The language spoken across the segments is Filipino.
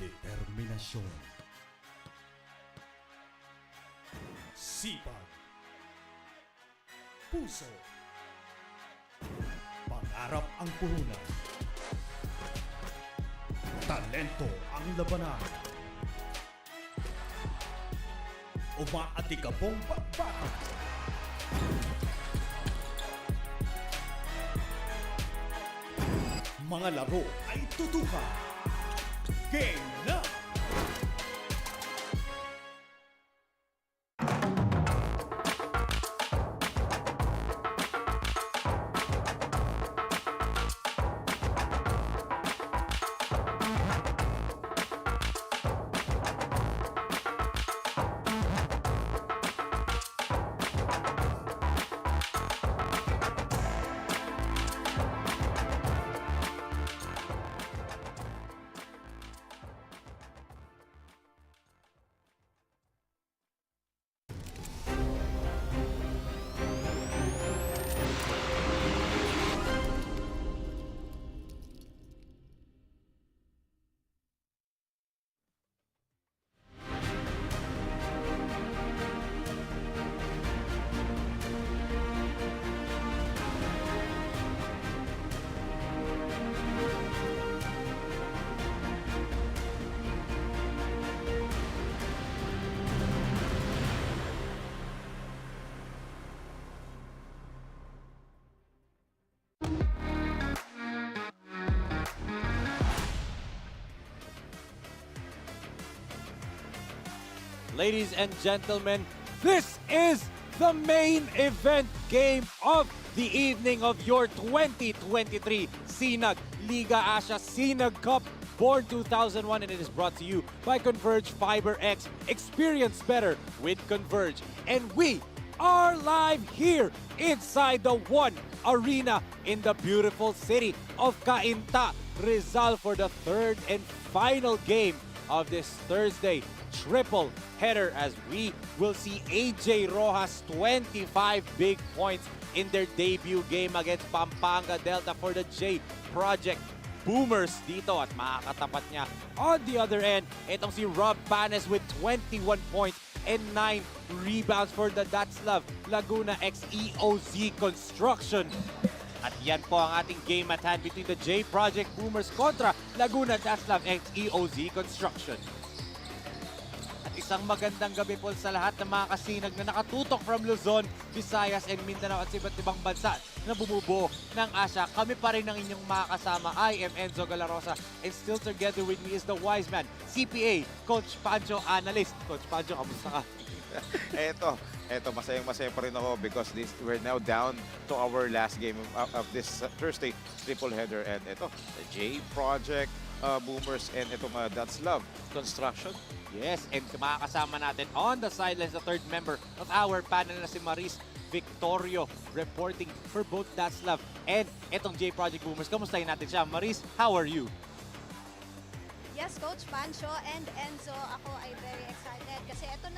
Determinasyon, sipag, puso, pangarap ang puhunan, talento ang labanan, umaatikabong bakbakan. Mga laro ay tutukan. Game na! Ladies and gentlemen, this is the main event game of the evening of your 2023 SINAG Liga Asya SINAG Cup Born 2001, and it is brought to you by Converge Fiber X. Experience better with Converge. And we are live here inside the One Arena in the beautiful city of Cainta, Rizal, for the third and final game of this Thursday triple header, as we will see AJ Rojas 25 big points in their debut game against Pampanga Delta for the J Project Boomers dito, at makakatapat niya on the other end itong si Rob Panes with 21 points and 9 rebounds for the DATZLAV Laguna X EOZ Construction. At yan po ang ating game at hand between the J Project Boomers kontra Laguna DATZLAV X EOZ Construction. At isang magandang gabi po sa lahat ng mga kasinag na nakatutok from Luzon, Visayas, and Mindanao at sa iba't ibang bansa na bumubuo ng Asya. Kami pa rin ang inyong makakasama. I am Enzo Galarosa, and still together with me is the wise man, CPA, Coach Pancho, analyst. Coach Pancho, kamusta ka? Eto, masayang-masaya pa rin ako because we're now down to our last game of this Thursday triple header, and ito, the J Project Boomers and itong DATZLAV Construction. Yes, and makakasama natin on the sidelines the third member of our panel na si Maris Victorio, reporting for both DATZLAV and itong J Project Boomers. Kamustahin natin siya. Maris, how are you? Yes, Coach Pancho and Enzo, ako ay very excited kasi andito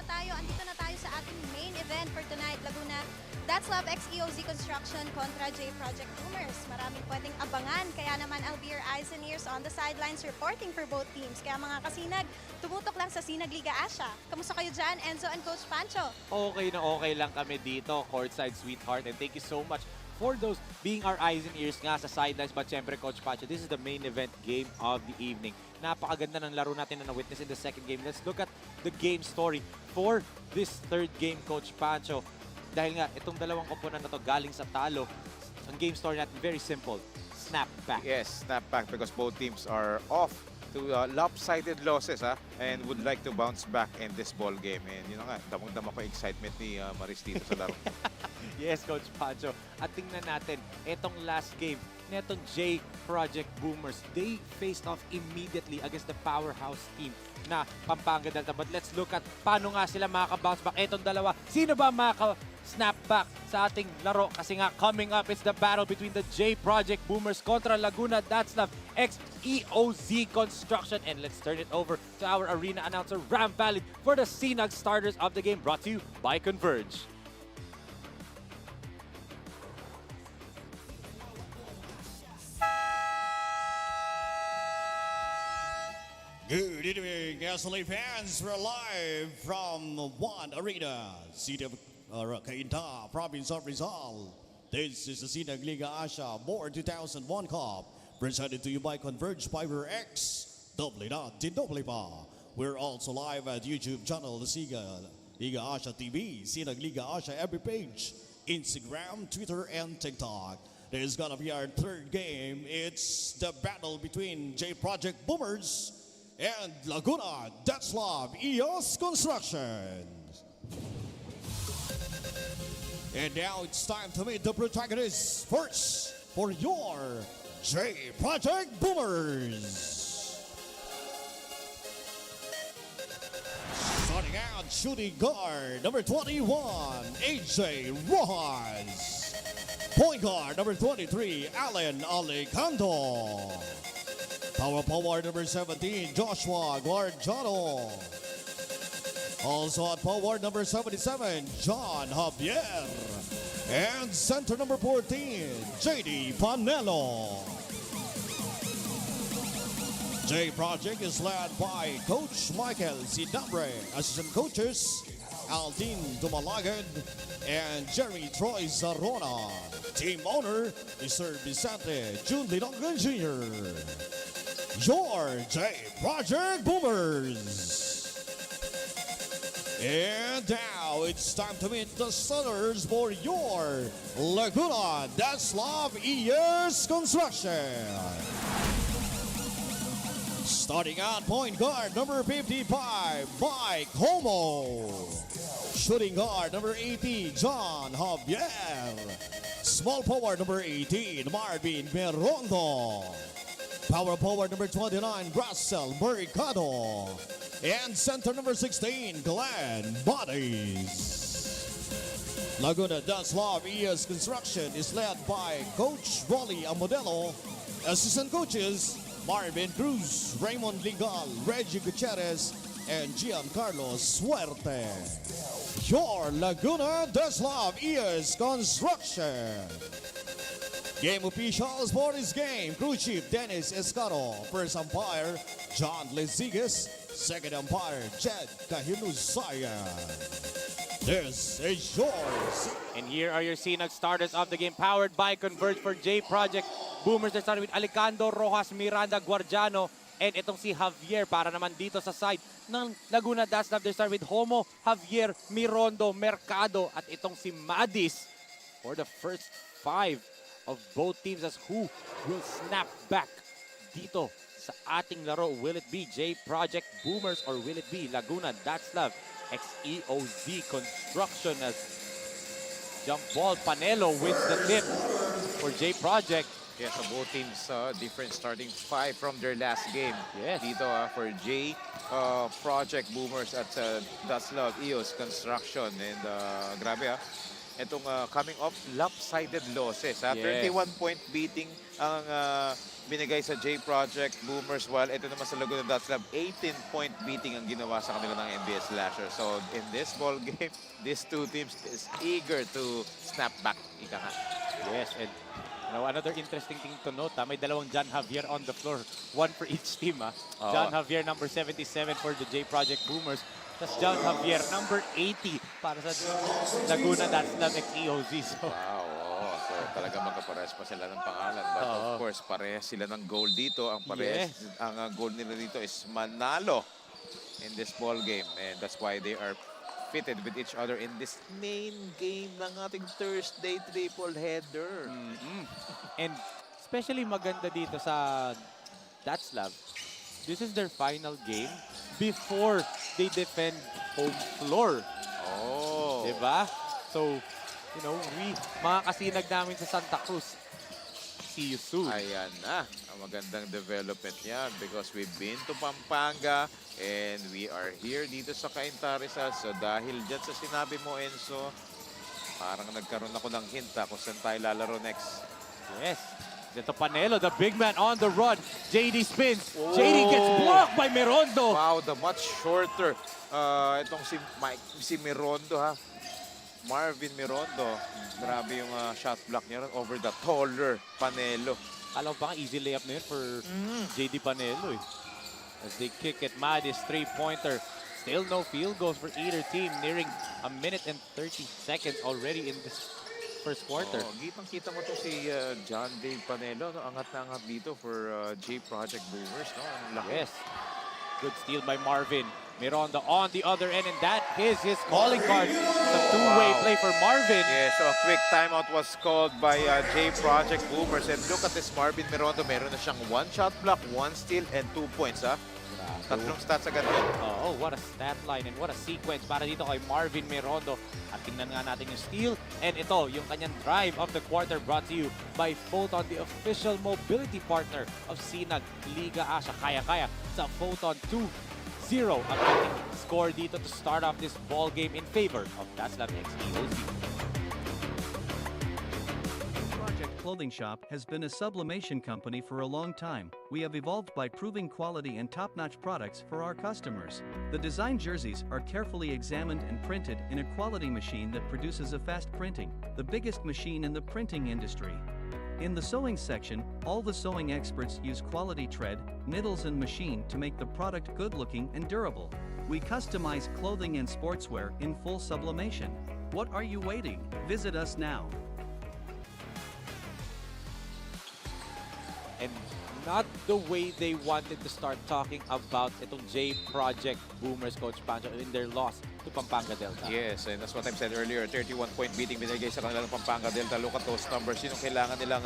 na tayo sa ating main event for tonight, Laguna DATZLAV X EOZ Construction kontra J Project Boomers. Maraming pwedeng abangan, kaya naman I'll be your eyes and ears on the sidelines reporting for both teams. Kaya mga kasinag, tumutok lang sa SINAG Liga Asya. Kamusta kayo dyan, Enzo and Coach Pancho? Okay na okay lang kami dito, courtside sweetheart, and thank you so much for those being our eyes and ears nga sa sidelines. But syempre, Coach Pancho, this is the main event game of the evening. Napakaganda ng laro natin na na-witness in the second game. Let's look at the game story for this third game, Coach Pancho. Dahil nga, itong dalawang komponan na to galing sa talo, ang game story natin, very simple. Snap back. Yes, snap back because both teams are off to lopsided losses and would like to bounce back in this ball game. And yun nga, damang-dama ko excitement ni Maris dito sa laro. Yes, Coach Pancho. At tingnan natin, itong last game netong J Project Boomers, they faced off immediately against the powerhouse team na Pampanga Delta. But let's look at paano nga sila makaka-bounce back. Itong dalawa, sino ba snap back sa ating laro kasi nga coming up is the battle between the J Project Boomers kontra Laguna DATZLAV EOZ Construction. And let's turn it over to our arena announcer Ram Valid for the SINAG starters of the game, brought to you by Converge. Good evening, SLA fans. We're live from One Arena, city of Cainta, province of Rizal. This is the SINAG Liga ASYA More 2001 Cup, presented to you by Converge Fiber X. Doble na, din doble pa. We're also live at YouTube channel, the SINAG Liga ASYA TV, SINAG Liga ASYA every page, Instagram, Twitter, and TikTok. This is gonna be our third game. It's the battle between J Project Boomers and Laguna DATZLAV EOZ Construction. And now it's time to meet the protagonists. First, for your J Project Boomers. Starting out, shooting guard, number 21, AJ Rojas. Point guard, number 23, Alan Alejandro. Power forward number 17, Joshua Guardiano. Also at forward number 77, John Javier. And center number 14, JD Panelo. J Project is led by Coach Michael Sidabre. Assistant coaches, Aldin Dumalagad and Jeremy Troy Zarona. Team owner, Mr. Vicente June Lidongan Jr. Your J Project Boomers. And now it's time to meet the starters for your Laguna DATZLAV EOZ Construction. Starting out, point guard number 55, Mike Homo. Shooting guard number 80, John Javier. Small forward number 18, Marvin Merondo. Power forward number 29, Russell Mercado. And center number 16, Glenn Bodies. Laguna DATZLAV EOZ Construction is led by Coach Rolly Amodelo. Assistant coaches, Marvin Cruz, Raymond Ligal, Reggie Gutierrez, and Giancarlo Suerte. Your Laguna DATZLAV EOZ Construction. Game officials for this game, crew chief Dennis Escaro, first umpire John Lezigas, second umpire Jed Kahinusaya. This is yours. And here are your SINAG starters of the game, powered by Converge for J Project Boomers. They're starting with Alejandro Rojas, Miranda Guardiano, and itong si Javier para naman dito sa side ng Laguna DATZLAV. They start with Homo, Javier, Mirondo, Mercado, at itong si Madis for the first 5 of both teams as who will snap back dito sa ating laro. Will it be J Project Boomers or will it be Laguna DATZLAV EOZ Construction? As jump ball, Panelo wins the tip for J Project. Yes, so both teams different starting 5 from their last game. Yes. Dito for J Project Boomers at DATZLAV EOZ Construction. And grabe itong coming off lopsided losses. Yes. 31-point beating ang binigay sa J Project Boomers, while ito naman sa Laguna DATZLAV 18-point beating ang ginawa sa kanila ng MBS Slasher. So in this ball game, these two teams is eager to snap back. Ika nga. Yes, and another interesting thing to note, may dalawang John Javier on the floor, one for each team. John Javier number 77 for the J Project Boomers. Tapos John Javier, number 80 para sa Laguna DATZLAV EOZ. So, wow, so talaga magkapares pa sila ng pangalan. But of course, parehas sila ng goal dito. Ang parehas, ang goal nila dito is manalo in this ball game. And that's why they are fitted with each other in this main game ng ating Thursday triple header. And especially maganda dito sa DATZLAV, this is their final game before they defend home floor. Oh. Diba? So, mga kasinag namin sa Santa Cruz, see you soon. Ayan na. Ang magandang development yan because we've been to Pampanga and we are here dito sa Cainta, Rizal. So dahil dyan sa sinabi mo, Enzo, Parang nagkaroon ako ng hint kung saan tayo lalaro next. Yes. Dito Panelo, the big man on the run. JD spins. JD gets blocked by Mirondo. Wow, the much shorter. Itong si Mirondo ha. Marvin Mirondo. Grabe yung shot block niya over the taller Panelo. Alam pa easy layup na yun for JD Panelo eh. As they kick it, Madis three-pointer. Still no field goals for either team. Nearing a minute and 30 seconds already in this first quarter. Kitang-kita mo to si John Dave Panelo. No? Angat na angat dito for J Project Boomers. No? Ang laki. Yes. Good steal by Marvin. Mirondo on the other end, and that is his calling card. It's a two-way play for Marvin. Yeah, so a quick timeout was called by J Project Boomers. And look at this Marvin Mirondo. Meron na siyang 1 shot block, 1 steal, and 2 points. Ha? Tatlong stats agad yun. Oh, what a stat line and what a sequence para dito kay Marvin Mirondo. At tingnan nga natin yung steal. And ito, yung kanyang drive of the quarter brought to you by Photon, the official mobility partner of SINAG Liga Asya. Kaya-kaya sa Photon 2-0 ang ating score dito to start off this ball game in favor of DATZLAV EOZ. Clothing shop has been a sublimation company for a long time. We have evolved by proving quality and top-notch products for our customers. The design jerseys are carefully examined and printed in a quality machine that produces a fast printing, the biggest machine in the printing industry. In the sewing section, all the sewing experts use quality thread, needles and machine to make the product good-looking and durable. We customize clothing and sportswear in full sublimation. What are you waiting? Visit us now. And not the way they wanted to start talking about itong J Project Boomers, Coach Pancho, in their loss to Pampanga Delta. Yes, and that's what I said earlier. 31-point beating binigay sa kanilang Pampanga Delta. Look at those numbers. Yung kailangan nilang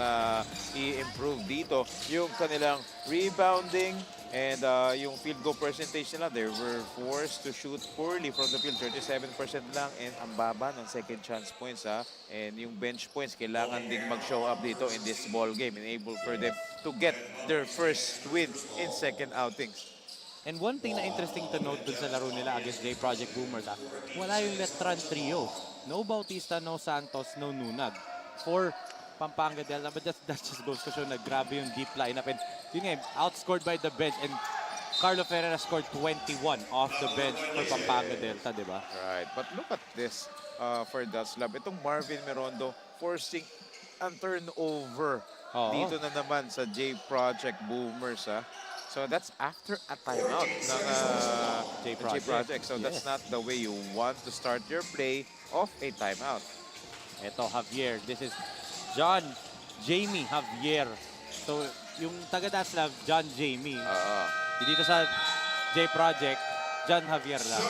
i-improve dito. Yung kanilang rebounding and yung field goal percentage nila. They were forced to shoot poorly from the field. 37% lang and ang baba ng second chance points. And yung bench points, kailangan ding mag-show up dito in this ball game. Enable for them to get their first win in second outings. And one thing na interesting to note dun sa laro nila against J Project Boomers, wala yung Letran trio. No Bautista, no Santos, no Nunag. For Pampanga Delta, but that just goes to show na grabe yung deep lineup. And yun nga, outscored by the bench. And Carlo Ferreira scored 21 off the bench for Pampanga Delta, di ba? Right, but look at this for DATZLAV. Itong Marvin Mirondo forcing ang turnover dito na naman sa J Project Boomers. So that's after a timeout ng J Project. So that's not the way you want to start your play off a timeout. Ito, Javier. This is John Jamie Javier. So yung taga-DATZLAV, John Jamie. Dito sa J Project, John Javier lang.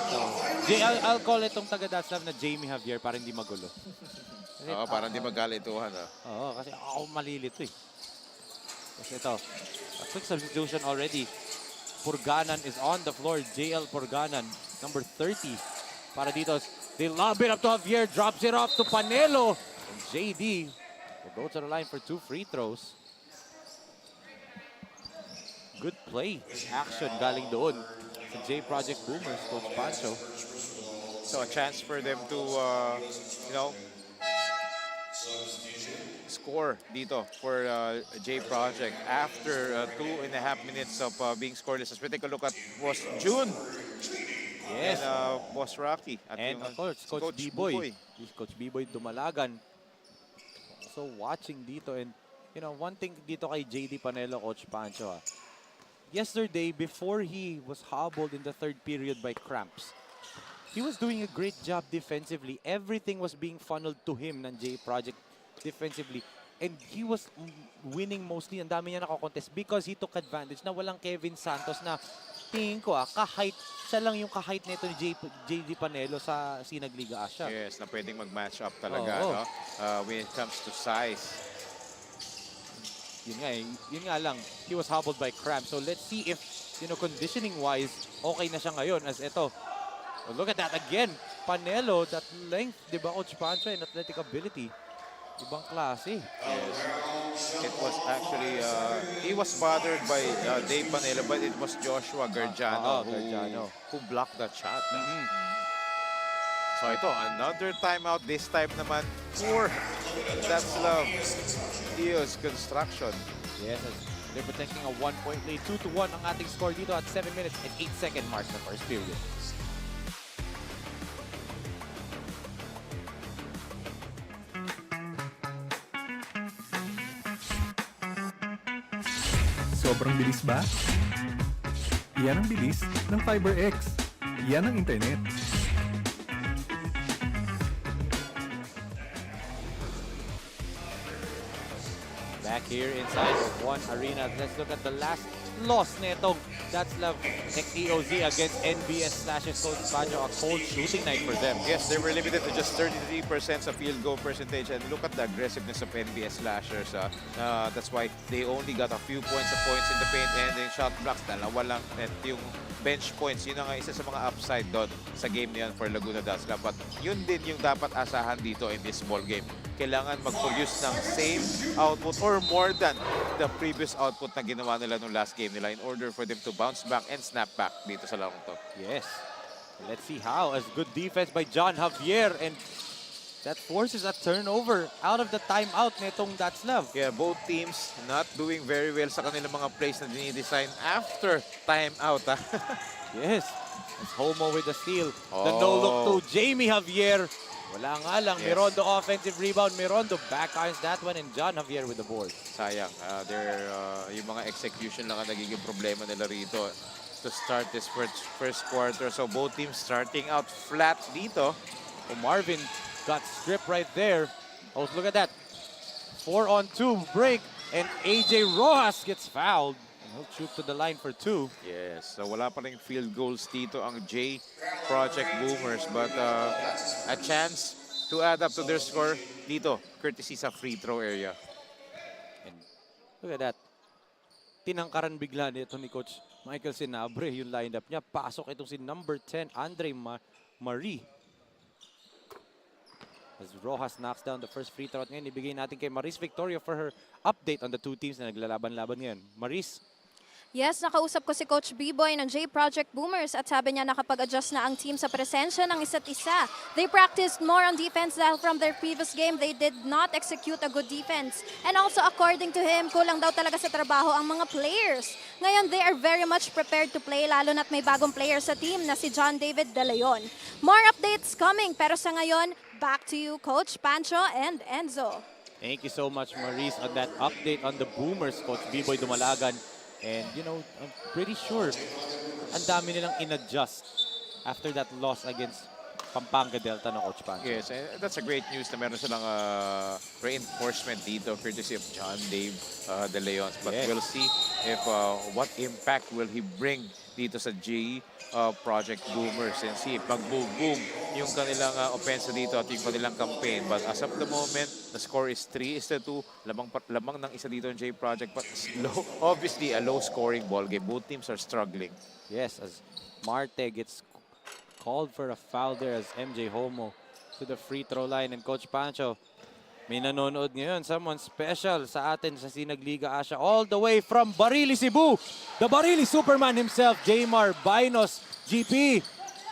So I'll call itong taga-DATZLAV na Jamie Javier para hindi magulo. Para hindi magkalituhan. Oo, kasi ako malilito eh. Kasi ito, a quick substitution already. Purganan is on the floor. JL Purganan, number 30. Para dito, they lob it up to Javier, drops it off to Panelo. And JD will go to the line for 2 free throws. Good play. Action galing doon sa J Project Boomers, Coach Pancho. So a chance for them to, score dito for J Project after 2.5 minutes of being scoreless. As we take a look at was June. Yes. And Boss Rocky. At and of course, Coach B-Boy. Coach B-Boy Dumalagan. So watching dito and one thing dito kay JD Panelo, Coach Pancho. Yesterday, before he was hobbled in the third period by cramps, he was doing a great job defensively. Everything was being funneled to him ng J Project defensively. And he was winning mostly. Ang dami niya nakakontest because he took advantage na walang Kevin Santos na tingin ko ka-height. Siya lang yung ka-height nito ni JD Panelo sa SINAG Liga Asya. Yes, na pwedeng mag-match up talaga when it comes to size. Yun nga lang. He was hobbled by cramp. So let's see if, conditioning-wise, okay na siya ngayon as ito. Oh, look at that again. Panelo, that length, di ba, Coach Pancho, and athletic ability. Ibang klase. Yes. It was actually, he was bothered by Dave Panelo, but it was Joshua Garjano, who blocked that shot. So ito, another timeout. This time naman for DATZLAV EOZ Construction. Yes, they're protecting a 1-point lead. 2-1 ang ating score dito at 7 minutes and 8-second mark sa first period. Sobrang bilis ba? Iyan ang bilis ng FiberX. Iyan ang internet. Back here inside of one arena. Let's look at the last loss netong DATZLAV EOZ against NBS Slashes Coach Banjo. A cold shooting night for them. Yes, they were limited to just 33% sa field goal percentage. And look at the aggressiveness of NBS Slashers. That's why they only got a few points in the paint and in shot blocks. Dalawa lang net yung bench points. Yun ang isa sa mga upside doon sa game niyan for Laguna DATZLAV. But yun din yung dapat asahan dito in this ball game. Kailangan mag-produce ng same output or more than the previous output na ginawa nila nung last game nila in order for them to bounce back and snap back dito sa larong to. Yes. Let's see how. As good defense by John Javier, and that forces a turnover out of the timeout netong DATZLAV. Yeah, both teams not doing very well sa kanilang mga plays na dinidesign after timeout. Yes. It's Homo with the steal. The no-look to Jamie Javier. Wala nga lang. Yes. Mirondo offensive rebound. Mirondo backhands that one, and John Javier with the board. Sayang. Yung mga execution lang ang nagiging problema nila rito to start this first quarter. So both teams starting out flat dito. Marvin got stripped right there. Oh, look at that. 4-on-2 break, and AJ Rojas gets fouled. And he'll shoot to the line for 2. Yes, so wala pa ring field goals dito ang J Project Boomers, but a chance to add up to their score dito, courtesy sa free throw area. And look at that. Tinangkaran bigla nito ni Coach Michael Sinabre yung lineup niya. Pasok itong si number 10, Andre Marie. As Rojas knocks down the first free throw. At ngayon, ibigay natin kay Maris Victoria for her update on the two teams na naglalaban-laban ngayon. Maris? Yes, nakausap ko si Coach B-Boy ng J Project Boomers at sabi niya nakapag-adjust na ang team sa presensya ng isa't isa. They practiced more on defense dahil from their previous game, they did not execute a good defense. And also, according to him, kulang daw talaga sa trabaho ang mga players. Ngayon, they are very much prepared to play, lalo na't may bagong player sa team na si John David De Leon. More updates coming, pero sa ngayon, back to you, Coach Pancho and Enzo. Thank you so much, Maris, on that update on the Boomers, Coach B-Boy Dumalagan. And, you know, I'm pretty sure ang dami nilang in-adjust after that loss against Pampanga Delta na Coach Pancho. Yes, and that's a great news na meron silang reinforcement dito courtesy of John Dave De Leons. But yes, we'll see if what impact will he bring dito sa J Project Boomers and see if mag-boom yung kanilang offense dito at yung kanilang campaign. But as of the moment, the score is 3-2. Lamang ng isa dito ng J Project, but obviously a low-scoring ball game. Both teams are struggling. Yes, as Marte gets called for a foul there as MJ Homo to the free throw line. And Coach Pancho, may nanonood ngayon, someone special sa atin sa SINAG Liga Asya, all the way from Barili, Cebu. The Barili Superman himself, Jmar Bainos. GP,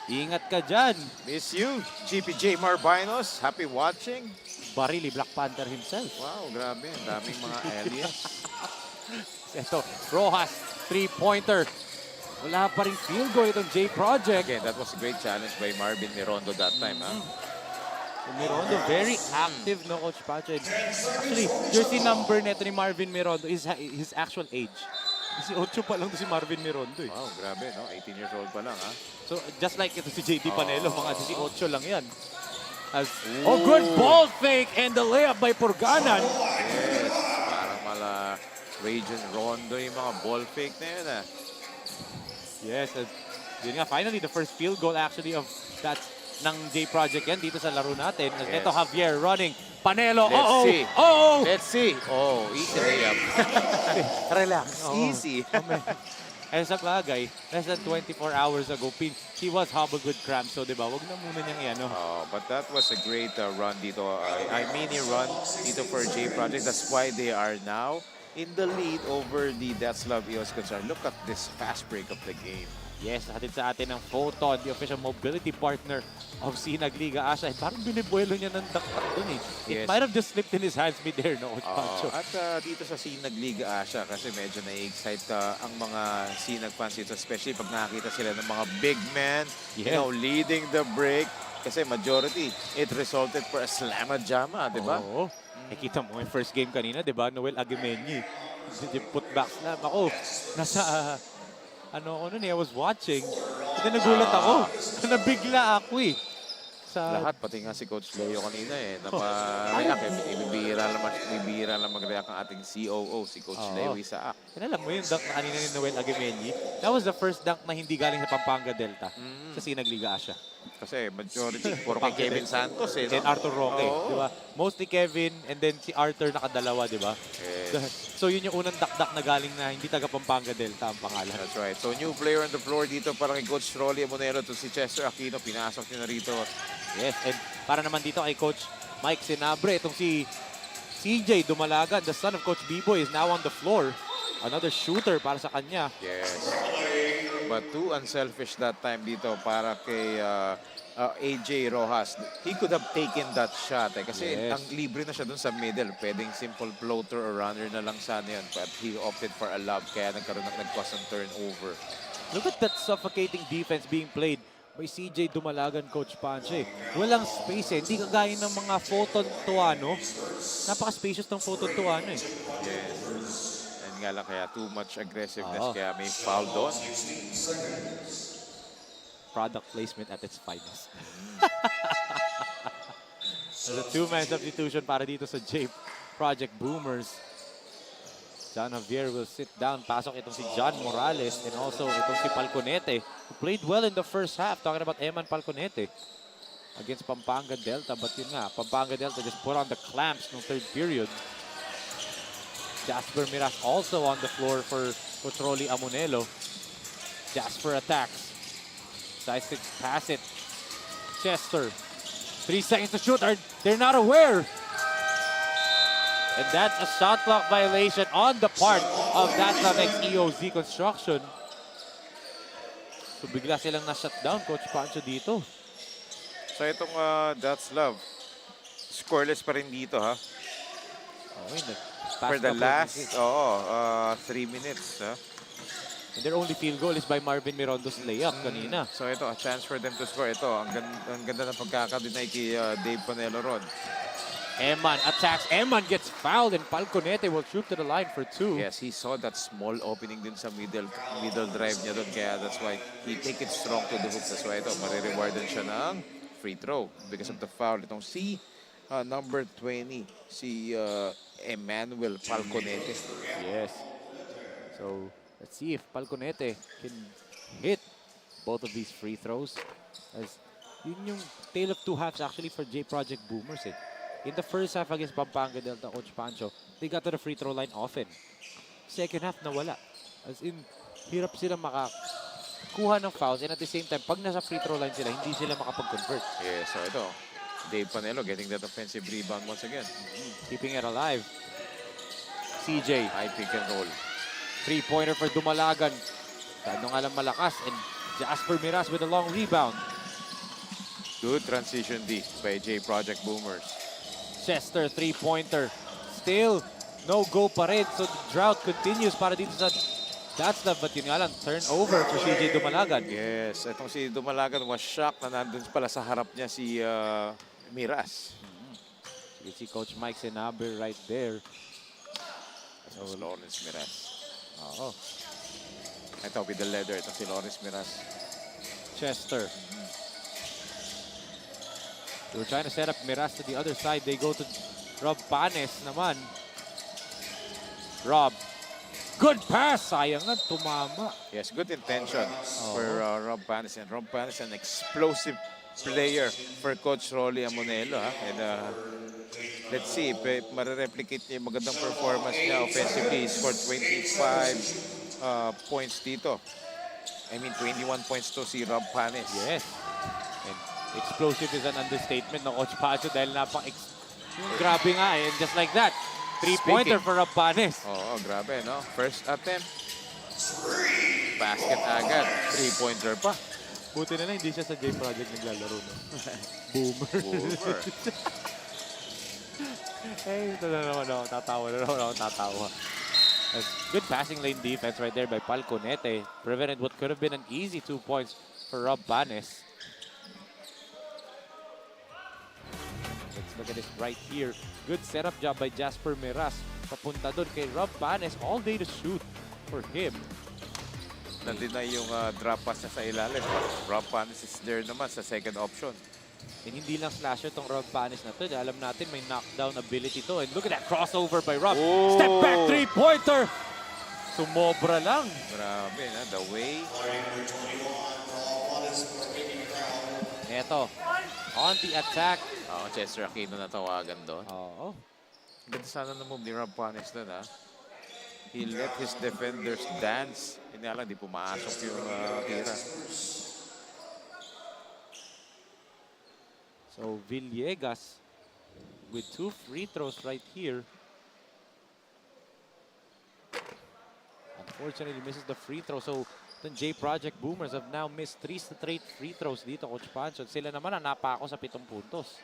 ingat ka dyan. Miss you, GP Jmar Bainos. Happy watching. Barili, Black Panther himself. Wow, grabe. Ang daming mga aliens. Ito, Rojas, three-pointer. Wala pa rin field goal itong J Project. Again, that was a great challenge by Marvin Mirondo that time. Mirondo, very active, no, Coach Pancho. Actually, jersey number neto ni Marvin Mirondo is his actual age. 18 pa lang to si Marvin Mirondo. Eh. Wow, grabe, no? 18 years old pa lang, ha? So, just like ito si JT Panelo, mga 18 lang yan. Oh, good ball fake and the layup by Purganan. Yes, parang mala Rajon Rondo yung mga ball fake na yun, ha? Yes, yun nga, finally, the first field goal actually of that ng J Project yan dito sa laro natin. Yes. Ito, Javier running. Panelo, Let's see. oh! Let's see. Oh, easy layup. Relax. Easy. Eh sa bagay, less than 24 hours ago, he was hobbled with cramps. So, di ba, wag na muna niyang iano. Oh, but that was a great run dito. I mini run dito for J Project. That's why they are now in the lead over the DATZLAV EOZ concern. Look at this fast break of the game. Yes, hatid sa atin ng Photon, the official mobility partner of SINAG Liga Asya. Parang binibuelo niya ng daktak dun eh. It Yes. might have just slipped in his hands mid-air, no, Coach Pancho? At dito sa SINAG Liga Asya, kasi medyo na-excite ang mga SINAG fans dito, especially pag nakakita sila ng mga big men, you Yes. know, leading the break. Kasi majority, it resulted for a slamma-jamma, di ba? Oo. Nakita mo yung first game kanina, di ba? Noel Aguimeñi. Put back slam. Ako, nasa, ano ako nun eh, I was watching. Then nagulat ako. Nabigla ako eh. Sa, Lahat, pati nga si Coach Leo kanina eh, napa-react. Ibibira lang mag-react ang ating COO, si Coach Leo Isaac. alam mo yung dunk na kanina ni Noel Aguimeñi? That was the first dunk na hindi galing sa Pampanga Delta sa SINAG Liga Asya. Kasi majority, puro kay Kevin Santos eh. And No? Arthur Roque, Oo. di ba? Mostly Kevin and then si Arthur nakadalawa, di ba? Yes. So yun yung unang dakdak na galing na hindi taga Pampanga Delta ang pangalan. That's right. So new player on the floor dito para kay Coach Rolly Amonero to si Chester Aquino. Pinasok niya na rito. Yes, and para naman dito kay Coach Mike Sinabre, itong si CJ Dumalagan, the son of Coach B-Boy, is now on the floor. Another shooter para sa kanya. Yes. But too unselfish that time dito para kay AJ Rojas. He could have taken that shot eh. Kasi Yes. ang libre na siya dun sa middle. Pwedeng simple floater or runner na lang sana yun. But he opted for a lob kaya nagcause ng turnover. Look at that suffocating defense being played by CJ Dumalagan, Coach Panche. Walang space eh. Hindi kagaya ng mga Photon Tuano. Napaka-spacious ng Photon Tuano eh. Yes. And nga lang kaya too much aggressiveness. Oo. Kaya may foul doon. Product placement at its finest. There's a two-man substitution para dito sa J Project Boomers. John Javier will sit down. Pasok itong si John Morales and also itong si Palconete, who played well in the first half. Talking about Eman Palconete against Pampanga Delta. But yun nga, Pampanga Delta just put on the clamps no third period. Jasper Miras also on the floor for Coach Rolly Amonelo. Jasper attacks. Decides to pass it. Chester. 3 seconds to shoot. They're not aware. And that's a shot clock violation on the part of DATZLAV EOZ Construction. So bigla silang na-shutdown, Coach Pancho, dito. So itong DATZLAV, scoreless pa rin dito ha. Okay, For the last 3 minutes. Ha? And their only field goal is by Marvin Mirondo's layup kanina. So ito, a chance for them to score. Ito, ang ganda ng pagkakadinay kay Dave Panelo Ron. Eman attacks. Eman gets fouled and Palconete will shoot to the line for 2. Yes, he saw that small opening din sa middle drive niya doon. Kaya that's why he take it strong to the hook. That's why ito, marirewardan siya ng free throw because of the foul. Itong si number 20, si Emmanuel Palconete. Yes. So, let's see if Palconete can hit both of these free throws. As yun yung tale of two halves actually for J Project Boomers eh. In the first half against Pampanga Delta, Coach Pancho, they got to the free throw line often. Second half, nawala. As in, hirap sila makakuha ng fouls and at the same time, pag nasa free throw line sila, hindi sila makapag-convert. Yes, so ito, Dave Panelo getting that offensive rebound once again. Keeping it alive. CJ. High pick and roll. Three-pointer for Dumalagan. Tado nga lang malakas. And Jasper Miras with a long rebound. Good transition D by J Project Boomers. Chester, three-pointer. Still, no go pa rin. So the drought continues para dito sa DATZLAV. But yun nga lang, turnover for CJ Dumalagan. Yes, itong si Dumalagan was shocked na nandun pala sa harap niya si Miras. You see Coach Mike Sinabre right there. So, Lawrence Miras. Oo. Ito, with the leather, ito si Lawrence Miras. Chester. They were trying to set up Miras to the other side. They go to Rob Panes naman. Rob. Good pass. Sayang nga, tumama. Yes, good intention for Rob Panes. And Rob Panes, an explosive player for Coach Rolly Amonelo. Ha? And let's see if marireplicate niya yung magandang performance niya offensively. He scored 25 points dito. I mean, 21 points to si Rob Panes. Yes. And explosive is an understatement ng Coach Pacho dahil grabe nga eh. And just like that, three-pointer for Rob Panes. Oo, grabe, no? First attempt, Basket agad. 3-pointer pa. Buti na lang hindi siya sa J Project naglalaro, no? Boomer. Boomer. Ito na naman ako. Tatawa. Good passing lane defense right there by Palconete. Prevented what could have been an easy 2 points for Rob Panes. Let's look at this right here. Good setup job by Jasper Miras. Papunta doon kay Rob Panes. All day to shoot for him. Na-deny yung drop pass niya sa ilalim. Rob Panes is there naman sa second option. And hindi lang slasher tong Rob Panes na to. Alam natin may knockdown ability to. And look at that crossover by Rob. Oh! Step back three-pointer. Sumobra lang. Grabe na, the way. Eto, on the attack. Chester Aquino natawagan doon. Oo. Ganda sana na move ni Rob Panes doon, ha? He let his defenders dance. Hindi lang, di pumasok yung tira. So, Villegas with 2 free throws right here. Unfortunately, misses the free throw. So, the J Project Boomers have now missed 3 straight free throws dito, Coach Pancho. Sila naman ang napako sa 7 puntos.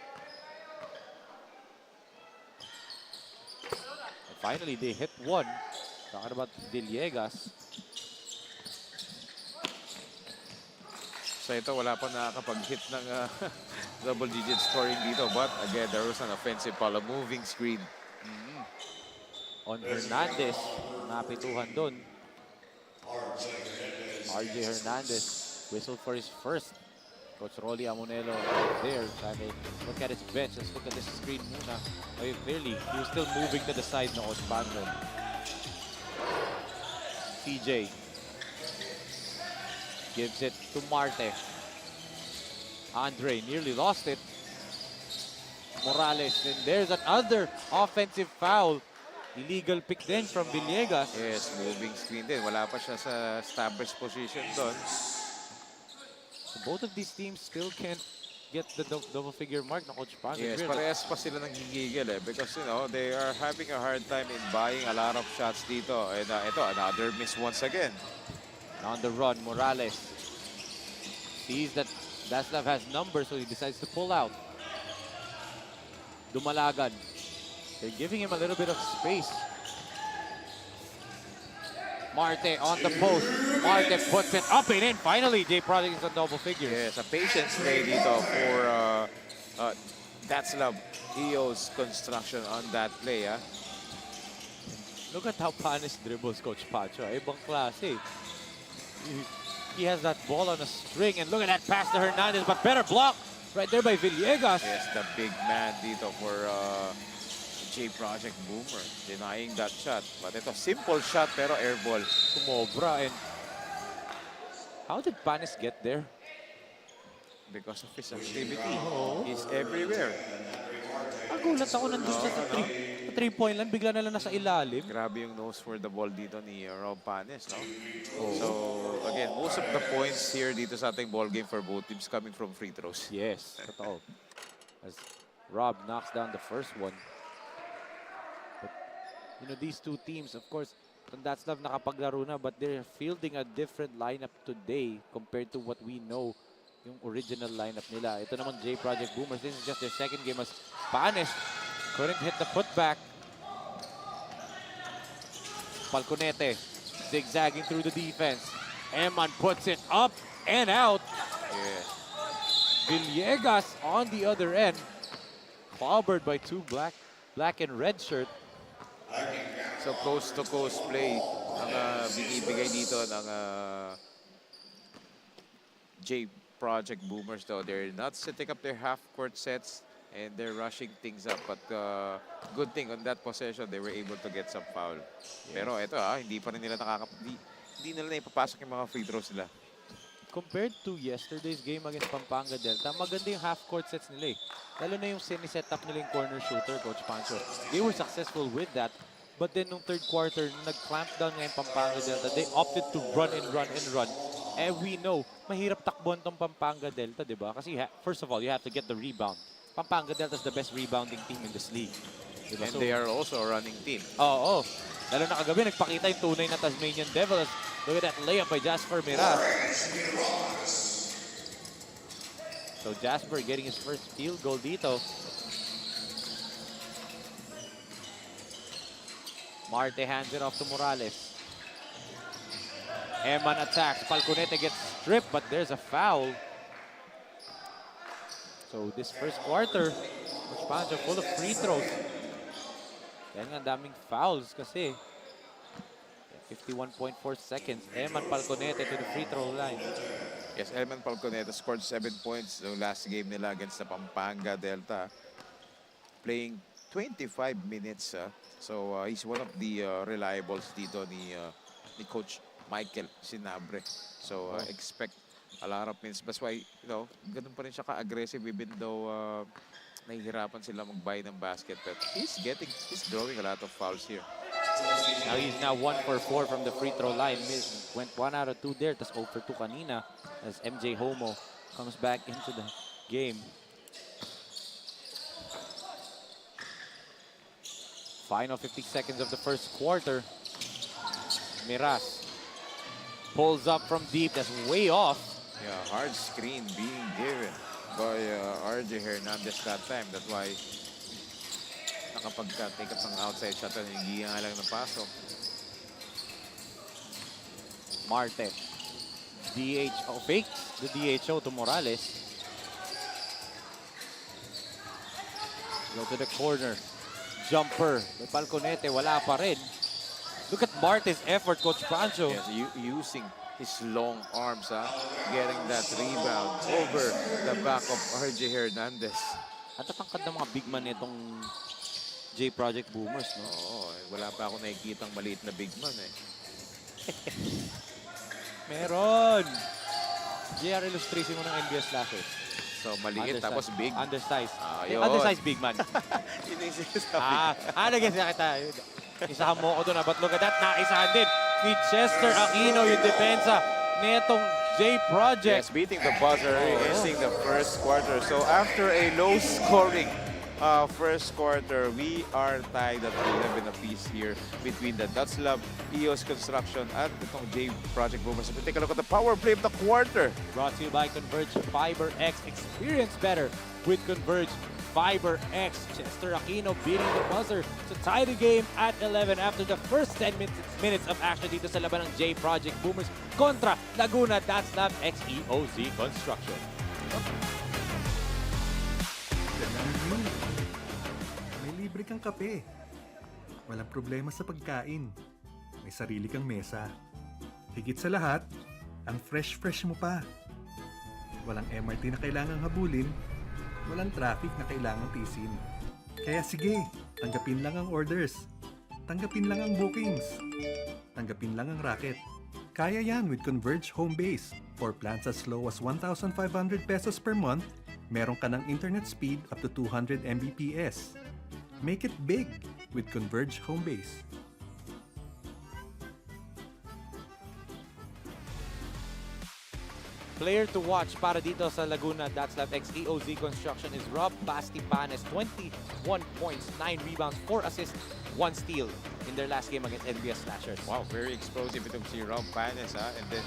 And finally, they hit 1. Talking about Villegas. So ito, wala pa nakakapag-hit ng double-digit scoring dito. But again, there was an offensive foul, a moving screen. On Hernandez, napituhan doon. RJ Hernandez whistled for his first. Coach Rolly Amonelo right there. Trying to look at his bench. Let's look at this screen muna. Okay, clearly, he was still moving to the side na Coach Pancho. CJ gives it to Marte. Andre nearly lost it. Morales, and there's another offensive foul. Illegal pick then from Villegas. Yes, moving screen din. Wala pa siya sa established position doon. So both of these teams still can't get the double figure mark na Coach Pancho. Yes, parehas pa sila ng gigigil because you know they are having a hard time in buying a lot of shots dito. And ito, another miss once again. On the run, Morales sees that DATZLAV has numbers, so he decides to pull out. Dumalagan. They're giving him a little bit of space. Marte on the post. Marte puts it up and in. Finally, J Project is on double figures. Yes, a patience play dito for DATZLAV EOZ construction on that play. Look at how Panes dribbles, Coach Pacho. Ibang klase. He has that ball on a string, and look at that pass to Hernandez, but better block right there by Villegas. Yes, the big man dito for J Project Boomer, denying that shot. But ito, simple shot pero air ball. Sumobra, and how did Panes get there? Because of his activity. He's everywhere. Nagulat ako nandun siya sa 3-point line, bigla na lang nasa ilalim. Grabe yung nose for the ball dito ni Rob Panes, no? So, again, most of the points here dito sa ating ball game for both teams coming from free throws. Yes, totoo. As Rob knocks down the first one. But, you know, these two teams, of course, DATZLAV nakapaglaro na, but they're fielding a different lineup today compared to what we know yung original lineup nila. Ito naman J Project Boomers. This is just their second game as Panes couldn't hit the putback. Palconete zigzagging through the defense. Eman puts it up and out. Yeah. Villegas on the other end. Clobbered by 2 black and red shirt. So, coast-to-coast play ang binibigay dito ng J Project Boomers though. They're not setting up their half-court sets and they're rushing things up. But good thing on that possession, they were able to get some foul. Yes. Pero ito hindi pa rin nila hindi nila ipapasok yung mga free throws nila. Compared to yesterday's game against Pampanga Delta, maganda yung half-court sets nila eh. Lalo na yung sini-set up nila yung corner shooter, Coach Pancho. They were successful with that. But then nung third quarter, nag-clamp down nga yung Pampanga Delta. They opted to run and run and run. And we know, mahirap takbon tong Pampanga Delta, di ba? Kasi first of all, you have to get the rebound. Pampanga Delta is the best rebounding team in this league. Diba? And they are also a running team. Oo. Lalo na kagabi, nagpakita yung tunay na Tasmanian Devil. Look at that layup by Jasper Miraz. So Jasper getting his first field goal dito. Marte hands it off to Morales. Eman attacks. Falconete gets stripped, but there's a foul. So this first quarter, Coach Pancho full of free throws. Kaya nga daming fouls kasi. 51.4 seconds. Eman Falconete to the free throw line. Yes, Eman Falconete scored 7 points the last game nila against the Pampanga Delta. Playing 25 minutes. So he's one of the reliables dito ni Coach Michael Sinabre. So expect a lot of minutes. That's why, you know, ganun pa rin siya ka-aggressive even though nahihirapan sila mag-buy ng basket. But he's drawing a lot of fouls here. Now he's now 1 for 4 from the free throw line. Went 1 out of 2 there. Tas 0 for 2 kanina as MJ Homo comes back into the game. Final 50 seconds of the first quarter. Miraz pulls up from deep. That's way off. Yeah, hard screen being given by RJ Hernandez that time. That's why nakapag-take up ng outside shot at hindi nga lang ng pasok. Marte. DHO. Fake the DHO to Morales. Go to the corner. Jumper. By Falconete. Wala pa rin. Look at Marte's effort, Coach Pancho. Yes, using his long arms, getting that rebound over the back of RJ Hernandez. At tatangkad ng mga big man itong J Project Boomers, no? Oo, wala pa ako nakikitang maliit na big man eh. Meron! JR illustration mo ng NBS Slashers. So maliit tapos big. Undersized. Yun. Undersized big man. Yun yung sinasabi. Nag-guess na kita. Isahan mo ko doon. But look at that. Naisahan din ni Chester Aquino yung depensa netong J Project. Yes, beating the buzzer, ending the first quarter. So after a low-scoring first quarter, we are tied at 11 apiece here between the DATZLAV EOZ Construction at itong J Project Boomers. So take a look at the power play of the quarter. Brought to you by Converge Fiber X. Experience better with Converge Fiber X. Chester Aquino beating the buzzer to tie the game at 11 after the first 10 minutes of action dito sa laban ng J Project Boomers kontra Laguna DATZLAV EOZ Construction. May libre kang kape. Walang problema sa pagkain. May sarili kang mesa. Higit sa lahat, ang fresh mo pa. Walang MRT na kailangang habulin. Walang traffic na kailangang tisin. Kaya sige, tanggapin lang ang orders. Tanggapin lang ang bookings. Tanggapin lang ang racket. Kaya yan with Converge Home Base. For plans as low as 1,500 pesos per month, meron ka ng internet speed up to 200 Mbps. Make it big with Converge Home Base. Player to watch para dito sa Laguna DATZLAV EOZ Construction is Rob Bastipanes. 21 points, 9 rebounds, 4 assists, 1 steal in their last game against NBS Slashers. Wow, very explosive itong si Rob Panes, And then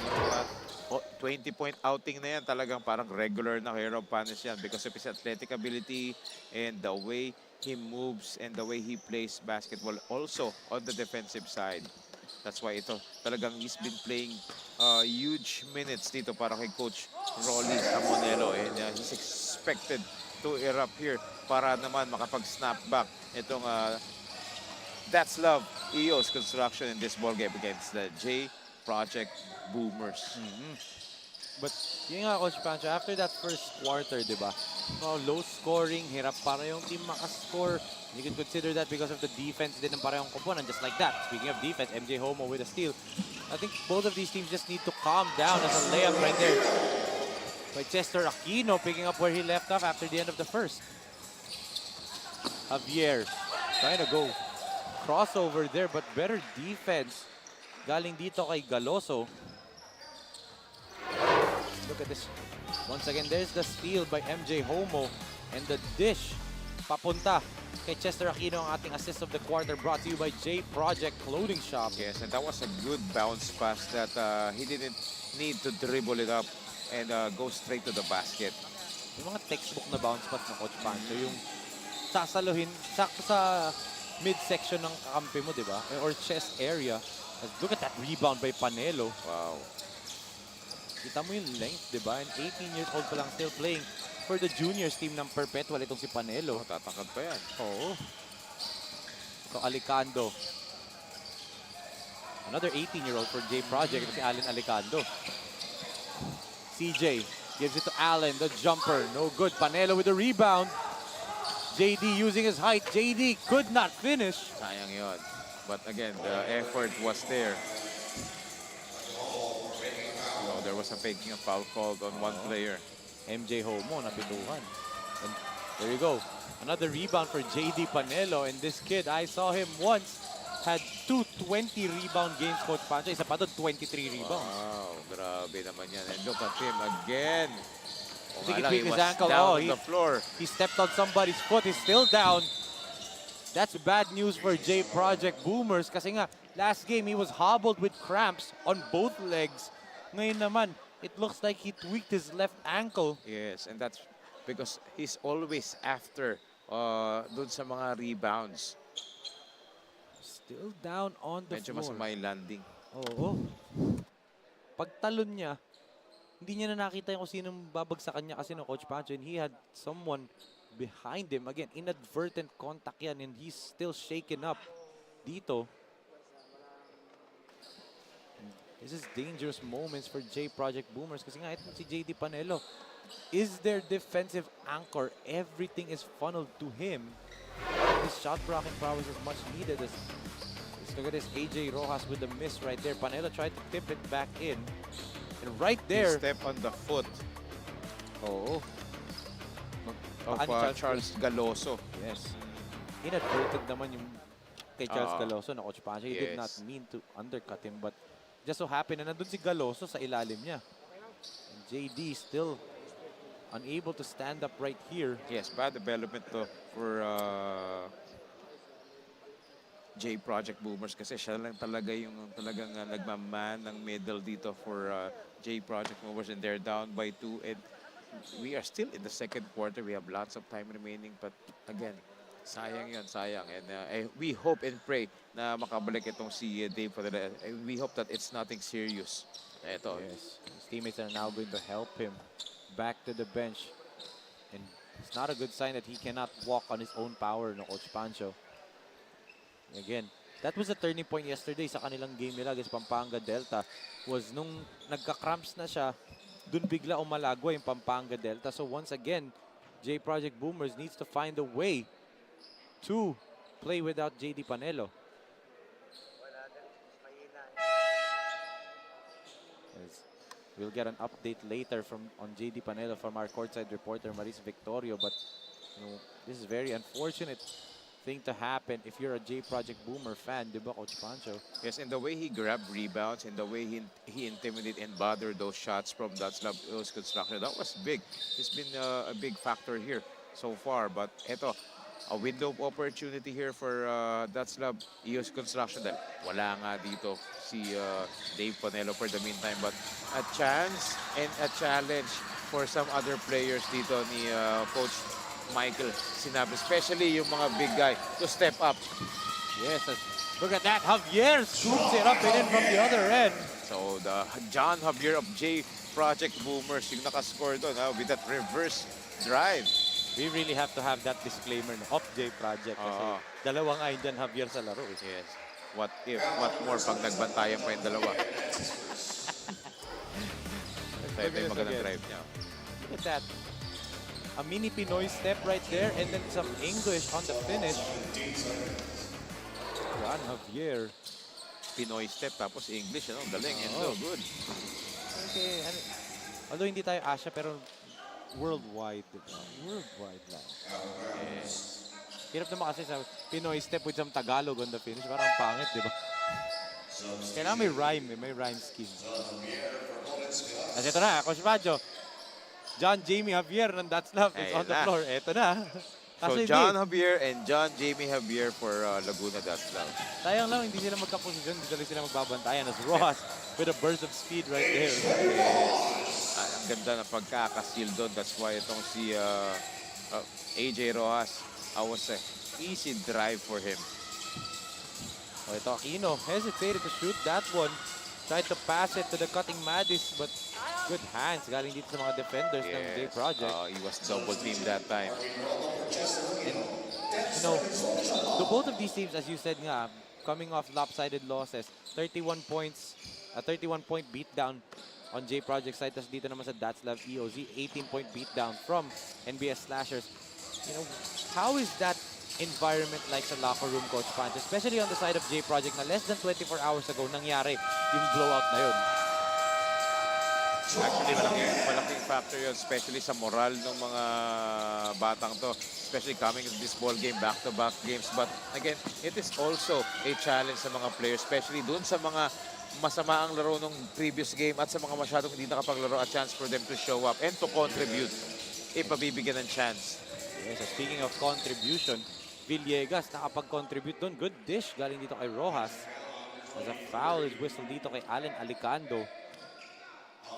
yung 20-point outing na yan, talagang parang regular na kay Rob Panes yan because of his athletic ability and the way he moves and the way he plays basketball also on the defensive side. That's why ito, talagang he's been playing huge minutes dito para kay Coach Rolly Amonelo. And he's expected to erupt here para naman makapag-snap back itong DATZLAV EOZ Construction in this ball game against the J Project Boomers. But yun nga, Coach Pancho, after that first quarter, di ba? Low scoring, hirap para yung team makascore. You can consider that because of the defense din ng parehong komponan, just like that. Speaking of defense, MJ Homo with a steal. I think both of these teams just need to calm down. As a layup right there by Chester Aquino, picking up where he left off after the end of the first. Javier trying to go crossover there, but better defense galing dito kay Galoso. Look at this. Once again, there's the steal by MJ Homo and the dish papunta kay Chester Aquino ang ating assist of the quarter brought to you by J Project Clothing Shop. Yes, and that was a good bounce pass that he didn't need to dribble it up and go straight to the basket. Yung mga textbook na bounce pass ng Coach Pancho, yung sasaluhin sakto sa midsection ng kakampi mo, di ba? Or chest area. Look at that rebound by Panelo. Wow. Kita mo yung length, di ba? And 18 years old pa lang, still playing for the juniors team ng Perpetual itong si Panelo. Tatangkad pa yan. Oo. So, Alicando. Another 18-year-old for J Project, si Allen Alicando. CJ gives it to Allen, the jumper. No good. Panelo with the rebound. JD using his height. JD could not finish. Sayang yun. But again, the effort was there. So there was a faking of foul called on one player. MJ Homo napituhan. And there you go. Another rebound for JD Panelo. And this kid, I saw him once, had 220 rebound games, Coach Pancho. Isa pa doon, 23 rebounds. Wow, grabe naman yan. And look at him again. I think he tweaked his ankle. Down on the floor. He stepped on somebody's foot. He's still down. That's bad news for J Project Boomers kasi nga, last game he was hobbled with cramps on both legs. Ngayon naman, it looks like he tweaked his left ankle. Yes, and that's because he's always after dun sa mga rebounds. Still down on the Medyo floor. masama yung landing. Oo. Pagtalon niya, hindi niya na nakita yung kung sinong babagsakan niya kasi no Coach Pancho, and he had someone behind him. Again, inadvertent contact yan, and he's still shaken up dito. This is dangerous moments for J Project Boomers kasi nga ito si JD Panelo is their defensive anchor. Everything is funneled to him. His shot blocking prowess is much needed. Look at this, AJ Rojas with the miss right there. Panelo tried to tip it back in. And right there, He stepped on the foot oh, of Charles Galoso. yes. Inadvertent naman yung kay Charles Galoso na Coach Pancho. He did not Yes. mean to undercut him, but just so happened na nandun si Galoso sa ilalim niya. And JD still unable to stand up right here. Yes, bad development to for J Project Boomers kasi siya lang talaga yung talagang nagmaman ng middle dito for J Project Boomers, and they're down by 2, and we are still in the second quarter. We have lots of time remaining, but again, sayang yun, sayang. And we hope and pray na makabalik itong si Dave for the we hope that it's nothing serious. Ito. Yes. His teammates are now going to help him back to the bench. And it's not a good sign that he cannot walk on his own power, no Coach Pancho. Again, that was a turning point yesterday sa kanilang game nila against Pampanga Delta. Was nung nagka-cramps na siya, dun bigla umalagwa yung Pampanga Delta. So once again, J Project Boomers needs to find a way to play without JD Panelo. We'll get an update later on JD Panelo from our courtside reporter Maris Victorio, but you know, this is very unfortunate thing to happen if you're a J Project Boomer fan, di ba, Coach Pancho? Yes, and the way he grabbed rebounds and the way he intimidated and bothered those shots from DATZLAV EOZ Construction, that was big. He's been a big factor here so far. But eto, a window of opportunity here for DATZLAV EOZ Construction. Dahil wala nga dito si Dave Panelo for the meantime. But a chance and a challenge for some other players dito ni Coach Michael sinabi, especially yung mga big guy to step up. Yes, look at that. Javier scoops it up and in from the other end. So the John Javier of J Project Boomers yung nakascore doon with that reverse drive. We really have to have that disclaimer of J Project kasi dalawang ay dyan Javier sa laro. Yes. What if, what more pag nagbantayan pa yung dalawa. Ito yung magandang drive niya. Look at that. A mini Pinoy step right there, and then some English on the finish. John Javier. Pinoy step tapos English, ano? Galing. Endo, good. Okay. Although hindi tayo Asia, pero worldwide, diba? Worldwide lang. Yes. Hirap naman kasi sa Pinoy step with some Tagalog on the finish. Parang pangit, diba? Kailangan may rhyme scheme. Kasi ito na, Coach Pacho. John Jamie Javier ng DATZLAV is on the floor. Ito na. So Kasi John hindi, Javier and John Jamie Javier for Laguna DATZLAV. sayang lang, hindi sila magkaposisyon, hindi sila magbabantayan. As Rojas with a burst of speed right there. Yes. Ang ganda ng pagkakasil doon. That's why itong si AJ Rojas, was a easy drive for him. Oh, ito Aquino hesitated to shoot that one. Tried to pass it to the cutting Madis, but good hands galing dito sa mga defenders ng J Project. He was double teamed that time. And, you know, the both of these teams, as you said nga, coming off lopsided losses, 31 points, a 31-point beatdown on J Project side. Tapos dito naman sa DATZLAV EOZ, 18-point beatdown from NBS Slashers. You know, how is that environment like sa locker room, Coach Pancho? Especially on the side of J Project na less than 24 hours ago nangyari yung blowout na yun. Actually, malaking factor yun, especially sa moral ng mga batang to. Especially coming to this ball game, back-to-back games. But again, it is also a challenge sa mga players, especially dun sa mga masama ang laro nung previous game at sa mga masyadong hindi nakapaglaro, a chance for them to show up and to contribute if mabibigyan ng chance. Yes, so speaking of contribution, Villegas nakapag-contribute doon. Good dish galing dito kay Rojas. As a foul is whistled dito kay Allen Alicando.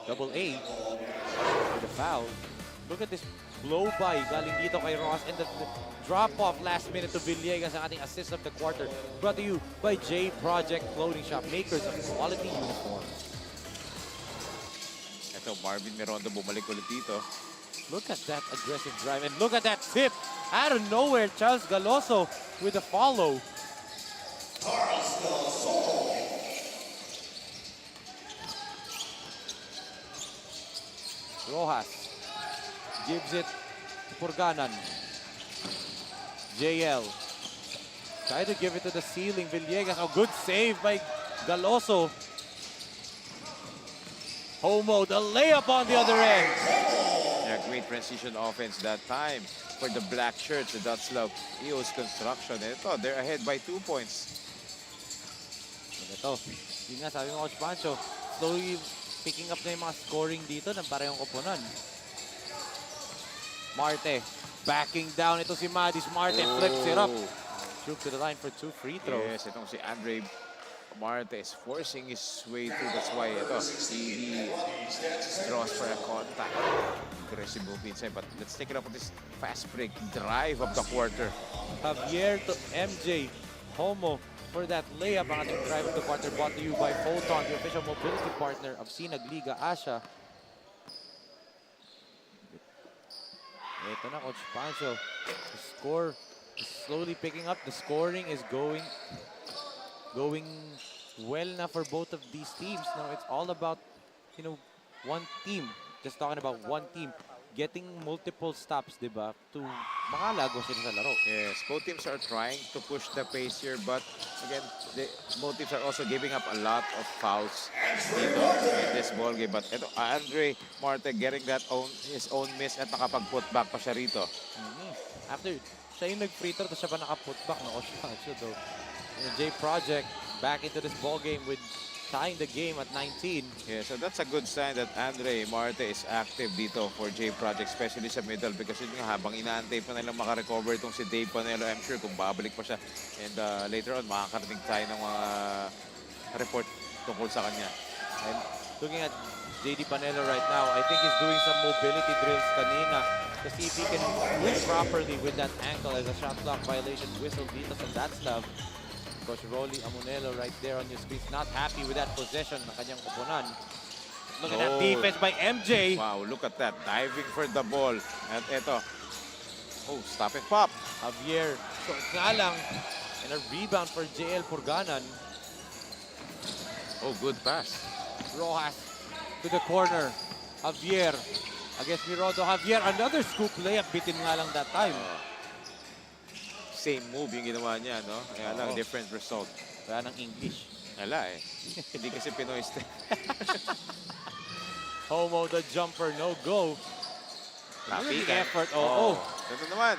Double A for the foul. Look at this blow by galing dito kay Rojas and the drop off last minute to Villegas, ang ating assist of the quarter. Brought to you by J Project Clothing Shop, makers of quality uniforms. Ito, Marvin Merondo bumalik ulit dito. Look at that aggressive drive and look at that tip out of nowhere. Charles Galoso with a follow. Rojas gives it to Purganan. JL try to give it to the ceiling. Villegas, a good save by Galoso. Homo, the layup on the other end. Yeah, great transition offense that time for the black shirts, the DATZLAV EOZ Construction. And ito, they're ahead by 2 points. And ito, yun nga sabi mo, Coach Pancho, slowly picking up na yung mga scoring dito ng parehong koponan. Marte, backing down. Ito si Madis. Marte flips it up. Shoot to the line for 2 free throws. Yes, itong si Andre Marte is forcing his way through. That's why ito, he draws for a contact. Aggressive move inside, but let's take it up with this fast break drive of the quarter. Javier to MJ. Homo for that layup. Ang ating drive of the quarter brought to you by Photon, the official mobility partner of SINAG Liga ASYA. Ito na, Coach Pancho. The score is slowly picking up. The scoring is going well na for both of these teams. Now it's all about, you know, one team. Just talking about one team getting multiple stops, diba? To makalago sila sa laro. Yes, both teams are trying to push the pace here, but again, both teams are also giving up a lot of fouls dito in this ball game. But ito, Andre Marte getting his own miss at nakapag-put back pa siya rito. After siya yung nag-free throw, tapos siya pa nakaput back na Oshacho though. J Project back into this ball game with tying the game at 19. Yeah, so that's a good sign that Andre Marte is active dito for J Project, especially sa middle, because yun nga, habang inaantay pa nilang makarecover itong si Dave Panelo, I'm sure kung babalik pa siya. And later on, makakarating tayo ng mga report tungkol sa kanya. And looking at JD Panelo right now, I think he's doing some mobility drills kanina to see if he can move properly with that ankle as a shot clock violation whistle dito sa DATZLAV. Coach Rolly Amonelo right there on your screen, not happy with that possession ng kanyang koponan. Look at that defense by MJ. Wow, look at that, diving for the ball. At eto, stop it, pop. Javier, short nga lang. And a rebound for JL Purganan. Good pass. Rojas to the corner. Javier against Mirodo. Javier, another scoop layup. Bitin nga lang that time. Same move yung ginawa niya, no? Kaya lang, different result. Wala ng English. Wala eh. Hindi kasi Pinoy style. Homo the jumper, no go. Tapi effort. Ito naman.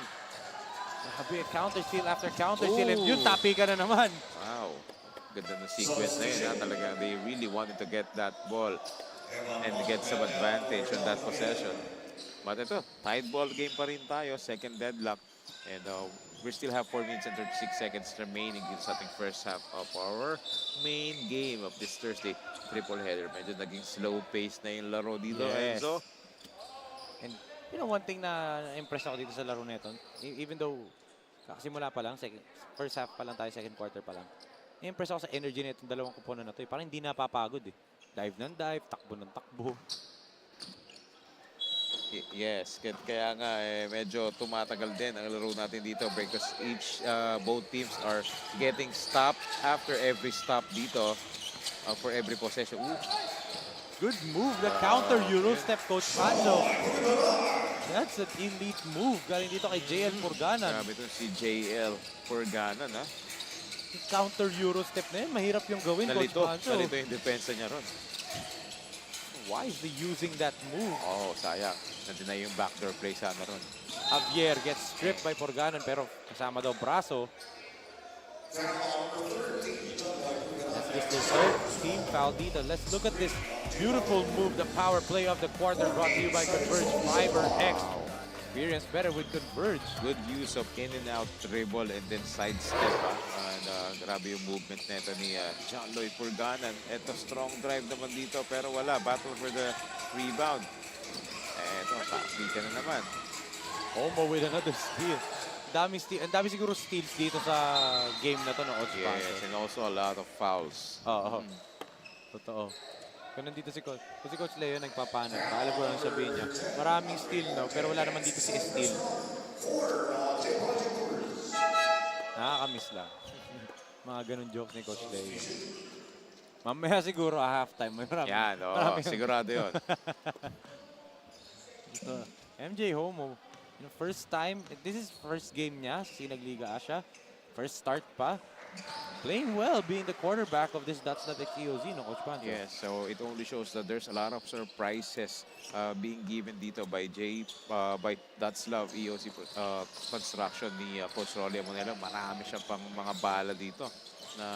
Nakabi counter steal after counter steal. And yun, tapi ka na naman. Wow. Ganda ng sequence na yun, ha? Talaga, they really wanted to get that ball and get some advantage on that possession. But ito, tied ball game pa rin tayo. Second deadlock. And we still have 4 minutes and 36 seconds remaining dito sa ating first half of our main game of this Thursday triple header. Medyo naging slow pace na yung laro dito, Yes. Enzo. And you know, one thing na impress ako dito sa laro nito, even though kakasimula pa lang, first half pa lang tayo, second quarter pa lang, impress ako sa energy nito ng dalawang kuponan na to. Parang hindi napapagod eh. Dive ng dive, takbo ng takbo. Yes, kaya nga medyo tumatagal din ang laro natin dito because both teams are getting stopped after every stop dito for every possession. Ooh. Good move, the counter Euro step, Coach Pancho. That's an elite move. Galing dito kay JL Purganan. Grabe ito si JL Purganan, ha? Yung counter Euro step na yun, mahirap yung gawin, Coach Pancho. Nalito yung depensa niya ron. Wisely using that move. Oh, sayang. Nandinay yung backdoor play sana ron. Javier gets stripped by Purganan pero kasama daw braso. That's just the third team foul dito. Let's look at this beautiful move, the power play of the quarter brought to you by Converge Fiber X. Experience better with Converge. Good use of in and out dribble and then sidestep. And grabe yung movement nito ni John Lloyd Purganan. Ito, strong drive naman dito pero wala. Battle for the rebound. Ito, taktika na naman. Homo with another steal. Ang dami siguro steals dito sa game na to ng Coach Pancho. Yes, and also a lot of fouls. Oo. Totoo. Kung nandito si Coach Leo nagpapanag pa, alam ko lang sabihin niya, maraming steal no, pero wala naman dito si steal. Nakakamiss lang. Mga ganun jokes ni Coach Leo. Mamaya siguro halftime. May marami. Yan, sigurado yun. Ito, MJ Homo. First time, this is first game niya sa SINAG Liga Asya. First start pa. Playing well, being the quarterback of this DATZLAV EOZ, no, Coach Pancho? Yes, so it only shows that there's a lot of surprises being given dito by DATZLAV EOZ construction ni Coach Rolly Amonelo. Marami siya pang mga bala dito na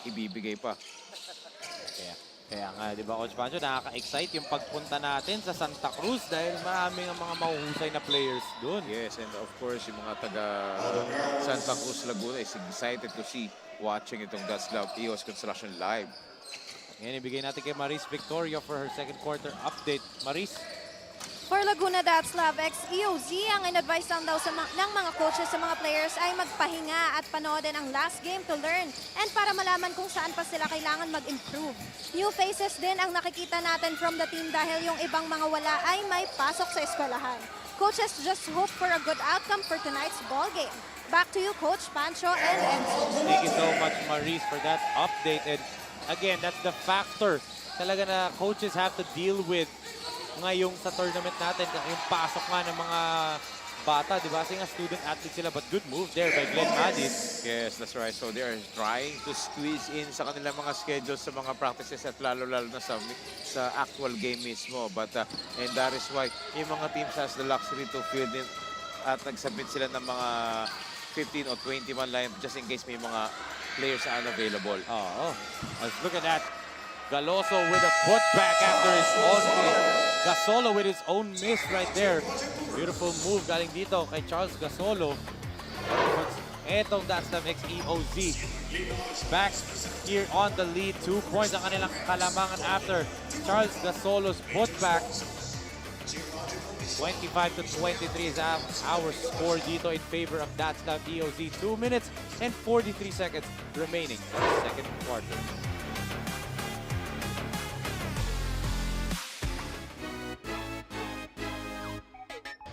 ibibigay pa. Kaya nga, di ba, Coach Pancho, nakaka-excite yung pagpunta natin sa Santa Cruz dahil maraming ang mga mahuhusay na players doon. Yes, and of course, yung mga taga Santa Cruz, Laguna is excited to see watching itong DATZLAV EOZ construction live. Ngayon, ibigay natin kay Maris Victoria for her second quarter update. Maris? For Laguna DATZLAV EOZ, ang in-advise lang daw ng mga coaches sa mga players ay magpahinga at panoodin ang last game to learn and para malaman kung saan pa sila kailangan mag-improve. New faces din ang nakikita natin from the team dahil yung ibang mga wala ay may pasok sa eskwelahan. Coaches just hope for a good outcome for tonight's ball game. Back to you, Coach Pancho and Enzo. Thank you so much, Maris, for that update. And again, that's the factor talaga na coaches have to deal with ngayong sa tournament natin, yung pasok nga ng mga bata, di ba? Kasi nga student athlete sila, but good move there by Glenn Madis. Yes, that's right. So they are trying to squeeze in sa kanilang mga schedules sa mga practices at lalo-lalo na sa actual game mismo. But and that is why yung mga teams has the luxury to field in at nag-submit sila ng mga 15 or 21 line just in case may mga players na unavailable. Oh, let's look at that. Galoso with a putback after his own miss. Gasolo with his own miss right there. Beautiful move galing dito kay Charles Gasolo. Etong DATZLAV EOZ. Back here on the lead. 2 points ang kanilang kalamangan after Charles Gasolo's putback. 25-23 is our score dito in favor of DATZLAV EOZ. 2 minutes and 43 seconds remaining for the second quarter.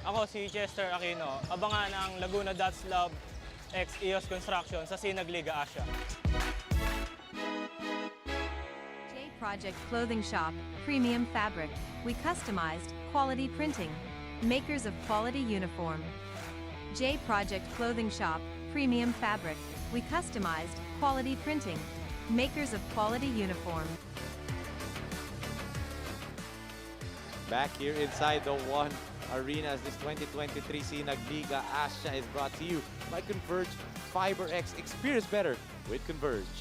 Ako si Chester Aquino, abangan ang Laguna DATZLAV EOZ Construction sa SINAG Liga Asya. J Project Clothing Shop, Premium Fabric. We customized, quality printing. Makers of quality uniform. J Project Clothing Shop, Premium Fabric. We customized, quality printing. Makers of quality uniform. Back here inside the one arena as this 2023 SINAG Liga Asya is brought to you by Converge Fiber X. Experience better with Converge.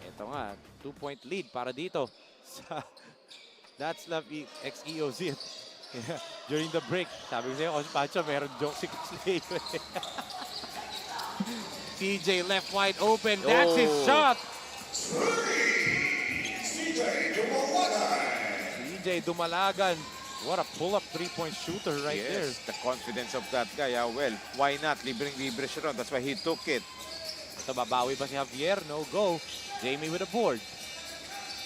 Ito nga, 2-point lead para dito sa DATZLAV EOZ. During the break, sabi ko sa'yo, Coach Pancho, meron joke si Coach Leo. TJ left wide open. That's his shot. CJ Dumalagan. What a pull-up three-point shooter right there. The confidence of that guy. Well, why not? Libreng-libre siya ron. That's why he took it. Ito, babawi pa si Javier. No go. Jamie with a board.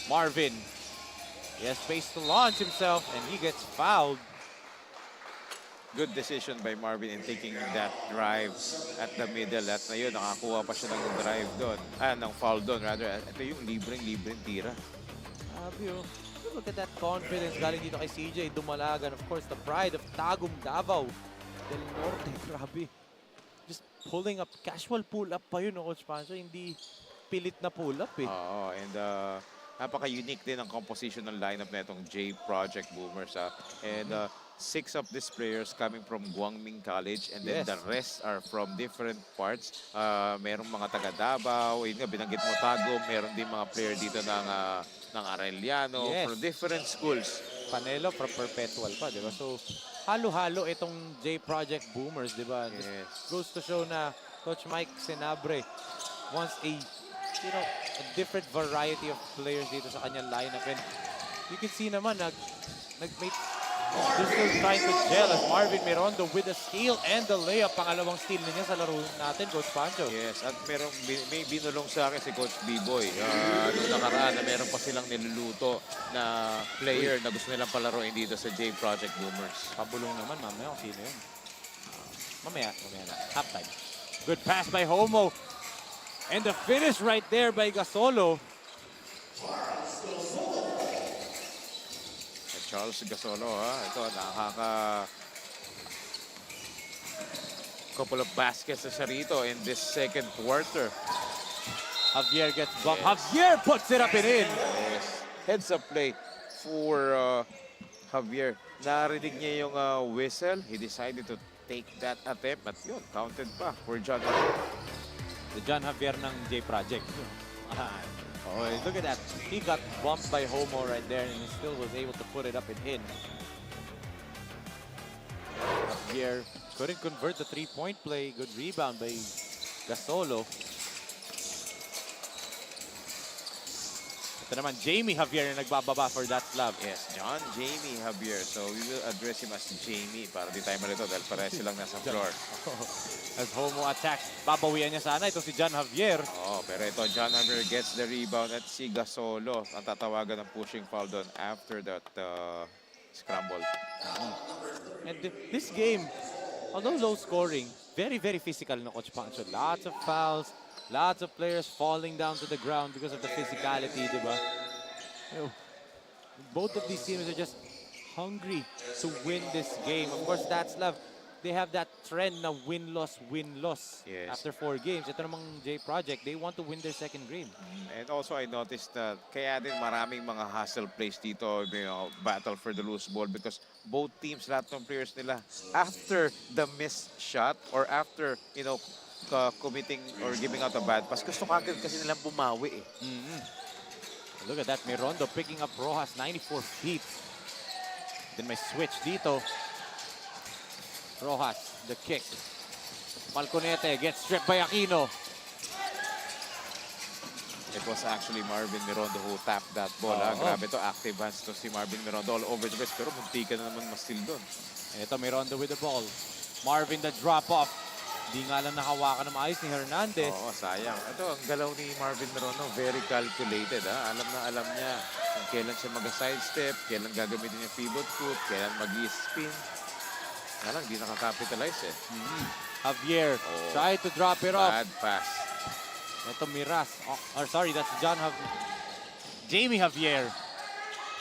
Marvin. He has space to launch himself, and he gets fouled. Good decision by Marvin in taking that drive at the middle. At na yun, nakakuha pa siya ng drive doon. Ng foul doon, rather. Ito yung libreng-libreng tira. Look at that confidence galing dito kay CJ Dumalagan. Of course, the pride of Tagum Davao del Norte. Grabe. Just pulling up. Casual pull-up pa yun, no, Coach Pancho. Hindi pilit na pull-up eh. Oo, and napaka-unique din ang composition ng lineup na itong J Project Boomers. And 6 of these players coming from Guangming College, and then the rest are from different parts. Merong mga taga Davao, yun nga, binanggit mo Tagum, meron din mga player dito ng Arellano, from different schools. Panelo from Perpetual pa, di ba? So, halo-halo itong J Project Boomers, di ba? Goes to show na Coach Mike Senabre wants a different variety of players dito sa kanyang lineup. And you can see naman, they're still trying to gel as Marvin Mirondo with the steal and the layup. Pangalawang steal na niya sa laro natin, Coach Pancho. Yes, at may binulong sa akin si Coach B-Boy. Noong nakaraan na meron pa silang niluluto na player na gusto nilang palaroin dito sa J Project Boomers. Pabulong naman, mamaya kung sino yun. Mamaya na. Halftime. Good pass by Homo. And the finish right there by Gasolo. Charles Gasolo, ito couple of baskets na siya rito in this second quarter. Javier gets bumped. Javier puts it up and in. Yes. Heads up play for Javier. Narinig niya yung whistle. He decided to take that attempt, but yun, counted pa for John Javier. The John Javier ng J Project. Oh, look at that. He got bumped by Homo right there, and he still was able to put it up and in. Javier couldn't convert the three-point play. Good rebound by Gasolo. Ito naman, Jamie Javier na nagbababa for DATZLAV. Yes, John Jamie Javier. So we will address him as Jamie para di tayo malito dahil pareha silang nasa floor. As Homo attacks, babawian niya sana. Ito si John Javier. Pero ito, John Javier gets the rebound at si Gasolo ang tatawagan ng pushing foul doon after that scramble. And this game, although low scoring, very, very physical na, Coach Pancho. Lots of fouls. Lots of players falling down to the ground because of the physicality, di ba? Both of these teams are just hungry to win this game. Of course, DATZLAV, they have that trend na win-loss, win-loss after 4 games. Ito namang J Project, they want to win their second game. And also, I noticed that kaya din maraming mga hustle plays dito, battle for the loose ball, because both teams, lahat ng players nila, after the missed shot or after, committing or giving out a bad pass, gusto kagad kasi nilang bumawi eh. Look at that, Mirondo picking up Rojas, 94 feet. Then may switch dito. Rojas, the kick. Falconete gets stripped by Aquino. It was actually Marvin Mirondo who tapped that ball. Grabe to, active hands to si Marvin Mirondo all over the place, pero muntikan na naman ma-steal doon. Ito, Mirondo with the ball. Marvin, the drop-off. Di nga lang nakawakan ng maayos ni Hernandez. Sayang. Ito, ang galaw ni Marvin Mirondo, very calculated. Alam niya kung kailan siya mag-sidestep, kailan gagamitin yung pivot foot, kailan mag-spin. Alam, di nakakapitalize eh. Javier tried to drop it off. Bad pass. Ito, Miras. That's Jamie Javier.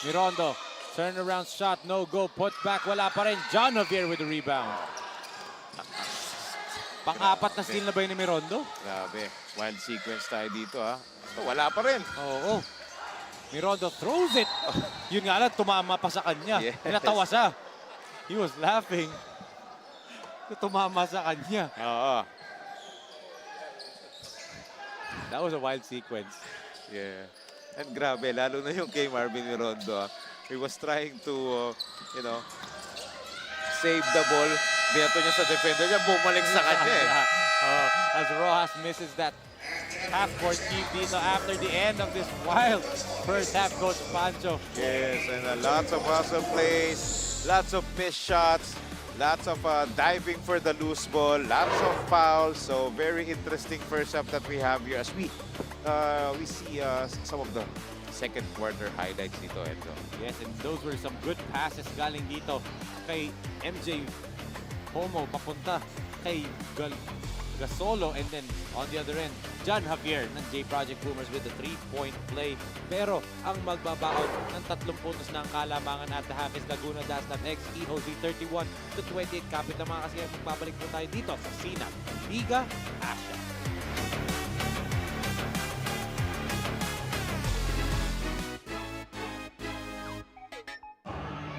Mirondo, turnaround shot, no go, put back, wala pa rin. John Javier with the rebound. Pang-apat na steal na ba yun ni Mirondo? Grabe. Wild sequence tayo dito wala pa rin. Mirondo throws it. Yun nga lang, tumama pa sa kanya. Natawa siya. He was laughing. Tumama sa kanya. That was a wild sequence. Yeah. And grabe, lalo na yung kay Marvin Mirondo. He was trying to, save the ball. Binato niya sa defender niya, bumalik sa kanya eh. As Rojas misses that half-court keep dito after the end of this wild first half, Coach Pancho. Yes, and lots of hustle plays, lots of miss shots, lots of diving for the loose ball, lots of fouls. So very interesting first half that we have here as we see some of the second quarter highlights dito, Enzo. Yes, and those were some good passes galing dito kay MJ Homo papunta kay Gasolo, and then on the other end, John Javier ng J Project Boomers with the 3-point play. Pero ang magbabaon ng 3 puntos na ang kalamangan at the half is Laguna DATZLAV EOZ 31-28. Kapit na mga kasi magbabalik po tayo dito sa SINAG Liga Asya.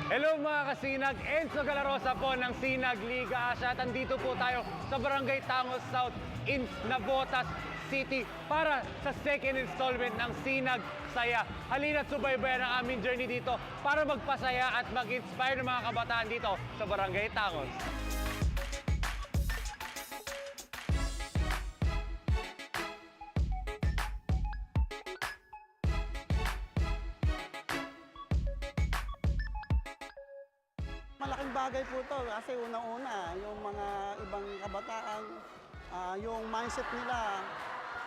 Hello mga kasinag, Enzo Galarosa po ng Sinag Liga Asya. At andito po tayo sa Barangay Tangos South in Navotas City para sa second installment ng Sinag Saya. Halina't subaybayan ang aming journey dito para magpasaya at mag-inspire ng mga kabataan dito sa Barangay Tangos. Malaking bagay po ito kasi unang-una, yung mga ibang kabataan, yung mindset nila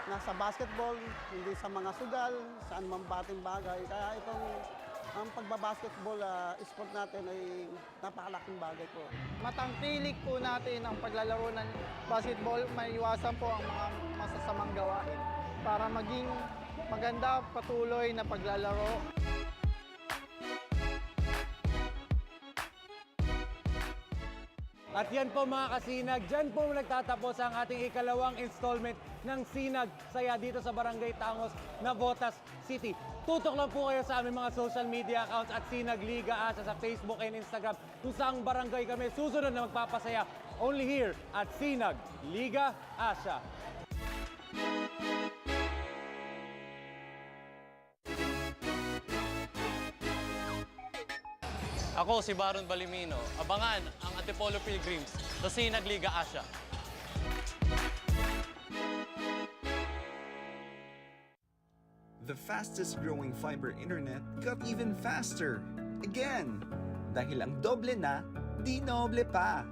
nasa basketball, hindi sa mga sugal, saan man bating bagay. Kaya itong ang pagbabasketball sport natin ay napakalaking bagay po. Matangkilik po natin ang paglalaro ng basketball, maiwasan po ang mga masasamang gawain para maging maganda patuloy na paglalaro. At yan po mga kasinag, dyan po nagtatapos ang ating ikalawang installment ng Sinag Saya dito sa Barangay Tangos, Navotas City. Tutok lang po kayo sa aming mga social media accounts at Sinag Liga Asya sa Facebook and Instagram kung saang barangay kami susunod na magpapasaya. Only here at Sinag Liga Asya. Ako si Baron Balimino. Abangan ang Antipolo Pilgrims sa SINAG Liga Asya. The fastest growing fiber internet got even faster. Again! Dahil ang doble na, di noble pa.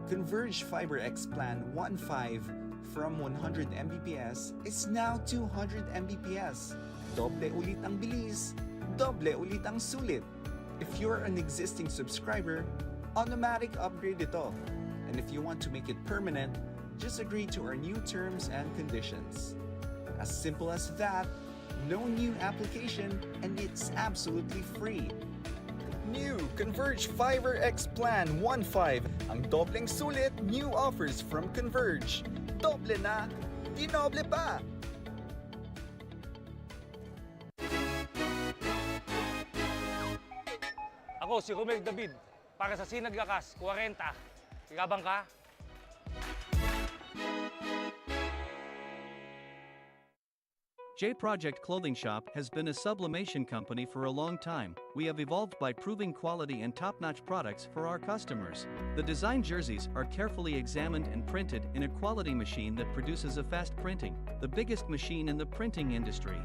Converge Fiber X Plan 1.5 from 100 Mbps is now 200 Mbps. Doble ulit ang bilis, doble ulit ang sulit. If you're an existing subscriber, automatic upgrade ito. And if you want to make it permanent, just agree to our new terms and conditions. As simple as that, no new application, and it's absolutely free. New Converge Fiber X Plan 1.5. Ang dobleng sulit, new offers from Converge. Doble na, di noble pa! Ako si Romel David para sa Sinag Lakas 40. Sigabang ka? J Project Clothing Shop has been a sublimation company for a long time. We have evolved by proving quality and top-notch products for our customers. The design jerseys are carefully examined and printed in a quality machine that produces a fast printing, the biggest machine in the printing industry.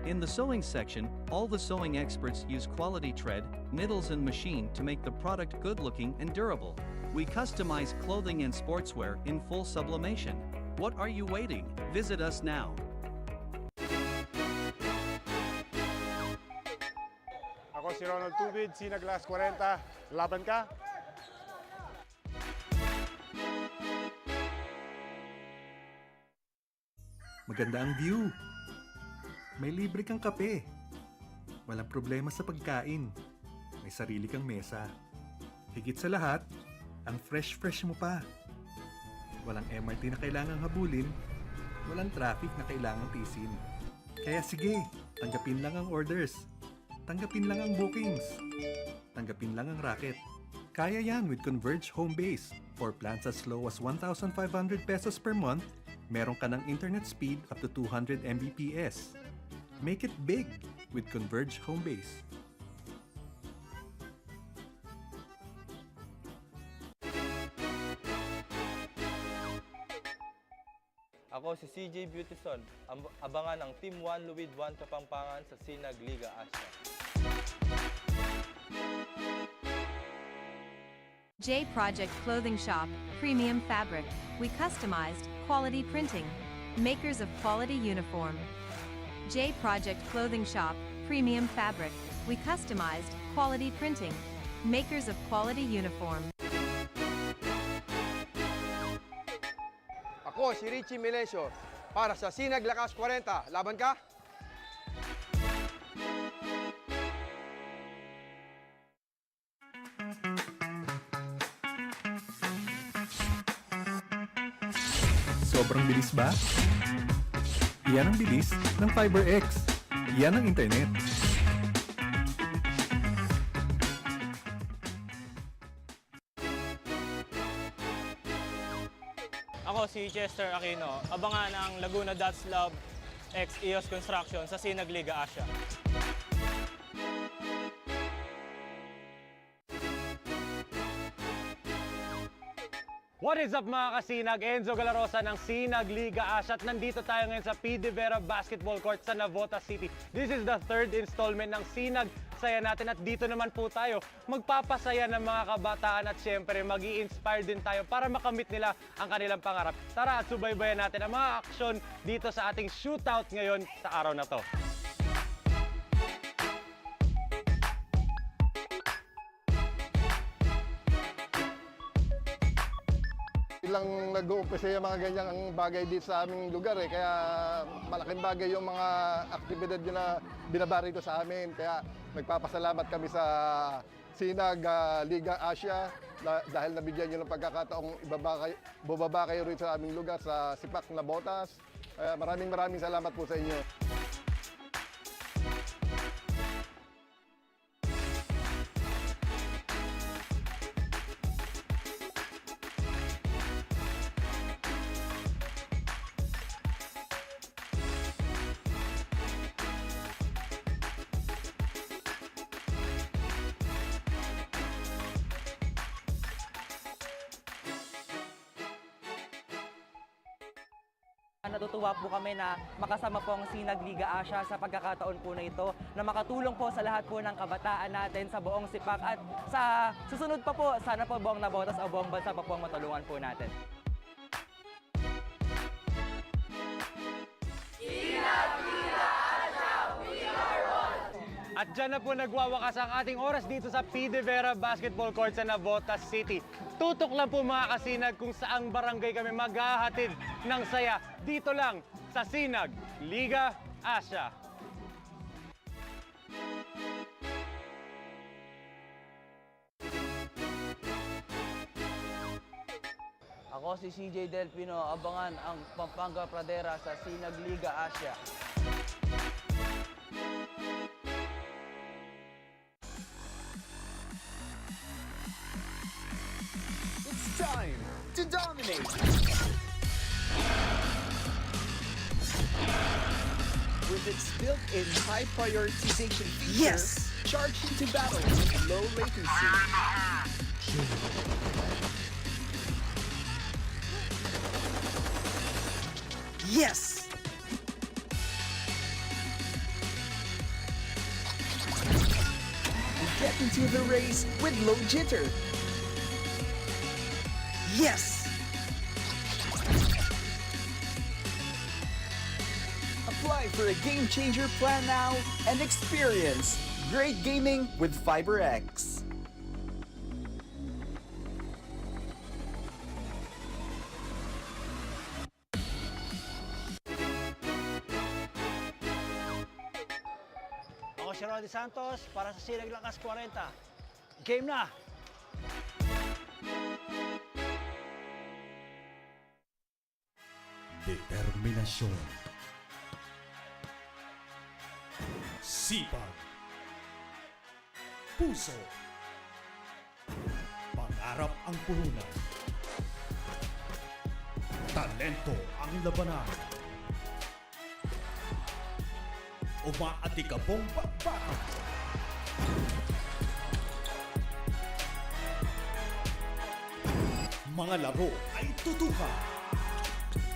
In the sewing section, all the sewing experts use quality thread, needles and machine to make the product good-looking and durable. We customize clothing and sportswear in full sublimation. What are you waiting? Visit us now. Ako si Ronald Tubid, Sinag Liga 40. Laban ka? Maganda ang view. May libre kang kape. Walang problema sa pagkain. May sarili kang mesa. Higit sa lahat, ang fresh mo pa. Walang MRT na kailangang habulin. Walang traffic na kailangang tisin. Kaya sige, tanggapin lang ang orders. Tanggapin lang ang bookings. Tanggapin lang ang racket. Kaya yan with Converge Home Base. For plans as low as 1,500 pesos per month, meron ka ng internet speed up to 200 Mbps. Make it big with Converge Home Base. si CJ Beautyson. Abangan ang Team 1 Luwid 1 Kapampangan sa SINAG Liga Asya. J Project Clothing Shop, Premium Fabric. We customized, quality printing. Makers of quality uniform. J Project Clothing Shop, Premium Fabric. We customized, quality printing. Makers of quality uniform. Ako si Richie Melesio para sa SINAG Lakas 40. Laban ka? Sobrang bilis ba? Yan ang bilis ng FiberX. Yan ang internet. Ako si Chester Aquino. Abangan ang Laguna DATZLAV EOZ Construction sa SINAG Liga Asya. What is up mga kasinag? Enzo Galarosa ng SINAG Liga Asya at nandito tayo ngayon sa P. De Vera Basketball Court sa Navotas City. This is the third installment ng SINAG Saya natin at dito naman po tayo magpapasaya ng mga kabataan at syempre mag-i-inspire din tayo para makamit nila ang kanilang pangarap. Tara at subaybayan natin ang mga aksyon dito sa ating shootout ngayon sa araw na to. Ilang nag-uumpisa yung mga ganyang bagay dito sa aming lugar kaya malaking bagay yung mga aktibidad na binaba rito sa amin. Kaya nagpapasalamat kami sa SINAG Liga Asya dahil nabigyan nyo ng pagkakataong bubaba kayo rito sa aming lugar sa Sipak na Botas. Kaya maraming salamat po sa inyo. Natutuwa po kami na makasama po ang SINAG Liga Asya sa pagkakataon po na ito na makatulong po sa lahat po ng kabataan natin sa buong sipak at sa susunod pa po, sana po buong Navotas o buong bansa pa po ang matulungan po natin. SINAG Liga Asya, we are one! At dyan na po nagwawakas ang ating oras dito sa P. De Vera Basketball Court sa Navotas City. Tutok lang po mga kasinag kung saang barangay kami maghahatid ng saya dito lang sa SINAG Liga Asya. Ako si CJ Delpino. Abangan ang Pampanga Pradera sa SINAG Liga Asya. It's time to dominate! With its built-in high prioritization feature, charge into battle with low latency. Yes! Get into the race with low jitter. Yes! Apply for a game changer plan now and experience great gaming with FiberX. Ako si Rodi Santos para sa SINAG Lakas 40. Game na! Determinasyon. Sipag, puso, pangarap ang puhunan, talento ang labanan, umaatikabong bakbakan. Mga laro ay tutukan.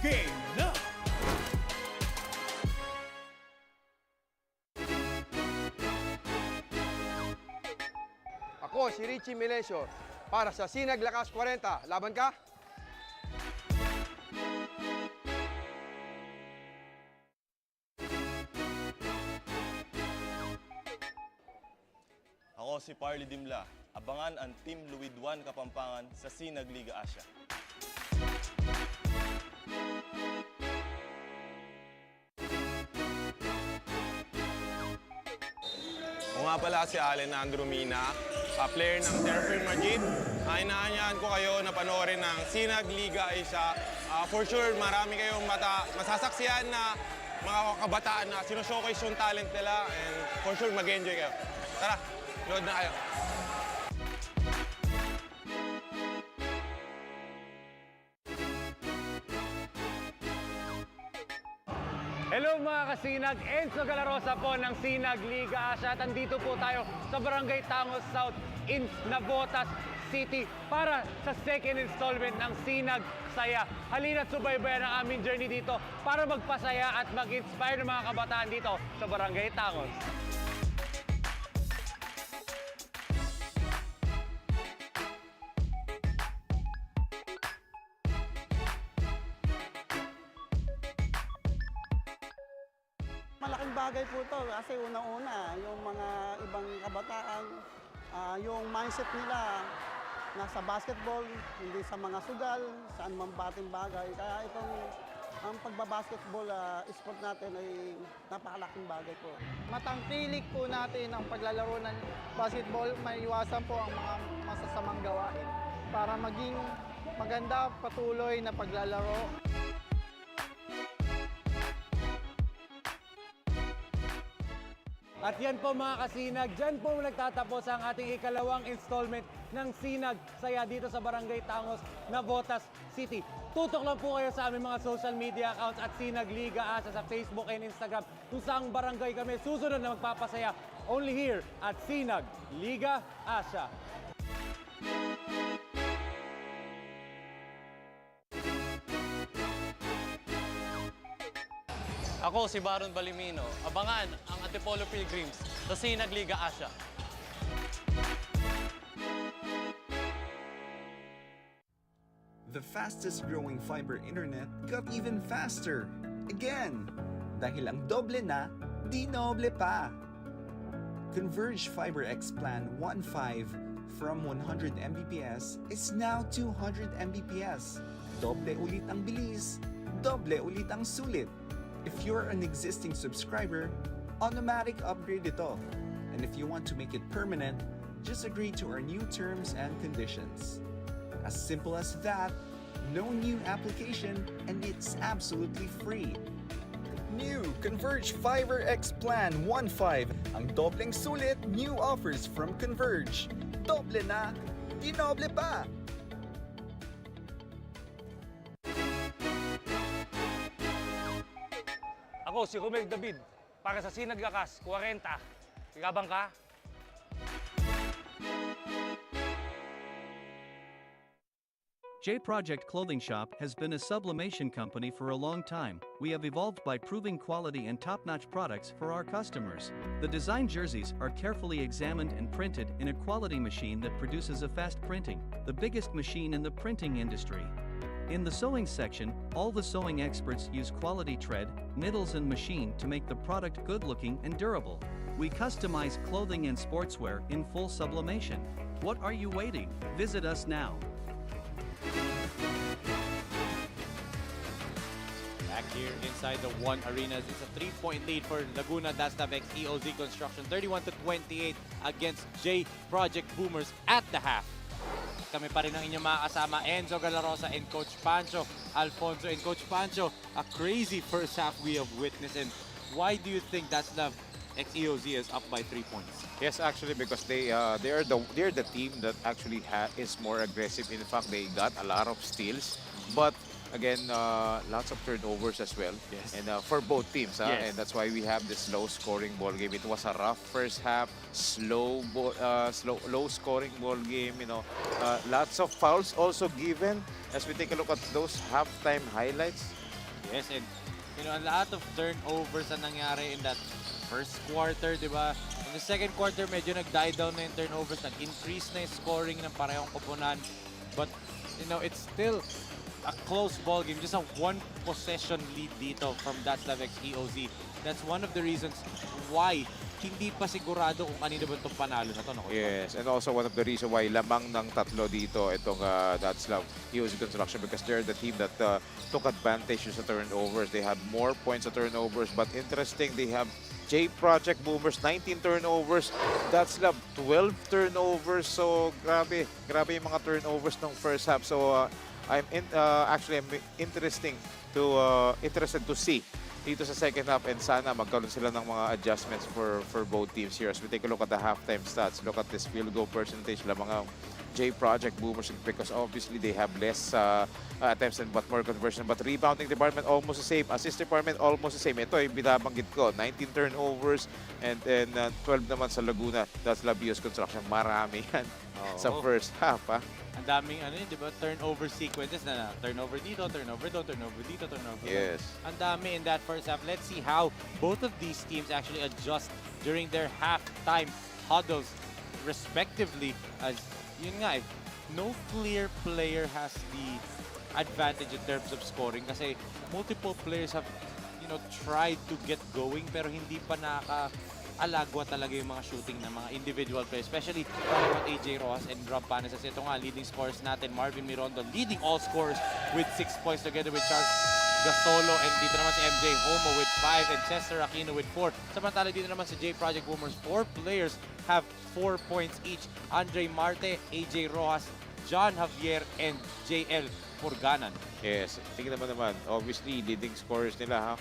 Game na! Ako si Richie Melesio para sa SINAG Liga Asya. Laban ka? Ako si Parley Dimla. Abangan ang Team Luidwan Kapampangan sa SINAG Liga Asya. Ako nga pala si Allen Andromina, player ng Terrapin Madrid. Inaanyahan ko kayo na panoorin ng SINAG Liga Asya. For sure, marami kayong masasaksihan na mga kabataan na sino-showcase yung talent nila and for sure mag-enjoy kayo. Tara, load na kayo. Hello mga kasinag, Enzo Galarosa po ng SINAG Liga Asya at andito po tayo sa Barangay Tangos South in Navotas City para sa second installment ng SINAG Saya. Halina't subaybayan ang aming journey dito para magpasaya at mag-inspire ng mga kabataan dito sa Barangay Tangos. Malaking bagay po ito kasi unang-una, yung mga ibang kabataan, yung mindset nila nasa basketball, hindi sa mga sugal, saan man bating bagay. Kaya itong ang pagbabasketball sport natin ay napakalaking bagay po. Matangkilik po natin ang paglalaro ng basketball, maiwasan po ang mga masasamang gawain para maging maganda patuloy na paglalaro. At yan po mga kasinag, dyan po nagtatapos ang ating ikalawang installment ng SINAG Saya dito sa Barangay Tangos, Navotas City. Tutok lang po kayo sa aming mga social media accounts at SINAG Liga Asya sa Facebook and Instagram kung saang barangay kami susunod na magpapasaya only here at SINAG Liga Asya. Ako si Baron Balimino. Abangan ang Antipolo Pilgrims sa SINAG Liga Asya. The fastest growing fiber internet got even faster. Again! Dahil ang doble na, di noble pa. Converge Fiber X Plan 1.5 from 100 Mbps is now 200 Mbps. Doble ulit ang bilis, doble ulit ang sulit. If you're an existing subscriber, automatic upgrade ito. And if you want to make it permanent, just agree to our new terms and conditions. As simple as that, no new application, and it's absolutely free. New Converge Fiber X Plan 1.5. Ang dobleng sulit, new offers from Converge. Doble na, di noble pa! Ako si Romel David para sa SINAG Liga Asya 40. Igabang ka? J Project Clothing Shop has been a sublimation company for a long time. We have evolved by proving quality and top-notch products for our customers. The design jerseys are carefully examined and printed in a quality machine that produces a fast printing, the biggest machine in the printing industry. In the sewing section, all the sewing experts use quality thread, needles and machine to make the product good-looking and durable. We customize clothing and sportswear in full sublimation. What are you waiting? Visit us now. Back here inside the One Arenas, it's a 3-point lead for Laguna DATZLAV EOZ Construction, 31-28 against J Project Boomers at the half. Kami pa rin ang inyong mga kasama, Enzo Galarosa and Coach Pancho Alfonso. And Coach Pancho, a crazy first half we have witnessed. And why do you think DATZLAV EOZ is up by 3 points? Yes, actually, because they're the team that actually is more aggressive. In fact, they got a lot of steals, but again, lots of turnovers as well. Yes. And for both teams, Yes. and that's why we have this low-scoring ball game. It was a rough first half, low-scoring ball game. You know, lots of fouls also given. As we take a look at those halftime highlights. Yes, and you know, a lot of turnovers na nangyari in that first quarter, di ba? In the second quarter, medyo nag-die down na yung turnovers, nag-increase na yung scoring ng parehong koponan. But, you know, it's still a close ball game. Just a one possession lead dito from DATZLAV EOZ. That's one of the reasons why hindi pa sigurado kung kanino ba itong panalo na to. No? Yes, and also one of the reasons why lamang ng tatlo dito itong DATZLAV EOZ Construction, because they're the team that took advantage sa turnovers. They have more points sa turnovers, but interesting, they have J Project Boomers 19 turnovers, DATZLAV 12 turnovers. So grabe yung mga turnovers ng first half. So I'm interested to see dito sa second half, and sana magkaroon sila ng mga adjustments for both teams here. As we take a look at the halftime stats, look at this field goal percentage lamang ang J Project Boomers, because obviously they have less attempts and but more conversion. But rebounding department almost the same, assist department almost the same. Ito yung binabanggit ko, 19 turnovers and 12 naman sa Laguna. That's DATZLAV EOZ Construction. Marami yan sa first half. Ang daming ano yun, di ba? Turnover sequences na turnover dito, turnover doon, turnover dito, turnover doon. Yes. Ang dami in that first half. Let's see how both of these teams actually adjust during their halftime huddles respectively, as yun nga, no clear player has the advantage in terms of scoring kasi multiple players have, you know, tried to get going pero hindi pa alagwa talaga yung mga shooting ng mga individual players, especially talking about AJ Rojas and Rob Panes. Ito nga, leading scorers natin, Marvin Mirondo, leading all scorers with 6 points together with Charles Gasolo, and dito naman si MJ Homo with 5 and Chester Aquino with 4. Samantala dito naman si J Project Boomers, 4 players have 4 points each. Andre Marte, AJ Rojas, John Javier, and JL Purganan. Yes, tingnan naman, obviously leading scorers nila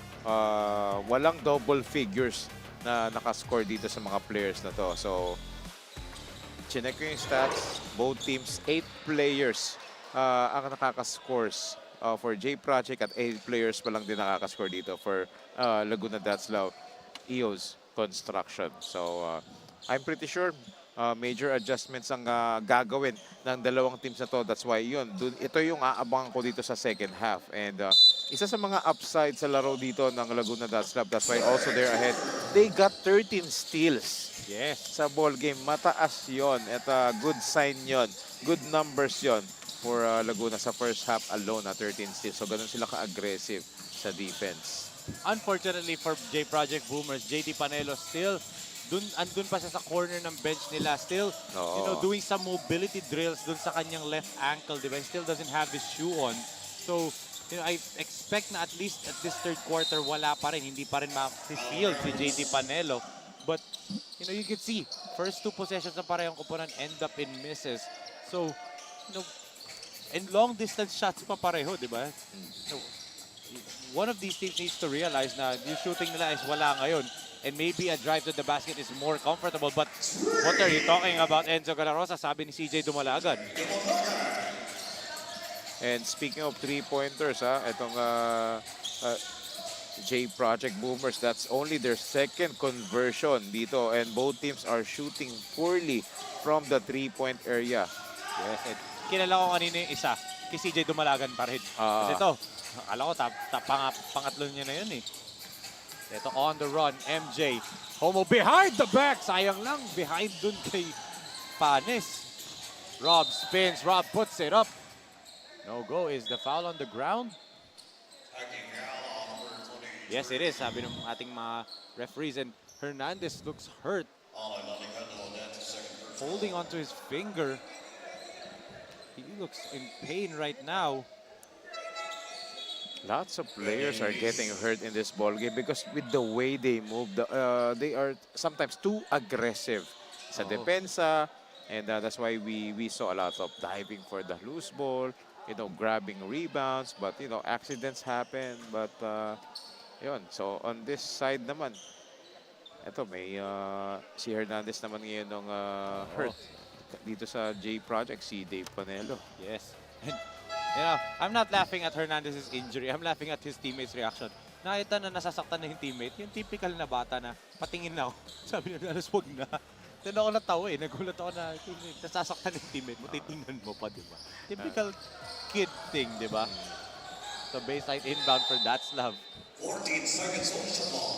walang double figures na nakascore dito sa mga players na to. So, chinek ko yung stats. Both teams, 8 players ang nakakascores for J Project at 8 players pa lang din nakakascore dito for Laguna DATZLAV EOZ Construction. So, I'm pretty sure major adjustments ang gagawin ng dalawang teams na to. That's why ito yung aabangan ko dito sa second half. And isa sa mga upside sa laro dito ng Laguna DATZLAV, that's why also they're ahead. They got 13 steals. Yes. Sa ball game. Mataas yon. At good sign yon. Good numbers yon for Laguna sa first half alone, 13 steals. So ganun sila ka-aggressive sa defense. Unfortunately for J Project Boomers, JD Panelo still andun pa siya sa corner ng bench nila, still you know, doing some mobility drills dun sa kanyang left ankle, diba? He still doesn't have his shoe on. So, you know, I expect na at least at this third quarter wala pa rin, hindi pa rin ma-field si JD Panelo. But, you know, you can see first 2 possessions na parehong koponan end up in misses. So, you know, and long distance shots pa pareho, diba? You know, one of these teams needs to realize na yung shooting nila is wala ngayon. And maybe a drive to the basket is more comfortable. But what are you talking about, Enzo Galarosa? Sabi ni CJ Dumalagan. And speaking of 3-pointers, itong J Project Boomers, that's only their second conversion dito. And both teams are shooting poorly from the 3-point area. Yes, and kilala ko kanina yung isa. Kay CJ Dumalagan pa rin. Kasi ito, alam ko, pangatlo niya na yun eh. Ito on the run, MJ. Homo behind the back. Sayang lang, behind dun kay Panes. Rob spins, Rob puts it up. No go. Is the foul on the ground? Yes, it is. Sabi ng ating mga referees. And Hernandez looks hurt. Holding onto his finger. He looks in pain right now. Lots of players are getting hurt in this ball game because with the way they move, they are sometimes too aggressive sa depensa, and that's why we saw a lot of diving for the loose ball, you know, grabbing rebounds, but you know, accidents happen. But yun, so on this side naman, ito may si Hernandez naman ngayon ng hurt dito sa J Project, si Dave Panelo. Yes. You know, I'm not laughing at Hernandez's injury. I'm laughing at his teammates' reaction. Nakita na nasasaktan na yung teammate. Yung typical na bata na patingin na ako. Sabi na, wag na. Then ako natawa eh. Nagulat ako na nasasaktan yung teammate mo. Titingnan mo pa, di ba? Typical kid thing, di ba? So baseline inbound for DATZLAV. 14 seconds on the ball.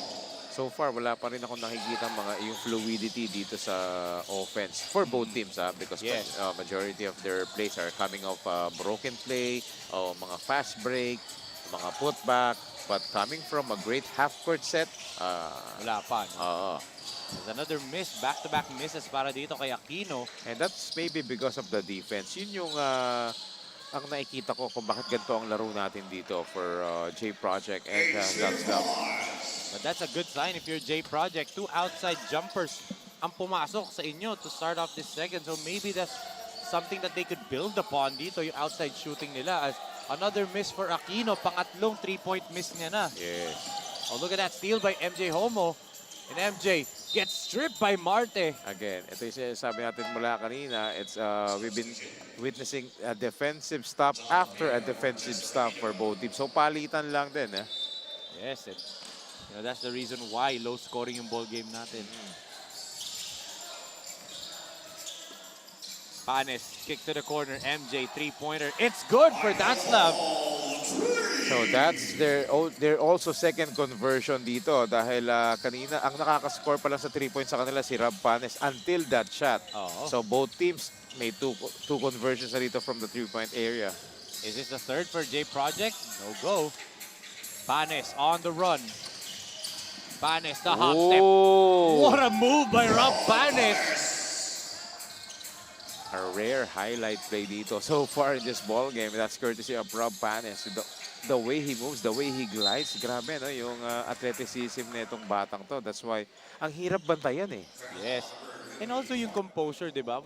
so far, wala pa rin akong nakikita yung fluidity dito sa offense for both teams, because majority of their plays are coming off broken play, o mga fast break, mga putback, but coming from a great half-court set, Wala pa, no? There's another miss, back-to-back misses para dito kay Aquino. and that's maybe because of the defense. Yun yung ang nakikita ko kung bakit ganito ang laro natin dito for J Project and DATZLAV. But that's a good sign if you're J Project. 2 outside jumpers ang pumasok sa inyo to start off this second. So maybe that's something that they could build upon dito, yung outside shooting nila. As another miss for Aquino, pangatlong 3-point miss niya na. Yes. Oh, look at that steal by MJ Homo. And MJ gets stripped by Marte. Again, ito yung sabi natin mula kanina. It's we've been witnessing a defensive stop after a defensive stop for both teams. So palitan lang din, eh. Yes, that's the reason why low scoring yung ball game natin. Panes, kick to the corner. MJ, 3-pointer. It's good for DATZLAV. So that's their also second conversion dito dahil kanina ang nakaka-score pa lang sa 3 points sa kanila si Rob Panes until that shot. So both teams made two conversions na dito from the 3-point area. Is this the third for J Project? No go. Panes on the run. Panes, the hop step. What a move by Rob Panes. A rare highlight play dito so far in this ball game. That's courtesy of Rob Panes. The way he moves, the way he glides, grabe, no? Yung athleticism na itong batang to. That's why, ang hirap bantayan, eh. Yes. And also yung composure, di ba?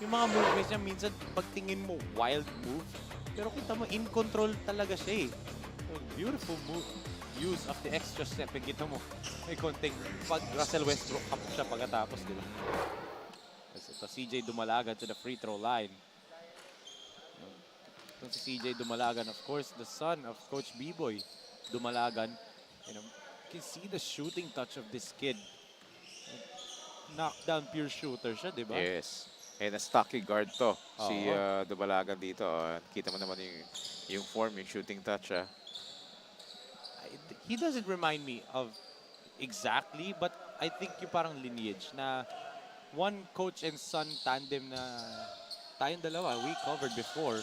Yung mga movements niya, minsan pagtingin mo, wild move. Pero kita mo, in control talaga siya, eh. So, beautiful move. Use of the extra step. And kita mo, may konting pag Russell Westbrook up siya pagkatapos, di ba? Ito, CJ Dumalagan to the free throw line. Ito si CJ Dumalagan, of course, the son of Coach B-Boy Dumalagan. You can see the shooting touch of this kid. Knockdown pure shooter siya, di ba? Yes. And a stocky guard to, si Dumalagan dito. Kita mo naman yung form, yung shooting touch. He doesn't remind me of exactly, but I think yung parang lineage na one coach and son tandem na tayong dalawa, we covered before.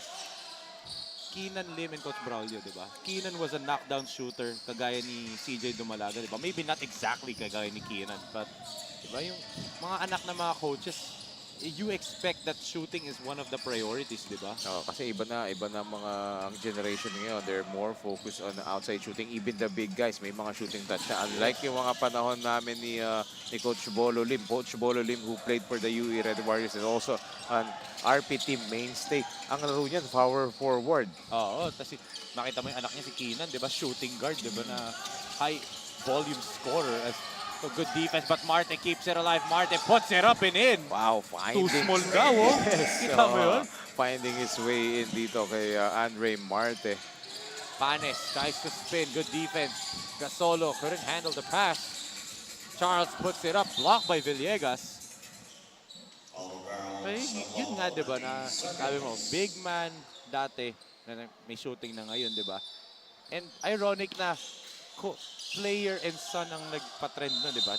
Keenan Lim and Coach Braulio, di ba? Keenan was a knockdown shooter, kagaya ni CJ Dumalaga, di ba? Maybe not exactly kagaya ni Keenan, but di ba yung mga anak na mga coaches, you expect that shooting is one of the priorities, di ba? Kasi iba na mga ang generation ngayon, they're more focused on outside shooting. Even the big guys, may mga shooting touch na. Unlike yung mga panahon namin ni Coach Bolo Lim. Coach Bolo Lim who played for the UE Red Warriors and also an RP team mainstay. Ang laro niyan, power forward. Kasi makita mo yung anak niya si Keenan, di ba? Shooting guard, di ba? Na high volume scorer. So good defense, but Marte keeps it alive. Marte puts it up and in. Wow, finding. Too small daw, oh. Kita mo yun? Finding his way in dito kay Andre Marte. Panes tries to spin. Good defense. Gasolo couldn't handle the pass. Charles puts it up. Blocked by Villegas. Pero yun nga, di ba, na sabi mo, big man dati, na may shooting na ngayon, di ba? And ironic na player and son ang nagpa-trend na, di ba?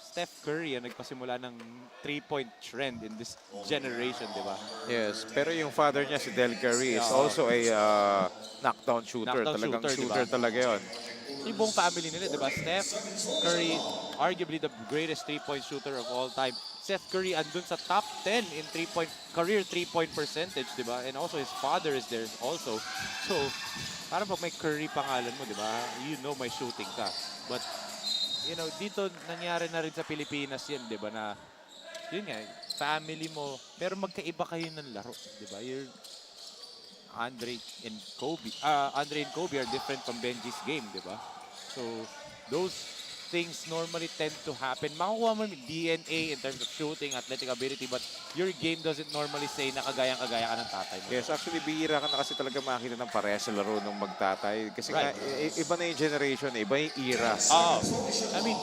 Steph Curry ang nagpasimula ng 3-point trend in this generation, di ba? Yes, pero yung father niya, si Del Curry, is also a knockdown shooter. Talagang shooter diba? Talaga yun. Yung buong family nila, di ba? Steph Curry, arguably the greatest 3-point shooter of all time. Seth Curry andun sa top 10 in career 3-point percentage, di ba? And also his father is there also. So, parang pag may Curry pangalan mo, di ba? You know may shooting ka. But, you know, dito nangyari na rin sa Pilipinas yan, di ba? Na, yun nga, family mo, pero magkaiba kayo ng laro, di ba? Andre and Kobe are different from Benji's game, di ba? So, those things normally tend to happen. Makukuha mo yung DNA in terms of shooting, athletic ability, but your game doesn't normally say na kagayang-kagaya ka ng tatay mo. Yes, actually, bihira ka na kasi talaga makakita ng parehas sa laro ng magtatay. Kasi nga, iba na yung generation, iba yung era. I mean,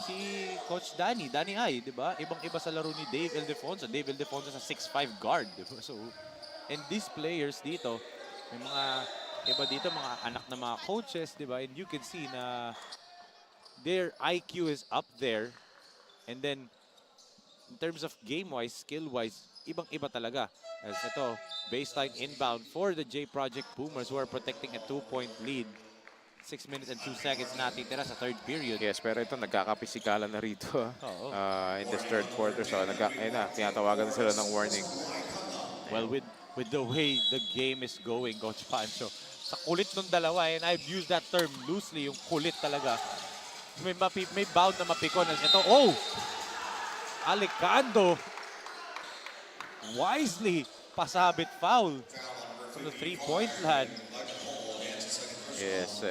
si Coach Danny Ay, di ba? Ibang-iba sa laro ni Dave Ildefonso. Dave Ildefonso sa 6'5 guard, di ba? So, and these players dito, may mga Iba dito, mga anak ng mga coaches, di ba? And you can see na their IQ is up there. And then, in terms of game-wise, skill-wise, ibang-iba talaga. As ito, baseline inbound for the J Project Boomers who are protecting a 2-point lead. 6 minutes and 2 seconds natitira sa third period. Yes, pero ito nagkakapisikalan na rito in this third quarter. So, ayun na, tinatawagan na sila ng warning. Well, with the way the game is going, Coach Pancho, sa kulit ng dalawa, and I've used that term loosely, yung kulit talaga. May bound na mapikon. Ito, oh! Alicando wisely pasabit foul from the three-point land. Yes,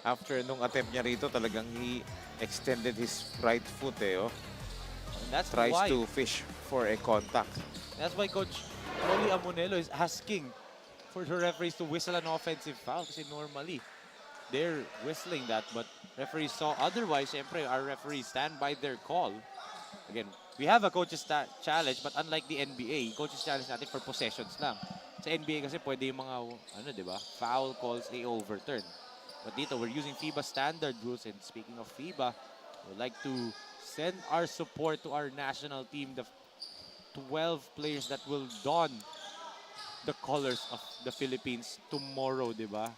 after nung attempt niya rito, talagang he extended his right foot oh. And that's Tries why, to fish for a contact. That's why Coach Rolly Amonelo is asking for the referees to whistle an offensive foul kasi normally they're whistling that, but referees saw otherwise. Siyempre, our referees stand by their call. Again, we have a coach's challenge, but unlike the NBA, coach's challenge natin for possessions lang. Sa NBA kasi pwede yung mga, di ba, foul calls they overturn. But dito, we're using FIBA standard rules. And speaking of FIBA, we'd like to send our support to our national team, the 12 players that will don the colors of the Philippines tomorrow, di ba?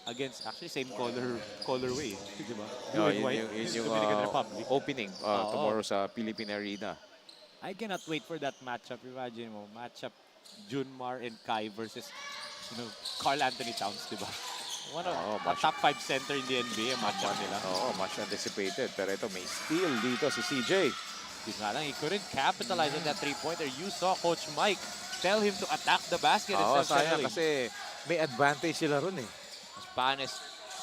Against, actually, same colorway, di ba? Blue and white, Dominican Republic. Opening tomorrow sa Philippine Arena. I cannot wait for that matchup. Imagine mo, matchup Junmar and Kai versus, Carl Anthony Towns, di ba? One of a top 5 center in the NBA, matchup nila. Much anticipated. Pero ito, may steal dito si CJ. He couldn't capitalize on that three-pointer. You saw Coach Mike tell him to attack the basket instead of sayang settling. kasi may advantage sila ron Panes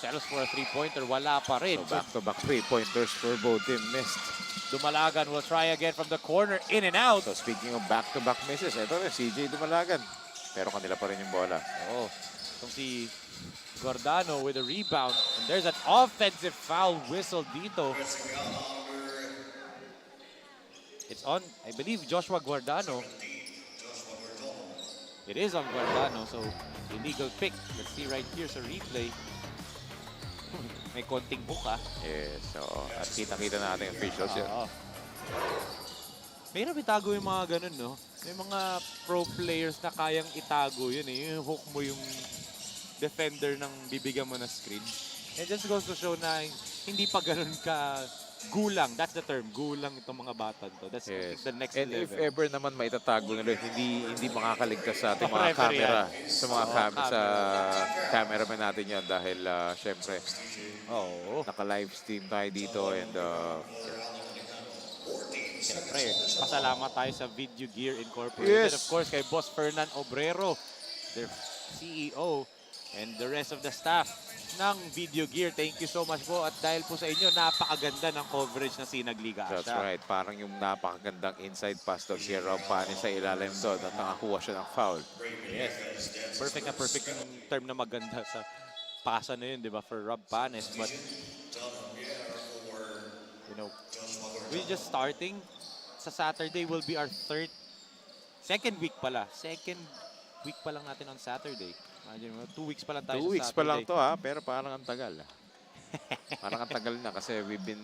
settles for a three-pointer. Wala pa rin. So back-to-back three-pointers for both team missed. Dumalagan will try again from the corner. In and out. So speaking of back-to-back misses, ito rin, CJ Dumalagan. Pero kanila pa rin yung bola. Itong si Guardano with a rebound. And there's an offensive foul whistle dito. It's on, I believe, Joshua Guardano. It is on Guardano, so illegal pick. Let's see right here sa replay. May konting buka. Yes, so at kita-kita natin yung officials yun. Mahirap itago yung mga ganun, no? May mga pro players na kayang itago yun eh. Yung hook mo yung defender ng bibigyan mo na screen. It just goes to show na hindi pa ganun ka gulang. That's the term. Gulang itong mga bata to. That's the next And level. if ever naman maitatago nila, hindi makakaligtas sa ating mga camera. Sa mga sa cameraman natin yan dahil syempre naka-live stream tayo dito and syempre, pasalamat tayo sa Video Gear Incorporated. Yes. Of course, kay Boss Fernan Obrero, their CEO, and the rest of the staff ng Video Gear. Thank you so much po. At dahil po sa inyo, napakaganda ng coverage ng SINAG Liga Asya. That's right. Parang yung napakagandang inside pass to si Rob Panis sa ilalim doon at nakakuha siya ng foul. Yes. Perfect na perfect yung term na maganda sa pasa na yun, di ba, for Rob Panis. But, we're just starting. Sa Saturday will be our second week pa lang natin on Saturday. Imagine mo, 2 weeks pa lang tayo 2 weeks sa pa lang Saturday. to pero parang ang tagal. Parang ang tagal na kasi we've been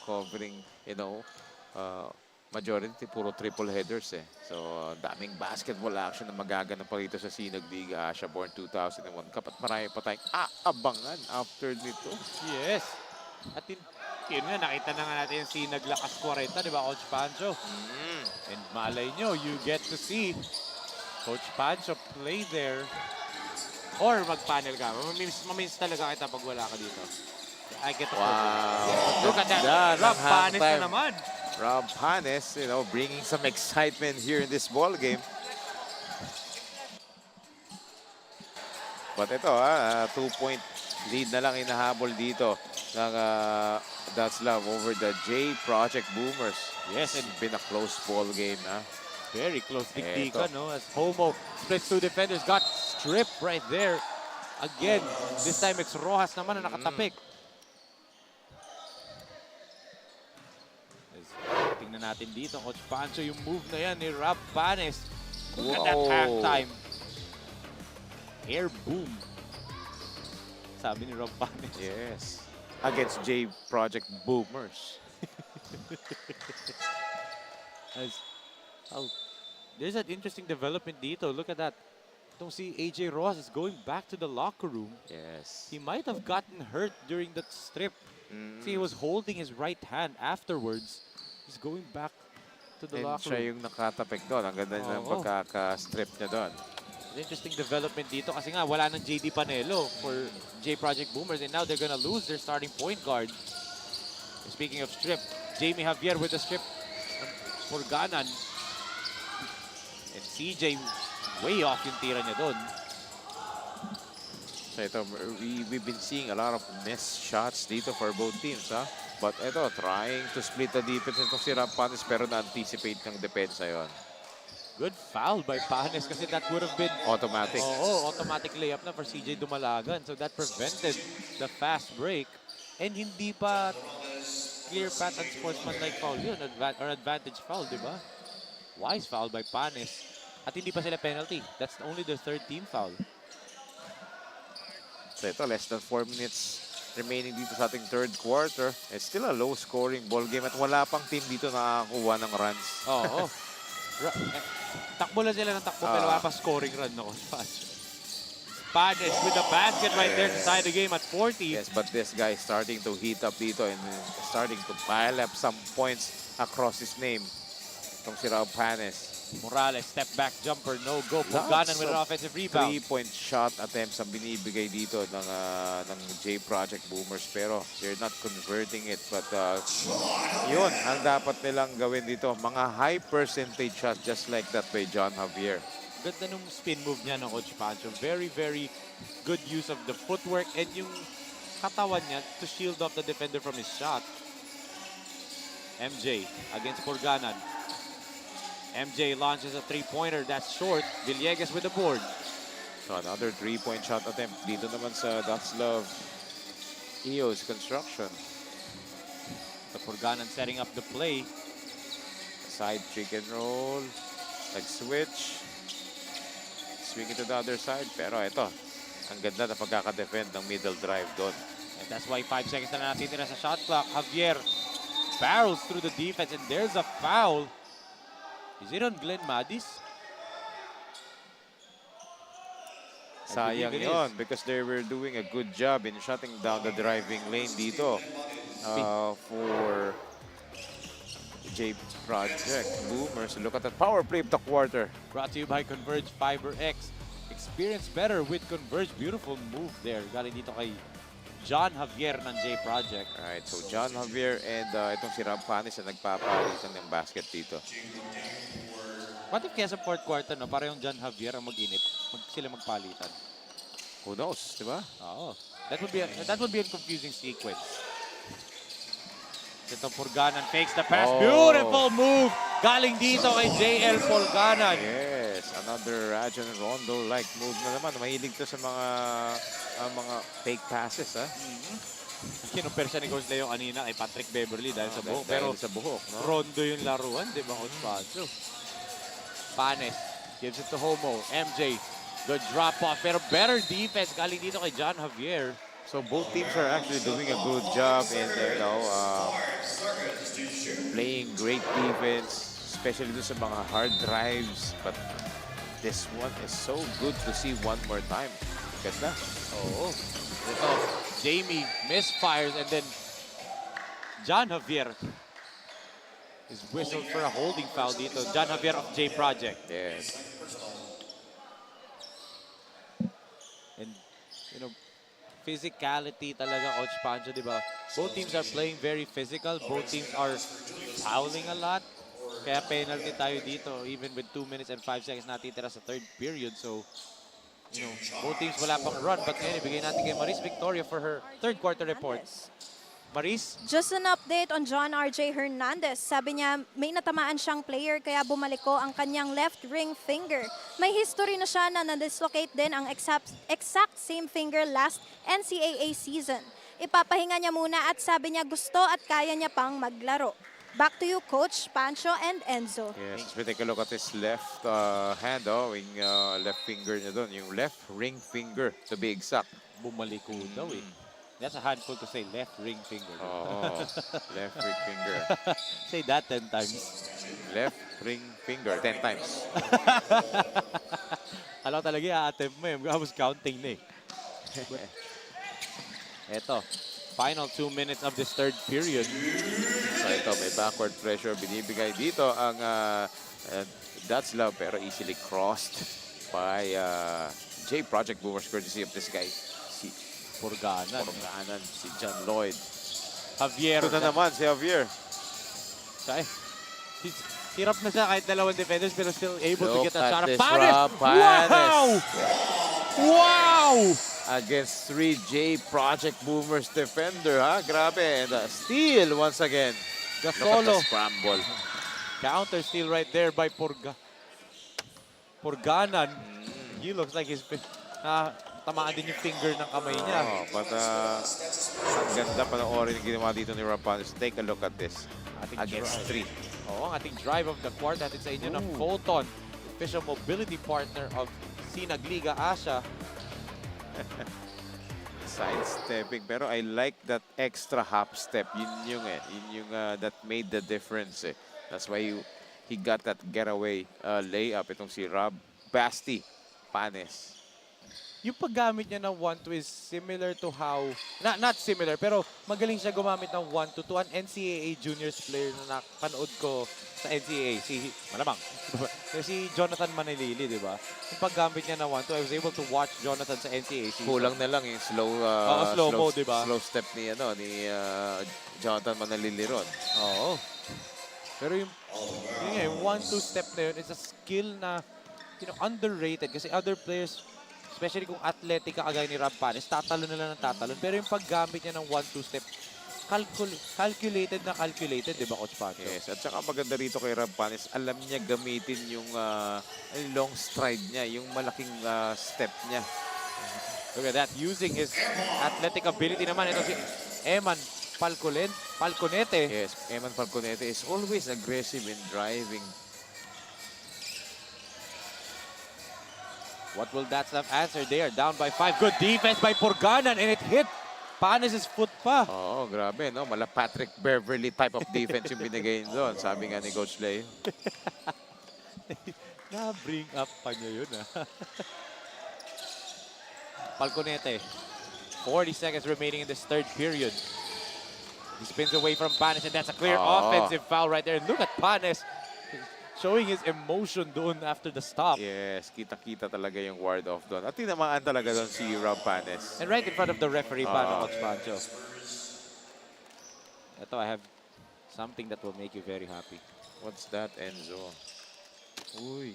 covering, majority puro triple headers So, daming basketball action na magaganap pa rito sa SINAG Liga Asya Born 2001 Cup at marami pa tayong aabangan after nito. Yes. At yun nga, nakita na nga natin yung SINAG Lakas 40, di ba, Coach Pancho? And malay nyo, you get to see Coach Pancho play there. Or mag-panel ka. Mamiss talaga kita pag wala ka dito. I get to look at that. Rob Panes na naman. Rob Panes, bringing some excitement here in this ball game. But ito, 2-point lead na lang inahabol dito ng DATZLAV over the J Project Boomers. Yes, and been a close ball game. Very close dikdikan, no? As Homo splits 2 defenders, got stripped right there. Again, this time it's Rojas naman na nakatapik. Tingnan natin dito, Coach Pancho, yung move na yan ni Rob Panes. Look at that halftime. Air boom. sabi ni Rob Panes. Yes. Against J Project Boomers. Oh, there's an interesting development dito. Look at that. Itong si AJ Ross is going back to the locker room. Yes. He might have gotten hurt during that strip. See, he was holding his right hand afterwards. He's going back to the And locker siya room. yung nakatapik doon. Ang ganda ng pagkaka-strip niya doon. Interesting development dito kasi nga wala ng JD Panelo for J Project Boomers and now they're gonna lose their starting point guard. And speaking of strip, Jamie Javier with the strip for Ganan. And CJ way off yung tira niya doon. So ito, we've been seeing a lot of missed shots dito for both teams, ha? But ito, trying to split the defense itong si Rob Panes pero na-anticipate ng depensa yon. Good foul by Panes kasi that would have been automatic. Oo, automatic layup na for CJ Dumalagan. So that prevented the fast break. And hindi pa clear path and sportsman-like foul yun, or advantage foul, di ba? Wise foul by Panes. At hindi pa sila penalty. That's only their third team foul. So ito, less than 4 minutes remaining dito sa ating third quarter. It's still a low-scoring ball game at wala pang team dito nakakuha ng runs. Oo. Takbo lang sila ng takbo pero wala pa scoring run na Panes with the basket right there to tie the game at 40. Yes, but this guy is starting to heat up dito and starting to pile up some points across his name. Itong si Rob Panes. Morales, step back jumper, no go. Puganan with an offensive rebound. 3-point shot attempts ang binibigay dito ng J Project Boomers pero they're not converting it. But yun, ang dapat nilang gawin dito. Mga high percentage shots just like that by John Javier. Ganda nung spin move niya ng Coach Pancho. Very, very good use of the footwork and yung katawan niya to shield off the defender from his shot. MJ against Puganan. MJ launches a three-pointer. That's short. Villegas with the board. So another 3-point shot attempt dito naman sa DATZLAV EOZ construction. The Puganan setting up the play. Side chicken roll. Nag-switch. Swing it to the other side. Pero ito, ang ganda na pagkaka-defend ng middle drive doon. And that's why 5 seconds na natitira sa shot clock. Javier barrels through the defense and there's a foul. Is it on Glenn Madis? Sayang yun because they were doing a good job in shutting down the driving lane dito for J Project Boomers. Look at that power play of the quarter. Brought to you by Converge Fiber X. Experience better with Converge. Beautiful move there. Galing dito kay John Javier ng J Project. Alright, so John Javier and itong si Rob Panes na nagpapalitan ng basket dito. What if kaya sa fourth quarter, no, parehong John Javier ang mag-init, sila magpalitan? Who knows, di ba? Oo. That would be a confusing sequence. Ito Puganan fakes the pass. Beautiful move! Galing dito kay JL Puganan. Yes, another Rajon Rondo-like move na naman. Mahilig to sa mga fake passes, ha? Kinumpir siya ni Coach Leo kanina kay Patrick Beverly dahil sa buhok. Pero Pero sa buhok, no? Rondo yung laruan, di ba, Coach Pancho? Panes gives it to Homo. MJ, good drop off. Pero better defense galing dito kay John Javier. So both teams are actually doing a good job in playing great defense, especially sa mga hard drives. But this one is so good to see one more time. Ganda. Oo. Ito, Jamie misfires and then John Javier is whistled for a holding foul dito. John Javier of J Project. Yes. And, you know, physicality talaga, Coach Pancho, di ba? Both teams are playing very physical. Both teams are fouling a lot. Kaya penalty tayo dito, even with 2 minutes and 5 seconds natitira sa third period. So, you know, both teams wala pang run. But ngayon, ibigay natin kay Maris Victoria for her third quarter report. Maris? Just an update on John R.J. Hernandez. Sabi niya, may natamaan siyang player kaya bumaliko ang kanyang left ring finger. May history na siya na na-dislocate din ang exact same finger last NCAA season. Ipapahinga niya muna at sabi niya gusto at kaya niya pang maglaro. Back to you, Coach Pancho and Enzo. Yes, we take a look at his left hand, yung left finger niya doon, yung left ring finger to be exact. Bumaliko daw eh. That's a handful to say left ring finger. Oo, left ring finger. Say that 10 times. Left ring finger, 10 times. Alam ko talaga i-attempt mo eh. I was counting na eh. Eto, final 2 minutes of this third period. So ito, may backward pressure. Binibigay dito ang DATZLAV pero easily crossed by J Project Boomers courtesy of this guy. Si Purganan. Si John Lloyd. Javier. Ito na naman si Javier. Hirap na siya kahit dalawang defenders pero still able to get a shot. Panis! Wow! Wow! Against 3 J Project Boomers defender, ha? Grabe. And steal once again. Gasolo. Scramble. Counter steal right there by Purganan. He looks like he's tamaan din yung finger ng kamay niya. Oh, but ang ganda panoorin yung ginawa dito ni Rapanis. Take a look at this. Against 3. Oo, ang ating drive of the court natin sa inyo ng Photon, official mobility partner of SINAG Liga ASYA. Sidestepping, pero I like that extra hop step. Yun yung that made the difference. That's why he got that getaway layup. Itong si Rob Basti Panes. Yung paggamit niya ng 1-2 is similar to how, not similar, pero magaling siya gumamit ng 1-2 to an NCAA juniors player na napanood ko sa NCAA. Si Jonathan Manilili, di ba? Yung paggamit niya ng 1-2, I was able to watch Jonathan sa NCAA season. Kulang na lang yung slow mo, di ba? Slow step ni Jonathan Manilili ron. Oo. Pero yung 1-2 step na yun, it's a skill na underrated kasi other players, especially kung athletic ka kagaya ni Rob Panes, tatalon na lang ng tatalon. Pero yung paggamit niya ng 1-2 step, calculated, di ba, Coach Pancho? Yes, at saka maganda rito kay Rob Panes, alam niya gamitin yung long stride niya, yung malaking step niya. Look at that, using his athletic ability naman. Ito si Eman Falconete. Yes, Eman Falconete is always aggressive in driving. What will DATZLAV answer? They are down by 5. Good defense by Purganan and it hit Panes' foot pa. Oo, grabe, no? Mala Patrick Beverly type of defense yung binigay doon. Sabi nga ni Coach Leo. Na-bring up pa niya yun, Falconete. 40 seconds remaining in this third period. He spins away from Panes and that's a clear offensive foul right there. And look at Panes showing his emotion doon after the stop. Yes, kita-kita talaga yung ward off doon. At tinamaan talaga doon si Rob Panes. And right in front of the referee pa, Coach Pancho. Ito, I have something that will make you very happy. What's that, Enzo? Uy.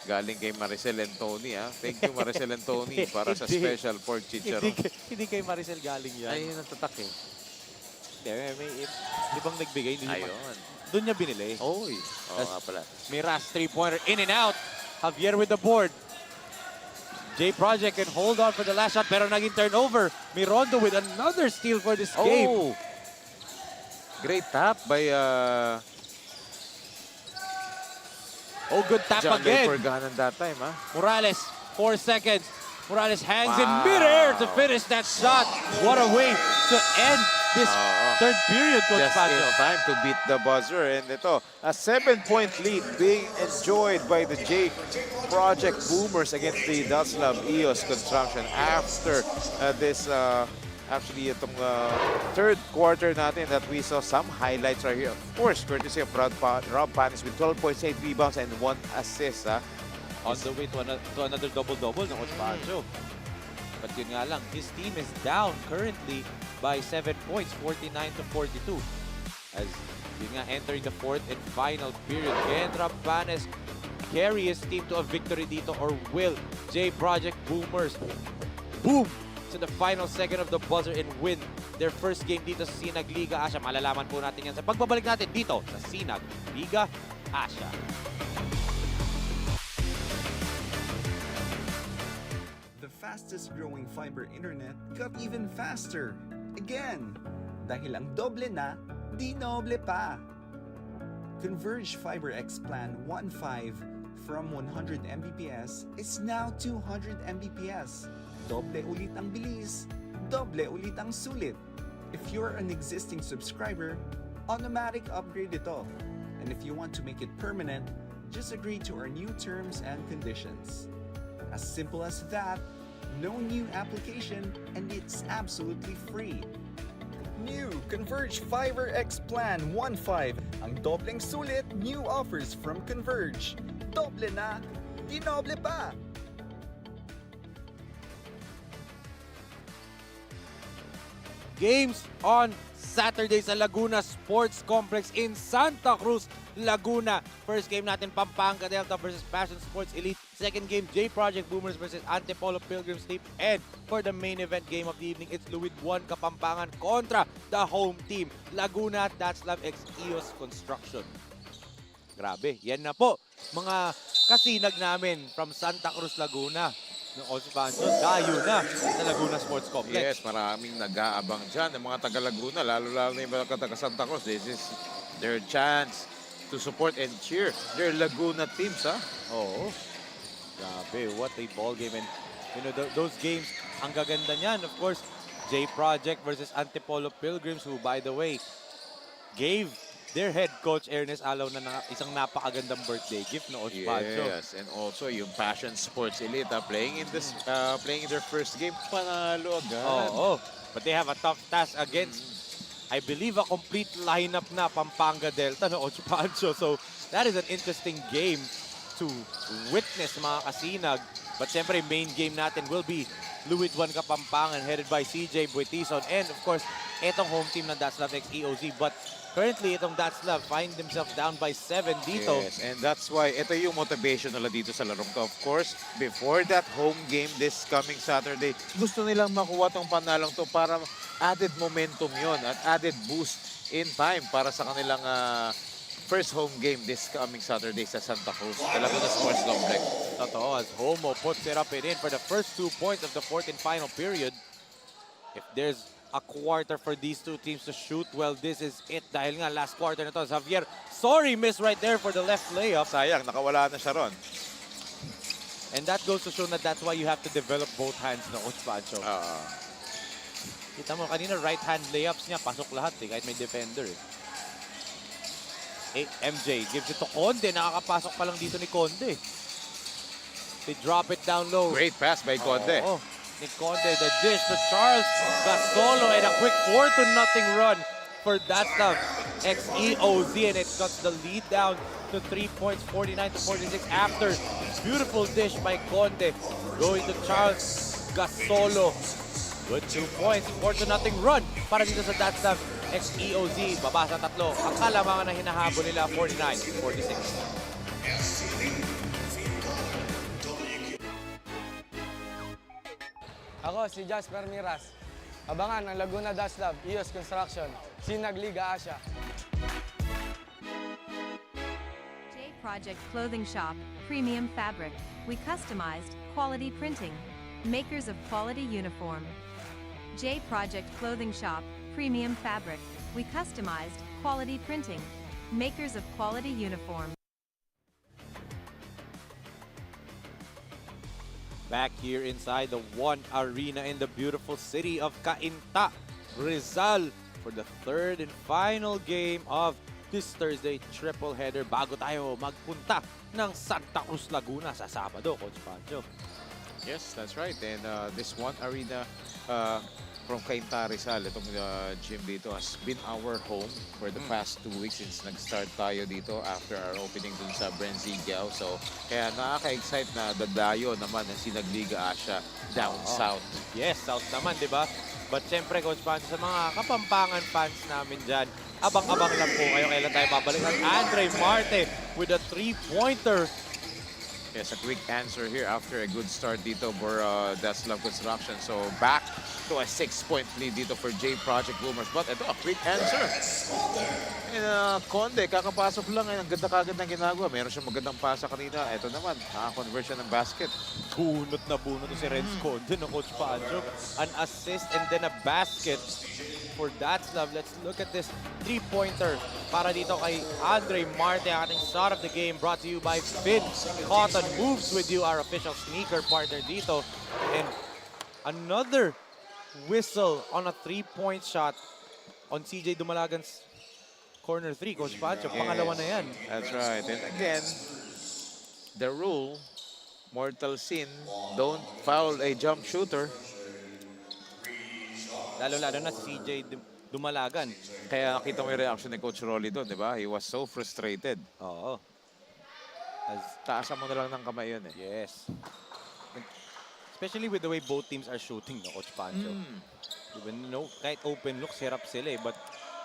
Galing kay Maricel and Tony, ha? Thank you, Maricel and Tony, para sa special pork chicharon. Hindi kay Maricel galing yan. Ay, natatak eh. May ibang nagbigay. Ayun. Doon niya binili. Oy. Oo nga pala. Miras, three-pointer, in and out. Javier with the board. J Project can hold on for the last shot pero naging turnover. Mirondo with another steal for this game. Great tap by good tap John again. Lloyd Purganan that time, ha? Morales, 4 seconds. Morales hangs in midair to finish that shot. What a way to end this third period, Coach Just Pancho. in time to beat the buzzer. And ito, a 7-point lead being enjoyed by the J Project Boomers against the DATZLAV EOZ Construction after this, actually, itong third quarter natin that we saw some highlights right here. Of course, courtesy of Rob Panes with 12 points, 8 rebounds, and 1 assist. On the way to another double-double ng Coach Pancho. But yun nga lang, his team is down currently by 7 points, 49-42. As yun nga, entering the fourth and final period. Can Rob Panes carry his team to a victory dito or will J Project Boomers boom to the final second of the buzzer and win their first game dito sa SINAG Liga ASYA? Malalaman po natin yan sa pagbabalik natin dito sa SINAG Liga ASYA. The fastest growing fiber internet got even faster. Again, Dahil ang doble na, di noble pa. Converge Fiber X Plan 1.5 from 100 Mbps is now 200 Mbps. Doble ulit ang bilis, doble ulit ang sulit. If you're an existing subscriber, automatic upgrade ito. And if you want to make it permanent, just agree to our new terms and conditions. As simple as that, no new application, and it's absolutely free. New Converge Fiber X Plan 1.5. Ang dobleng sulit, new offers from Converge. Doble na, di noble pa. Games on Saturday sa Laguna Sports Complex in Santa Cruz, Laguna. First game natin, Pampanga Delta versus Passion Sports Elite. Second game, J Project Boomers versus Antipolo Pilgrim Sleep. And for the main event game of the evening, it's Luwid 1 Kapampangan kontra the home team, Laguna DATZLAV EOZ Construction. Grabe, yan na po mga kasinag namin from Santa Cruz, Laguna. Also, dayo na sa Laguna Sports Complex. Yes, maraming nag-aabang dyan. Ang mga taga-Laguna, lalo-lalo na yung mga taga-Santa Cruz, this is their chance to support and cheer their Laguna teams, ha? Oo. Grabe, what a ball game. And, you know, those games, ang gaganda niyan, of course, J Project versus Antipolo Pilgrims, who, by the way, gave their head coach Ernest Alaw na isang napakagandang birthday gift no Osvaldo. Yes, and also yung Passion Sports Elite playing in their first game, panalo agad. Oh, but they have a tough task against, I believe, a complete lineup na Pampanga Delta no Osvaldo. So that is an interesting game to witness, mga kasinag. But siyempre, main game natin will be Luwid 1 Kapampangan headed by CJ Buitison, and of course, etong home team ng DATZLAV EOZ. But currently, itong DATZLAV find themselves down by 7 dito. Yes, and that's why ito yung motivation nila dito sa larong to. Of course, before that home game this coming Saturday, gusto nilang makuha tong panalong to para added momentum yon at added boost in time para sa kanilang first home game this coming Saturday sa Santa Cruz, sa Laguna Sports Complex. Totoo, as Homo puts it up and in for the first 2 points of the fourth and final period. If there's a quarter for these two teams to shoot, well, this is it. Dahil nga, last quarter na to, Xavier, sorry, miss right there for the left layup. Sayang, nakawala na siya ron. And that goes to show that that's why you have to develop both hands na Coach Pancho. Kita mo, kanina right-hand layups niya, pasok lahat kahit may defender MJ gives it to Conde. Nakakapasok pa lang dito ni Conde. They drop it down low. Great pass by Conde. Ni Conde, the dish to Charles Gasolo, and a quick 4-0 run for DATZLAV EOZ, and it cuts the lead down to 3 points, 49-46 after beautiful dish by Conde going to Charles Gasolo. Good 2 points, 4-0 run para dito sa DATZLAV EOZ. Baba sa tatlo. Ang kalamangan na hinahabol nila, 49-46. Ako si Jasper Miras. Abangan ang Laguna DATZLAV EOZ Construction, SINAG Liga Asya. J Project Clothing Shop, Premium Fabric. We customized, quality printing. Makers of quality uniform. J Project Clothing Shop, Premium Fabric. We customized, quality printing. Makers of quality uniform. Back here inside the One Arena in the beautiful city of Cainta, Rizal, for the third and final game of this Thursday triple header bago tayo magpunta ng Santa Cruz, Laguna sa Sabado, Coach Pancho. Yes, that's right. And this One Arena from Cainta, Rizal, itong gym dito has been our home for the past 2 weeks since nag-start tayo dito after our opening dun sa Brenzigao. So, kaya nakaka-excite na dadayo naman ang SINAG Liga Asya down south. Yes, south naman, di ba? But siyempre, Coach Pancho, sa mga Kapampangan fans namin dyan, abang-abang lang po kayo kailan tayo babalik. At Andre Marte with a 3-pointer. Yes, a quick answer here after a good start dito for DATZLAV Construction. So, back to a 6-point lead dito for J Project Boomers. But ito, a quick answer. And Conde, kakapasok lang. Ang ganda kagad ng ginagawa. Meron siyang magandang pasa kanina. Ito naman, nakakonvert siya ng basket. bunot na bunot si Renz Conde ng Coach Pancho. An assist and then a basket for DATZLAV. Let's look at this three-pointer para dito kay Andre Marte, ang ating shot of the game, brought to you by Finn Cotton. Moves with you, our official sneaker partner dito. And another whistle on a three-point shot on CJ Dumalagan's corner three, Coach Pancho. Pangalawa na yan. That's right. And again, the rule, mortal sin, don't foul a jump shooter. Lalo-lalo na si CJ Dumalagan. Kaya nakita mo yung reaction ni Coach Rolly doon, di ba? He was so frustrated. Oo. Taasan mo na lang ng kamay yun eh. Yes. Especially with the way both teams are shooting, no, Coach Pancho. Diba, no, kahit open looks, hirap sila eh. But,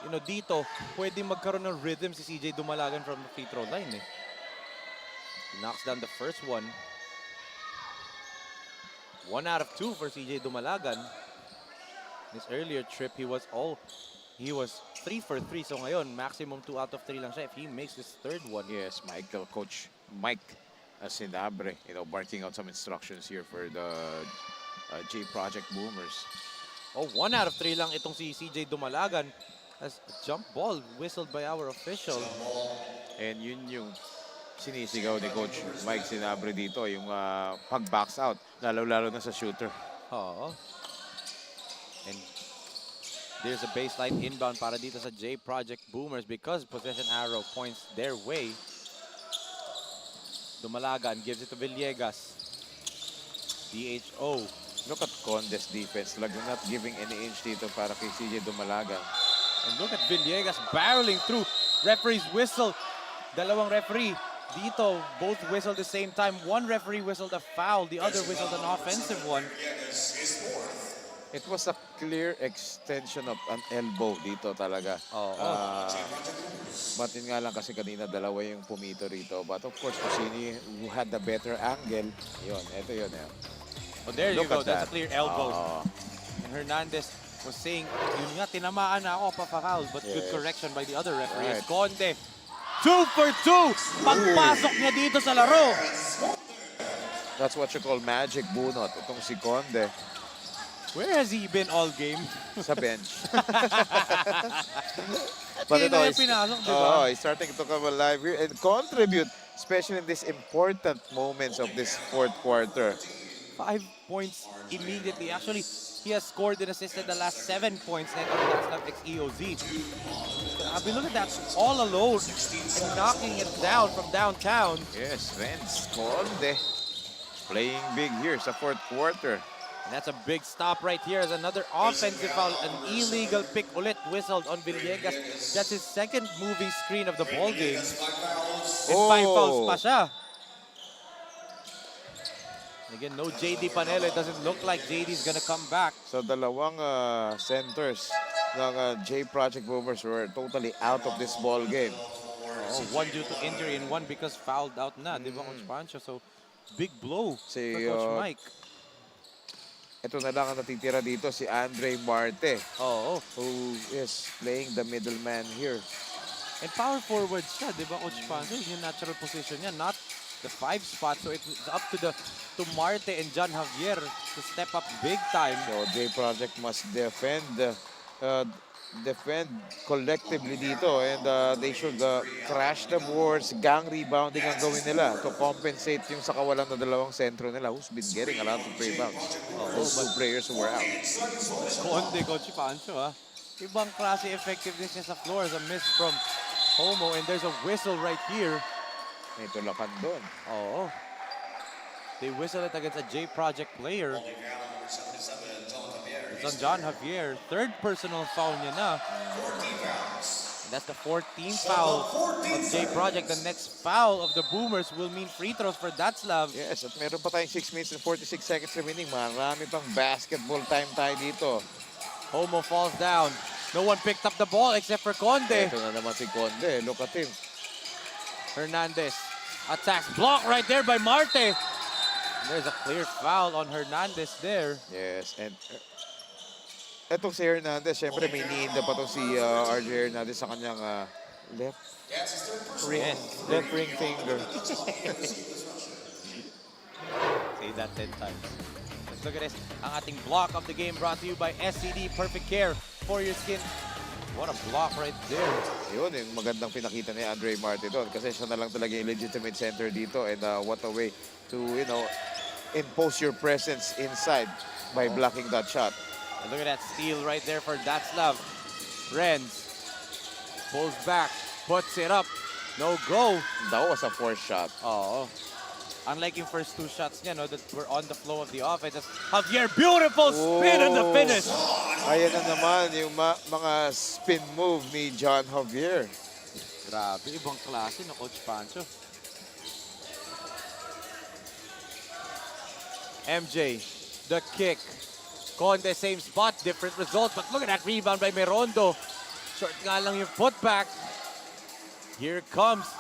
you know, dito, pwede magkaroon ng rhythm si CJ Dumalagan from the free throw line eh. He knocks down the first one. 1 out of 2 for CJ Dumalagan. This earlier trip, he was 3 for 3. So ngayon, maximum 2 out of 3 lang siya if he makes this third one. Yes, Coach Mike Sinabre, you know, barking out some instructions here for the J Project Boomers. Oh, 1 out of 3 lang itong si CJ Dumalagan. As a jump ball whistled by our official. And yun yung sinisigaw ni Coach Mike Sinabre dito, yung pag-box out, lalo-lalo na sa shooter. Oo. And there's a baseline inbound para dito sa J Project Boomers because possession arrow points their way. Dumalagan gives it to Villegas. DHO. Look at Conde's defense. Like not giving any inch dito para kay CJ Dumalagan. And look at Villegas barreling through. Referee's whistle. Dalawang referee dito. Both whistled the same time. One referee whistled a foul. The other whistled an offensive one. It was a clear extension of an elbow dito talaga. But yun nga lang kasi kanina dalawa yung pumito rito. But of course, Cosini who had the better angle. Yun, ito yun. Oh, there you go. That's a clear elbow. And Hernandez was saying, yun nga, tinamaan na ako, pa-foul. But good correction by the other referee. Right. Conde, 2 for 2! Pagpasok niya dito sa laro. That's what you call magic bunot. Itong si Conde. Where has he been all game? Sa bench. But ito, he's starting to come alive here and contribute, especially in these important moments of this fourth quarter. 5 points immediately. Actually, he has scored and assisted the last 7 points net on DATZLAV EOZ. Look at that, all alone and knocking it down from downtown. Yes, Renz Conde playing big here sa fourth quarter. And that's a big stop right here as another offensive foul. An illegal pick ulit whistled on Villegas. That's his second moving screen of the ball game. And 5 fouls pa siya. Again, no JD Panelo. It doesn't look like JD's gonna come back. So dalawang centers ng J Project Boomers were totally out of this ball game. One due to injury and one because fouled out na, di ba, Coach Pancho? So big blow for Coach Mike. Ito na lang ang natitira dito, si Andre Marte. Who is playing the middleman here. And power forward siya, di ba, Coach Pancho? Yung natural position niya, not the 5 spot. So it's up to Marte and John Javier to step up big time. So J Project must defend collectively dito, and they should crash the boards. Gang rebounding ang gawin nila to compensate yung sa kawalan na dalawang sentro nila who's been getting a lot of rebounds. Those two players who were out. Conde, Coach Pancho, ibang klase effectiveness niya sa floor as a miss from Homo, and there's a whistle right here. May tulakan doon. They whistle it against a J Project player. It's on John Javier. Third personal foul niya na. That's the 14th foul of J Project. The next foul of the Boomers will mean free throws for DATZLAV. Yes, at meron pa tayong 6 minutes and 46 seconds remaining. Marami pang basketball time tayo dito. Homo falls down. No one picked up the ball except for Conde. Ito na naman si Conde. Look at him. Hernandez attacks. Block right there by Marte. There's a clear foul on Hernandez there. Yes, and etong si Hernandez, syempre may niinda pa itong si RJ Hernandez sa kanyang left ring finger. Si Say that 10 times. Let's look at this. Ang ating block of the game brought to you by SCD Perfect Care for your skin. What a block right there. Yun, yung magandang pinakita ni Andre Marti doon kasi siya na lang talaga yung legitimate center dito and what a way to, you know, impose your presence inside by blocking that shot. And look at that steal right there for DATZLAV. Renz pulls back, puts it up. No go. That was a forced shot. Oh. Unlike yung first two shots niya, no, that were on the flow of the offense. Javier, beautiful spin on the finish. Ayan na naman yung mga spin move ni John Javier. Grabe, ibang klase na Coach Pancho. MJ, the kick. Conde, same spot, different result. But look at that rebound by Merondo. Short nga lang yung putback. Here comes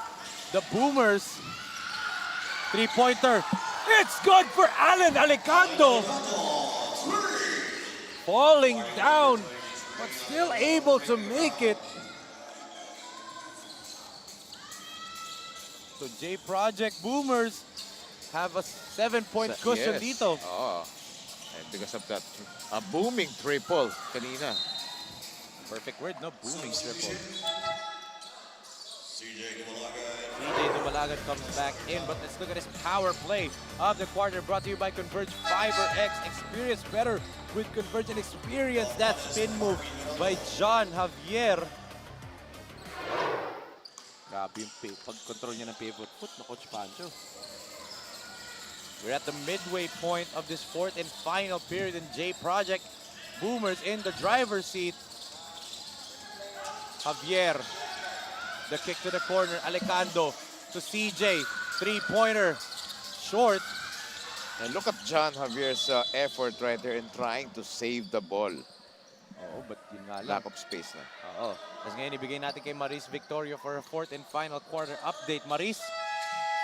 the Boomers. Three-pointer. It's good for Alan Alicando. Falling down, but still able to make it. So J Project Boomers have a 7-point cushion dito. Oh. And because of that, a booming triple kanina. Perfect word, no? Booming triple. CJ Dumalagan comes back in, but let's look at his power play of the quarter brought to you by Converge Fiber X. Experience better with Converge and experience that spin move by John Javier. Grabe yung pag-control niya ng pivot foot na Coach Pancho. We're at the midway point of this fourth and final period in J Project. Boomers in the driver's seat. Javier, the kick to the corner. Alicando to CJ. Three-pointer, short. And look at John Javier's effort right there in trying to save the ball. Oo, but yun nga lang. Lack of space na. Oo. Tapos ngayon, ibigay natin kay Maris Victorio for a fourth and final quarter update. Maris?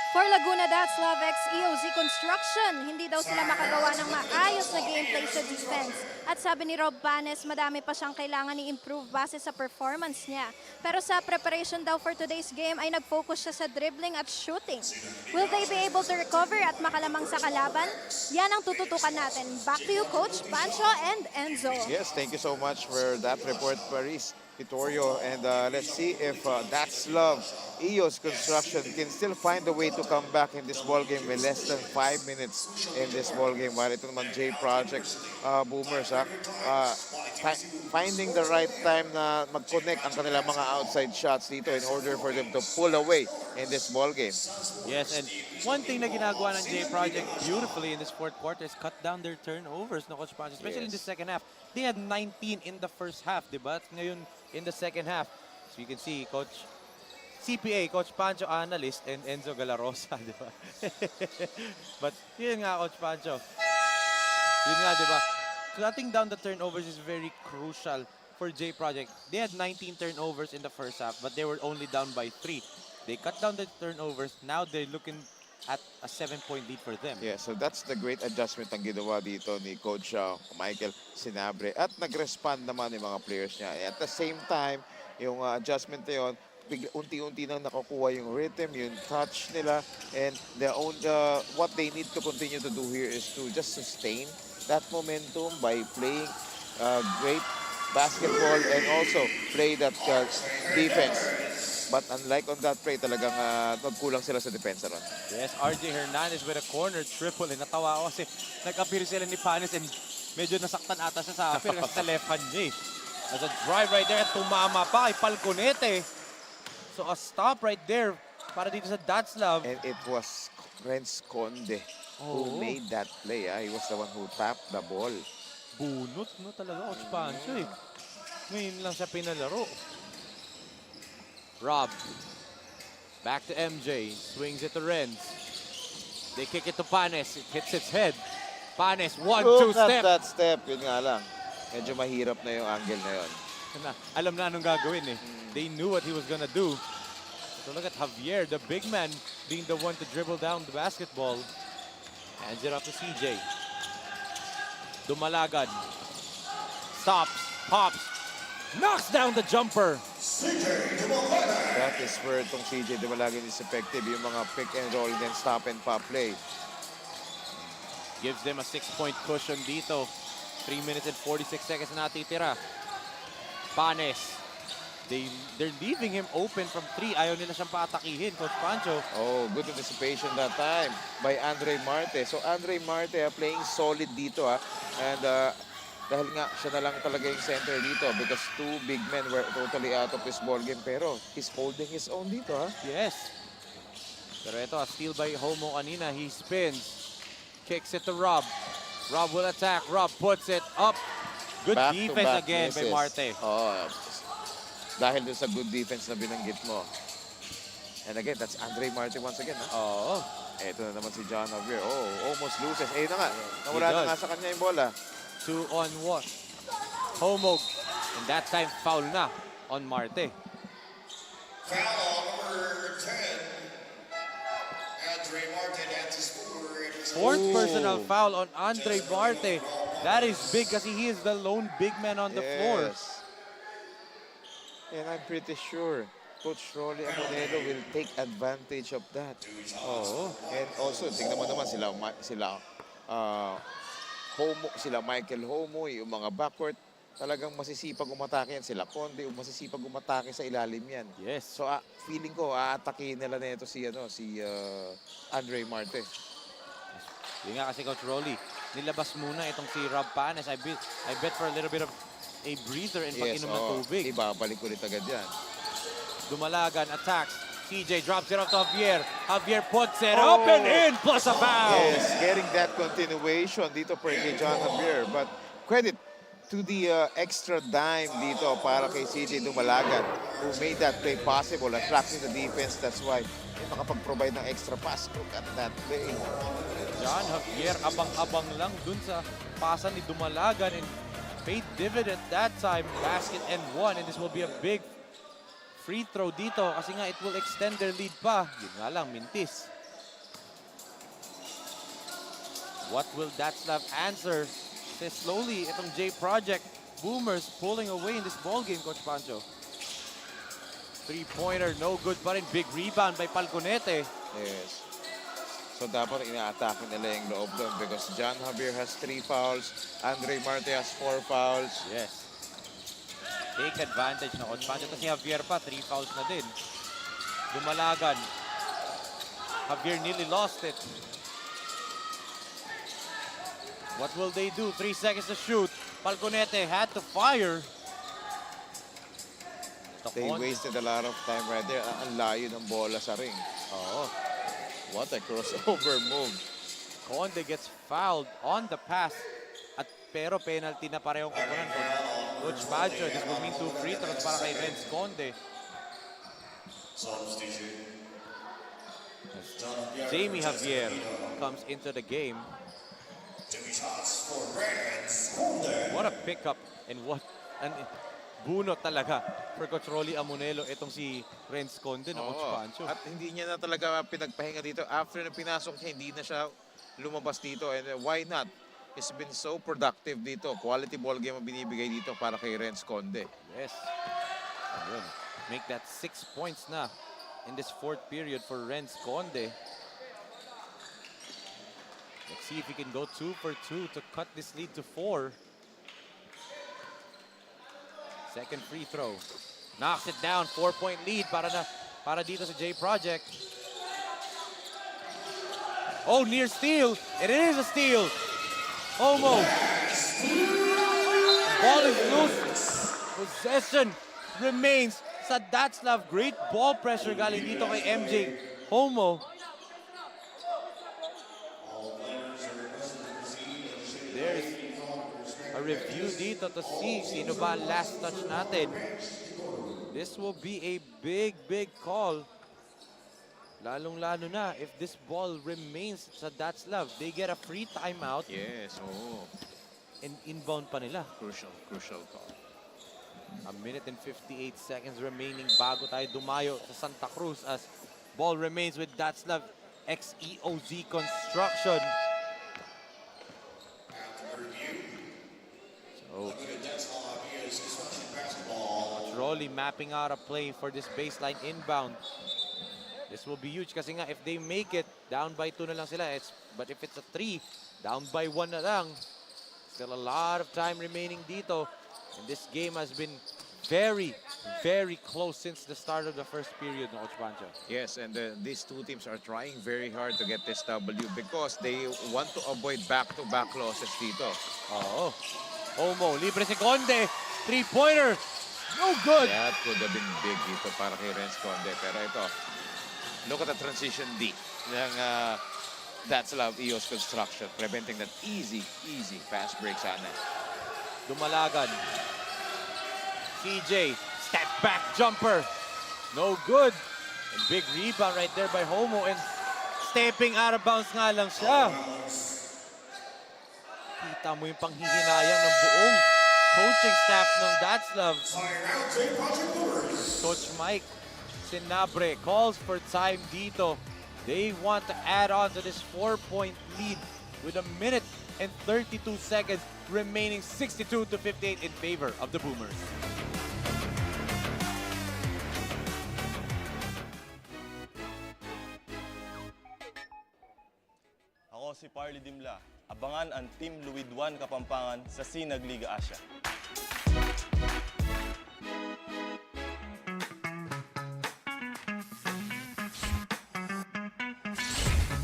For Laguna DATZLAV EOZ Construction, hindi daw sila makagawa ng maayos na gameplay sa defense. At sabi ni Rob Banes, madami pa siyang kailangan i-improve base sa performance niya. Pero sa preparation daw for today's game ay nag-focus siya sa dribbling at shooting. Will they be able to recover at makalamang sa kalaban? Yan ang tututukan natin. Back to you, Coach Pancho and Enzo. Yes, thank you so much for that report, Maris Victorio. And let's see if DATZLAV EOZ Construction can still find a way to come back in this ball game with less than 5 minutes in this ball game. While ito naman J Project Boomers, finding the right time na mag-connect ang kanilang mga outside shots dito in order for them to pull away in this ball game. Yes, and one thing na ginagawa ng J Project beautifully in this fourth quarter is cut down their turnovers, no, Coach Pancho, especially in the second half. They had 19 in the first half, diba? Ngayon in the second half. So you can see, Coach CPA, Coach Pancho analyst, and Enzo Galarosa, di ba? But yun nga, Coach Pancho. Yun nga, di ba? Cutting down the turnovers is very crucial for J Project. They had 19 turnovers in the first half, but they were only down by 3. They cut down the turnovers. Now they're looking at a 7-point lead for them. Yeah, so that's the great adjustment ang ginawa dito ni Coach Michael Sinabre. At nag-respond naman yung mga players niya. At the same time, yung adjustment na yun, unti-unti nang nakukuha yung rhythm, yung touch nila, and what they need to continue to do here is to just sustain that momentum by playing great basketball and also play that defense. But unlike on that play, talagang nagkulang sila sa depensa ron. Yes, RJ Hernandez with a corner triple. Natawa ako kasi nag-appear sila ni Panis and medyo nasaktan ata siya sa appear kasi sa left hand niya. There's a drive right there at tumama pa kay Falconete. So a stop right there para dito sa DATZLAV. And it was Renz Conde who made that play. He was the one who tapped the ball. Bunot, no, talaga, Coach Pancho eh. Ngayon lang siya pinalaro. Rob. Back to MJ. Swings it to Renz. They kick it to Panes. It hits its head. Panes, 1-2 step. Look at that step. Yun nga lang. Medyo mahirap na yung angle na yun. Alam na anong gagawin eh. They knew what he was gonna do. So look at Javier, the big man, being the one to dribble down the basketball. Hands it up to CJ. Dumalagan. Stops, pops, knocks down the jumper. That is where itong CJ Dumalagan is effective. Yung mga pick and roll and then stop and pop play. Gives them a 6-point cushion dito. 3 minutes and 46 seconds na natitira. Panes. They're leaving him open from 3. Ayaw nila siyang paatakihin, Coach Pancho. Oh, good anticipation that time by Andre Marte. So Andre Marte playing solid dito and dahil nga siya na lang talaga yung center dito because 2 big men were totally out of his ball game, pero he's holding his own dito Yes. Pero ito, a steal by Homo kanina. He spins. Kicks it to Rob. Rob will attack. Rob puts it up. Good defense again by Marte. Dahil dun sa good defense na binanggit mo. And again, that's Andre Marte once again. Oo. Ito na naman si John Javier. Oh, almost loses. Eh na nga, nawala na nga sa kanya yung bola. 2 on 1. Homo. And that time, foul na on Marte. Foul on number 10. Andre Marte at his forward. 4th personal foul on Andre Marte. That is big kasi he is the lone big man on the floor. And I'm pretty sure Coach Rolly Amonelo will take advantage of that. And also, tingnan mo naman sila Michael Homo, yung mga backcourt, talagang masisipag umatake yan. Sila Conde, masisipag umatake sa ilalim yan. Yes. So, feeling ko, aatakihin nila na ito si Andre Marte. Yun nga kasi Coach Rolly, nilabas muna itong si Rob Panes. I bet for a little bit of a breather and pag-inom ng tubig. Ibabalik ulit agad yan. Dumalagan, attacks. CJ drops it off to Javier. Javier puts it up and in, plus a foul. Yes, getting that continuation dito for kay John Javier. But credit to the extra dime dito para kay CJ Dumalagan who made that play possible, attracting the defense. That's why makapag-provide ng extra pass. Look at that play. John Javier, abang-abang lang dun sa pasa ni Dumalagan and paid dividend that time. Basket and 1, and this will be a big free throw dito kasi nga it will extend their lead pa. Yun nga lang, mintis. What will DATZLAV answer? Says slowly, itong J Project Boomers pulling away in this ball game, Coach Pancho. 3-pointer, no good pa rin. Big rebound by Falconete. Yes. So dapat ina-attack nila yung loob doon because John Javier has 3 fouls, Andre Marte has 4 fouls. Yes. Take advantage na Coach Pancho. Tapos si Javier pa, 3 fouls na din. Dumalagan. Javier nearly lost it. What will they do? 3 seconds to shoot. Falconete had to fire. They wasted a lot of time right there. Ang layo ng bola sa ring. What a crossover move. Conde gets fouled on the pass. Pero penalty na parehong kukunan. Coach Pancho, this will mean 2 free throws para kay Renz Conde. Jamie Javier comes into the game. What a pickup and what an bunot talaga for Coach Rolly Amonelo itong si Renz Conde na Coach Pancho. At hindi niya na talaga pinagpahinga dito. After na pinasok niya, hindi na siya lumabas dito. And why not? He's been so productive dito. Quality ball game ang binibigay dito para kay Renz Conde. Yes. Ayun. Make that 6 points na in this 4th period for Renz Conde. Let's see if he can go 2 for 2 to cut this lead to 4. Second free throw. Knocks it down. 4-point lead para dito sa J Project. Oh, near steal. It is a steal. Homo. Ball is loose. Possession remains sa DATZLAV. Great ball pressure galing dito kay MJ Homo. There's a review dito to see sino ba ang last touch natin. This will be a big call. Lalong-lalo na if this ball remains sa DATZLAV. They get a free timeout. Yes, And inbound pa nila. Crucial call. A minute and 58 seconds remaining bago tayo dumayo sa Santa Cruz as ball remains with DATZLAV EOZ Construction. So, Coach Rolly mapping out a play for this baseline inbound. This will be huge kasi nga if they make it, down by 2 na lang sila. But if it's a 3, down by 1 na lang. Still a lot of time remaining dito. And this game has been very, very close since the start of the first period, no, Coach Pancho. Yes, and these two teams are trying very hard to get this W because they want to avoid back-to-back losses dito. Oo. Homo, libre si Conde. 3-pointer. No good. That could have been big dito para kay Renz Conde. Pero ito, look at the transition D ng DATZLAV EOZ Construction, preventing that easy fast break sana. Dumalagan. CJ, step back jumper. No good. And big rebound right there by Homo. And stepping out of bounds nga lang siya. Kita mo yung panghihinayang ng buong coaching staff ng DATZLAV. Coach Mike Sinabre calls for time dito. They want to add on to this 4-point lead with 1 minute and 32 seconds remaining, 62-58 in favor of the Boomers. Ako si Parley Dimla. Abangan ang Team Luwid 1 Kapampangan sa SINAG Liga Asya.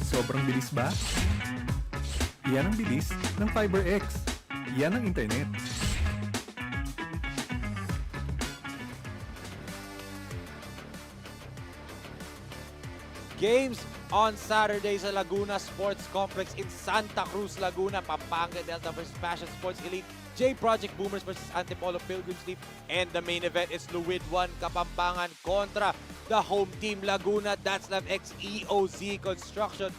Sobrang bilis ba? Iyan ang bilis ng FiberX. Iyan ang internet. Games on Saturday sa Laguna Sports Complex in Santa Cruz, Laguna. Pampanga Delta versus Passion Sports Elite. J Project Boomers versus Antipolo Pilgrims Leap. And the main event is Luwid 1 Kapampangan kontra the home team Laguna DATZLAV EOZ Construction.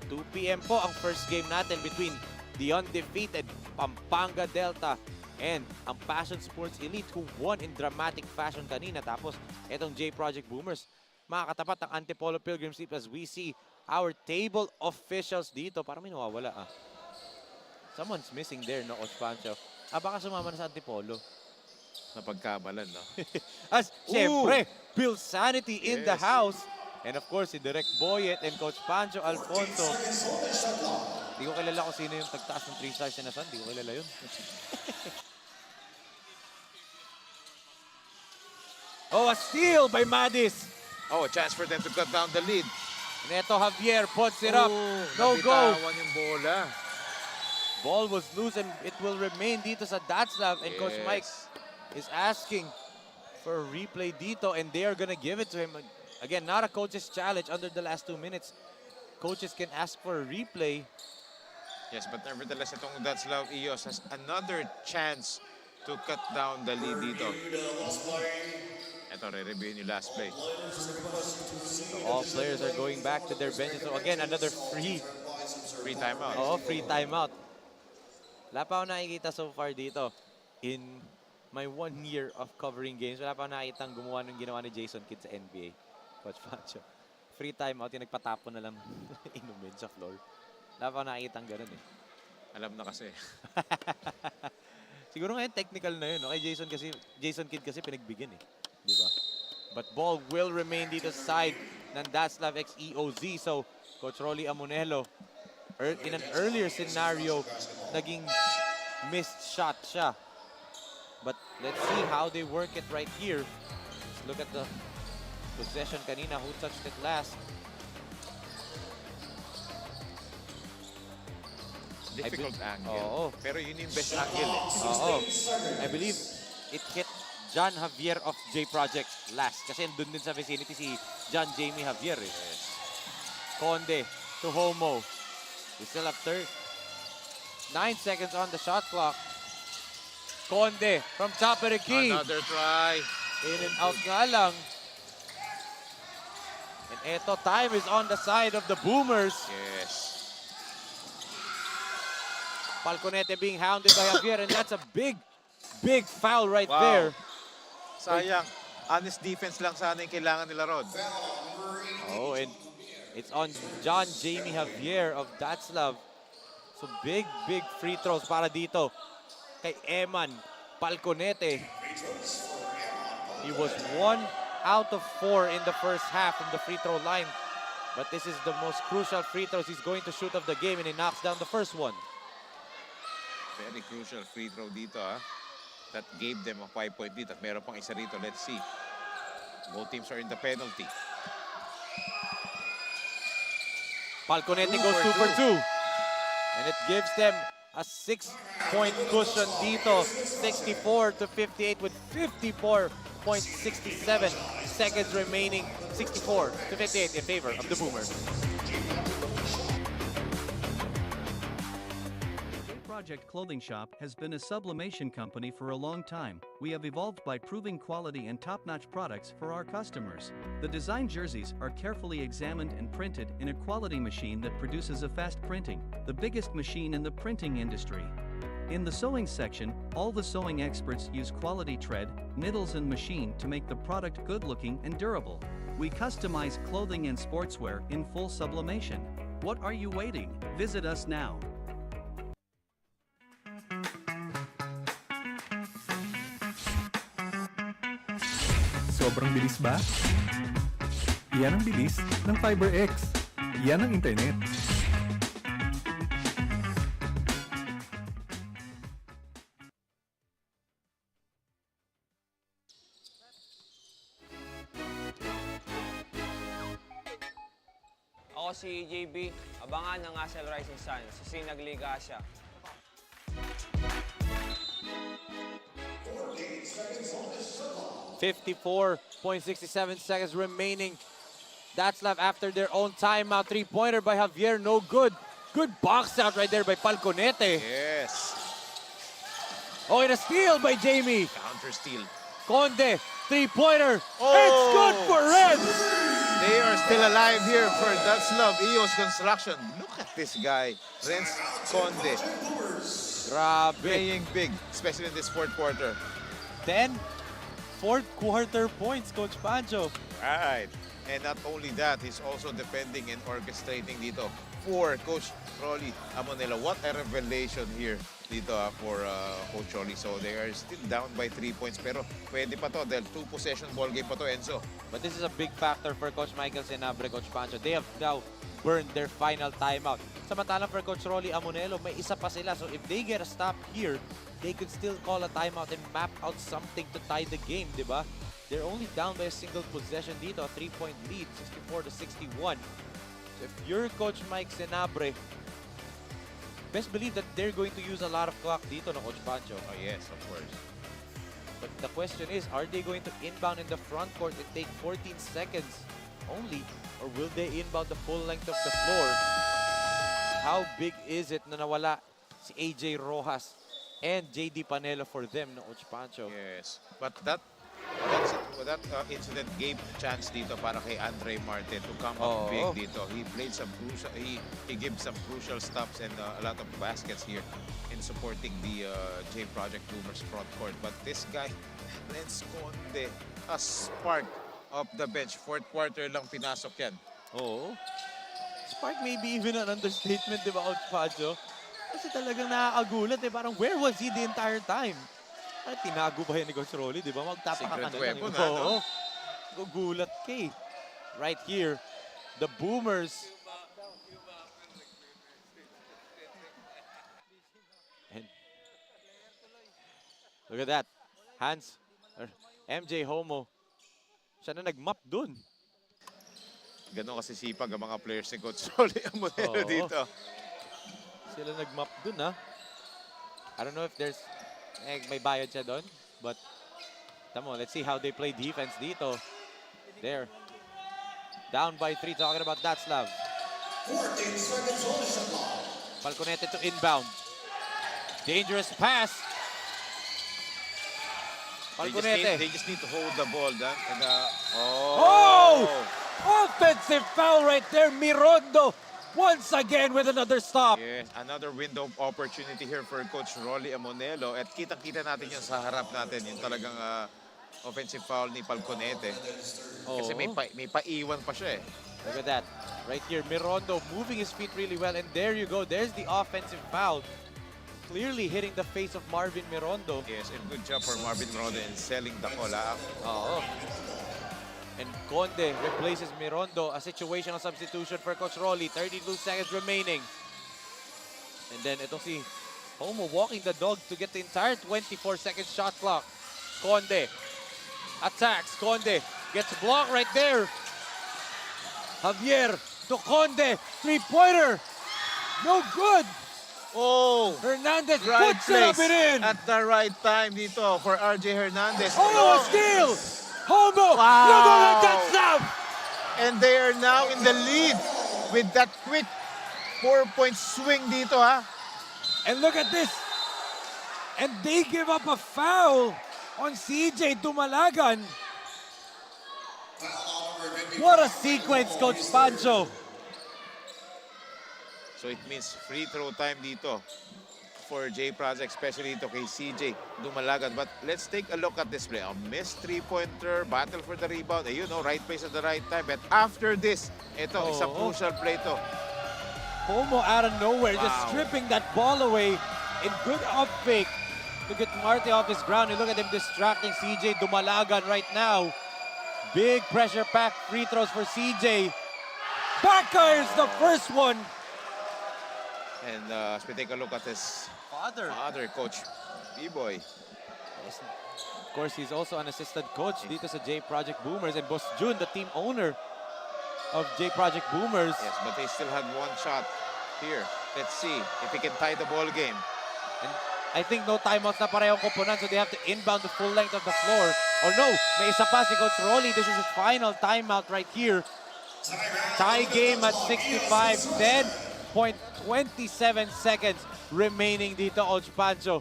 2 p.m. po ang first game natin between the undefeated Pampanga Delta and ang Passion Sports Elite who won in dramatic fashion kanina. Tapos itong J Project Boomers makakatapat ang Antipolo Pilgrims Leap as we see our table officials dito. Parang may nawawala Someone's missing there, no, Coach Pancho? Baka sumama na sa Antipolo. Napagkamalan, no? As, syempre, Bill Sanity in the house. And of course, si Direk Boyet and Coach Pancho Alfonso. Hindi ko kilala kung sino yung tagtaas ng 3 stars na Sun. Hindi ko kilala yun. Oh, a steal by Madis. Oh, a chance for them to cut down the lead. Neto Javier puts it up. No go. Nabitawan yung bola. Ball was loose and it will remain dito sa DATZLAV. And Coach Mike is asking for a replay dito and they are gonna give it to him. Again, not a coach's challenge under the last 2 minutes. Coaches can ask for a replay. Yes, but nevertheless, itong DATZLAV EOZ has another chance to cut down the lead dito. Ito, re-review yung last play. So all players are going back to their benches. So again, another free timeout. Oo, free timeout. Wala pa ako nakikita so far dito in my 1 year of covering games. Wala pa ako nakikita gumawa ng ginawa ni Jason Kidd sa NBA. Coach Pancho. Free timeout, yung nagpatapon na lang inumin sa floor. Wala pa ako nakikita ganun Alam na kasi. Siguro ngayon technical na yun. No? Kay Jason Kidd kasi pinagbigyan Diba? But ball will remain dito sa side ng DATZLAV EOZ. So, Coach Rolly Amonelo, in an earlier scenario, naging missed shot siya. But let's see how they work it right here. Let's look at the possession kanina. Who touched it last? Difficult angle. Oo. Pero yun yung best angle Oo. I believe it hit John Javier of J Project last. Kasi doon din sa vicinity si John Jamie Javier Conde to Homo. We still have 9 seconds on the shot clock. Conde from top of the key. Another try. In and out nga lang. And eto, time is on the side of the Boomers. Yes. Falconete being hounded by Javier, and that's a big foul right there. Sayang. Honest defense lang sana yung kailangan nila, Rod. Oh, and it's on John Jamie Javier of DATZLAV. So big free throws para dito kay Eman Falconete. He was 1 out of 4 in the first half from the free throw line. But this is the most crucial free throws he's going to shoot of the game, and he knocks down the first one. Very crucial free throw dito, ha? That gave them a 5-point lead. At meron pang isa rito. Let's see. Both teams are in the penalty. Falconete goes 2 for 2. And it gives them a 6-point cushion dito. 64-58 with 54.67 seconds remaining. 64-58 in favor of the Boomers. Project Clothing Shop has been a sublimation company for a long time. We have evolved by proving quality and top-notch products for our customers. The design jerseys are carefully examined and printed in a quality machine that produces a fast printing, the biggest machine in the printing industry. In the sewing section, all the sewing experts use quality thread, needles and machine to make the product good-looking and durable. We customize clothing and sportswear in full sublimation. What are you waiting? Visit us now. Sobrang bilis ba? Iyan ang bilis ng FiberX. Iyan ang internet. Ako si JB, abangan ng Asel Rising Sun sa SINAG Liga Asya. .67 seconds remaining. DATZLAV after their own timeout. 3-pointer by Javier, no good. Good box out right there by Falconete. Yes. Oh, and a steal by Jamie. Counter steal. Conde, 3-pointer. Oh. It's good for Reds. They are still alive here for DATZLAV EOZ Construction. Look at this guy, Renz Conde. Grabe. Playing big, especially in this fourth quarter. 10 fourth quarter points, Coach Pancho. Right. And not only that, he's also defending and orchestrating dito for Coach Rolly Amonelo. What a revelation here dito for Coach Rolly. So they are still down by 3 points. Pero pwede pa to dahil 2-possession ball game pa to, Enzo. But this is a big factor for Coach Michael Senabre, Coach Pancho. They have now burned their final timeout. Samantalang for Coach Rolly Amonelo, may isa pa sila. So if they get a stop here, they could still call a timeout and map out something to tie the game, di ba? They're only down by a single possession dito, a 3-point lead, 64-61. So if you're Coach Mike Senabre, best believe that they're going to use a lot of clock dito, no, Coach Pancho. Oh yes, of course. But the question is, are they going to inbound in the front court and take 14 seconds only, or will they inbound the full length of the floor? How big is it na nawala si AJ Rojas and JD Panelo for them, no, Coach Pancho? Yes, but that incident gave chance dito para kay Andre Martin to come up big dito. He played some crucial, he gave some crucial stops and a lot of baskets here in supporting the J Project Boomers front court. But this guy, Renz Conde, a spark of the bench. Fourth quarter lang pinasok yan. Oo. Spark maybe even an understatement, di ba, Coach Pancho? Kasi talagang nakakagulat eh. Parang where was he the entire time? Ay, tinago ba yan ni Coach Rolly, di ba? Magtapaka ka na lang. Oo. Gugulat kay. Right here, the Boomers. And look at that. Hans, MJ Homo. Siya na nag-map dun. Ganon kasi sipag ang mga players ni Coach Rolly Amonelo dito. Sila nag-map dun, ha? I don't know if there's may bayad siya doon, but tamo, let's see how they play defense dito. There. Down by 3, talking about DATZLAV. Falconete to inbound. Dangerous pass. Falconete. They just need to hold the ball. And, Offensive foul right there, Mirondo. Once again with another stop. Yes, another window of opportunity here for Coach Rolly Amonelo. At kitang-kita natin yung sa harap natin, yung talagang offensive foul ni Falconete. Kasi may paiwan pa siya eh. Look at that. Right here, Mirondo moving his feet really well. And there you go. There's the offensive foul. Clearly hitting the face of Marvin Mirondo. Yes, and good job for Marvin Mirondo in selling the call. Oo. And Conde replaces Mirondo, a situational substitution for Coach Rolly. 32 seconds remaining. And then itong si Homo walking the dog to get the entire 24 seconds shot clock. Conde attacks. Conde gets blocked right there. Javier to Conde. Three-pointer. No good. Oh, Hernandez right puts it up place and in. at the right time dito for RJ Hernandez. Oh, a steal. Homo. Wow. Laguna DATZLAV. And they are now in the lead with that quick 4-point swing dito, ha? And look at this. And they give up a foul on CJ Dumalagan. What a sequence, Coach Pancho. So it means free throw time dito for J Project, especially dito kay CJ Dumalagan. But let's take a look at this play. A missed three-pointer, battle for the rebound. You know, right place at the right time. But after this, ito, isang crucial play to. Homo out of nowhere, just stripping that ball away in good up fake to get Marte off his ground. And look at him distracting CJ Dumalagan right now. Big pressure pack free throws for CJ. Backfires the first one. And as we take a look at his father, Coach B-Boy. Yes. Of course, he's also an assistant coach dito sa J Project Boomers. And Boss Jun, the team owner of J Project Boomers. Yes, but they still had one shot here. Let's see if he can tie the ball game. And I think no timeouts na parehong koponan, so they have to inbound the full length of the floor. Or no, may isa pa si Coach Rolly. This is his final timeout right here. Tie game at 65, 10.27 seconds remaining dito, Coach Pancho.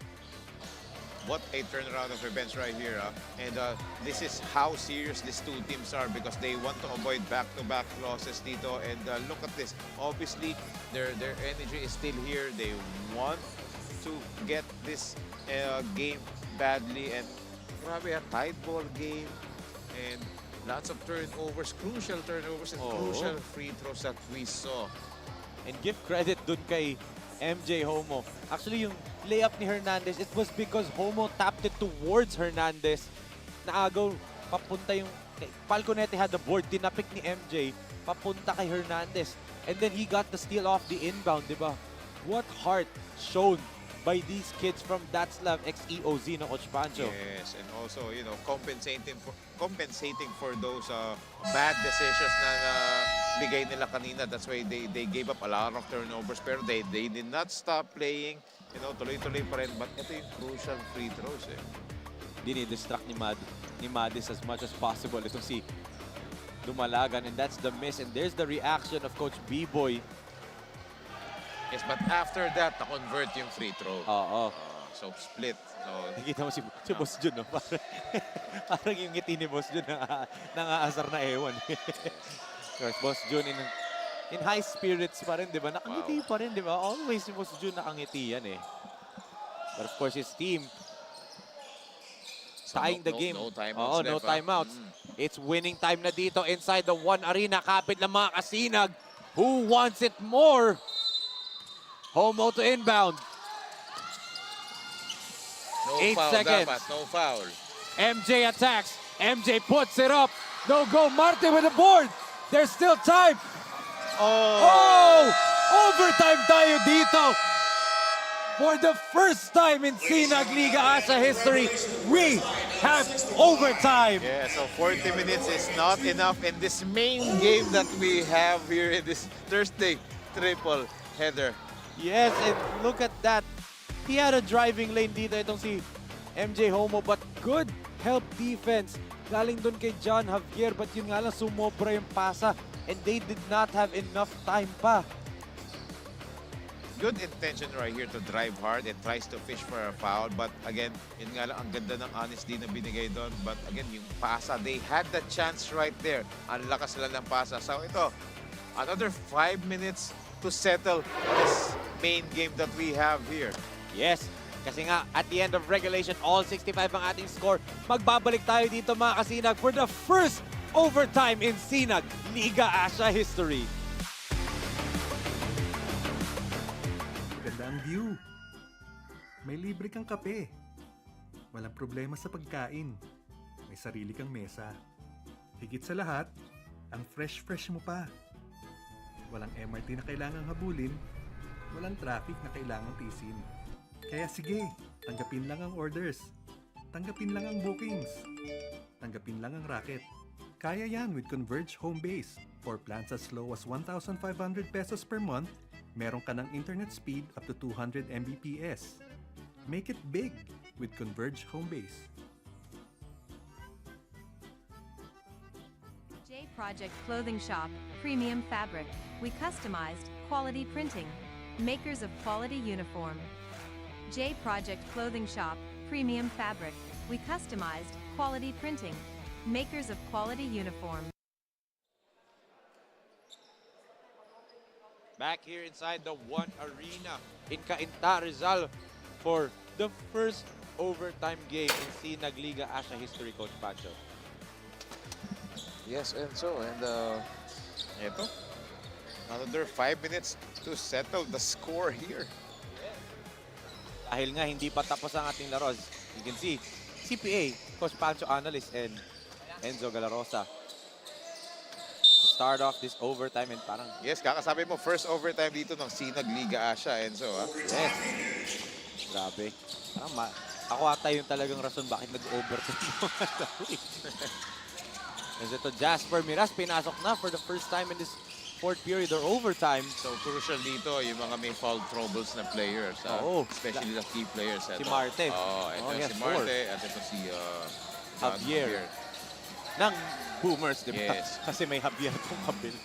What a turnaround of events right here. And this is how serious these two teams are because they want to avoid back-to-back losses dito. And look at this. Obviously, their energy is still here. They want to get this game badly. And grabe, a tight ball game. And lots of turnovers, crucial turnovers and crucial free throws that we saw. And give credit dun kay MJ Homo. Actually, yung layup ni Hernandez, it was because Homo tapped it towards Hernandez. Naagaw, papunta yung... Falconete had the board, tinapik ni MJ, papunta kay Hernandez. And then he got the steal off the inbound, di ba? What heart shown by these kids from DATZLAV EOZ, no, Coach Pancho? Yes, and also, you know, compensating for those bad decisions na bigay nila kanina. That's why they gave up a lot of turnovers. Pero they did not stop playing. You know, tuloy-tuloy pa rin. But ito yung crucial free throws, eh. Dinidistract ni Madis as much as possible. Ito si Dumalagan, and that's the miss. And there's the reaction of Coach B-Boy. Yes, but after that, na-convert yung free throw. Oo. So, split. So, nakikita mo si Boss Jun, no? Parang yung ngiti ni Boss Jun nangaasar na ewan. Of course, Boss Jun in high spirits pa rin, di ba? Nakangiti pa rin, di ba? Always si Boss Jun nakangiti yan, eh. But of course, his team tying the game. No timeouts no timeouts. It's winning time na dito inside the one arena. Kapit ng mga kasinag. Who wants it more? Homo to inbound. no 8 foul seconds. dapat, no foul. MJ attacks. MJ puts it up. No go. Marte with the board. There's still time. Oh! Overtime tayo dito. For the first time in SINAG Liga ASYA history, we have overtime. Yeah, so 40 minutes is not enough in this main game that we have here in this Thursday triple header. Yes, and look at that. He had a driving lane dito itong si MJ Homo, but good help defense. Galing dun kay John Javier, but yun nga lang sumobra yung pasa and they did not have enough time pa. Good intention right here to drive hard and tries to fish for a foul. But again, yun nga lang, ang ganda ng honesty na binigay doon. But again, yung pasa, they had the chance right there. Ang lakas sila ng pasa. So ito, another 5 minutes to settle this main game that we have here. Yes, kasi nga at the end of regulation, all 65 ang ating score. Magbabalik tayo dito mga kasinag for the first overtime in SINAG Liga ASYA history. Ganda ang view. May libre kang kape. Walang problema sa pagkain. May sarili kang mesa. Higit sa lahat, ang fresh-fresh mo pa. Walang MRT na kailangang habulin, walang traffic na kailangang tisin. Kaya sige, tanggapin lang ang orders. Tanggapin lang ang bookings. Tanggapin lang ang racket. Kaya yan with Converge Home Base. For plans as low as 1,500 pesos per month, meron ka ng internet speed up to 200 Mbps. Make it big with Converge Home Base. J Project Clothing Shop, Premium Fabric. We customized, quality printing. Makers of quality uniform. J Project Clothing Shop, Premium Fabric. We customized, quality printing. Makers of quality uniform. Back here inside the One Arena in Cainta, Rizal for the first overtime game in SINAG Liga Asya history, Coach Pancho. Yes, and so, and eto, another 5 minutes to settle the score here. Dahil nga hindi pa tapos ang ating laro, as you can see, CPA, Coach Pancho analyst, and Enzo Galarosa to start off this overtime, and parang... Yes, kakasabi mo, first overtime dito ng SINAG Liga Asya, Enzo, ha? Yes. Grabe. Parang ako ata yung talagang rason bakit nag-overtime yung laro. Kasi ito, Jasper Miras, pinasok na for the first time in this fourth period or overtime. So, crucial dito yung mga may foul troubles na players, ha? Especially the key players. Si Marte. Ito si Marte at ito si Javier. Ng Boomers, di ba? Yes. Kasi may Javier itong kabil.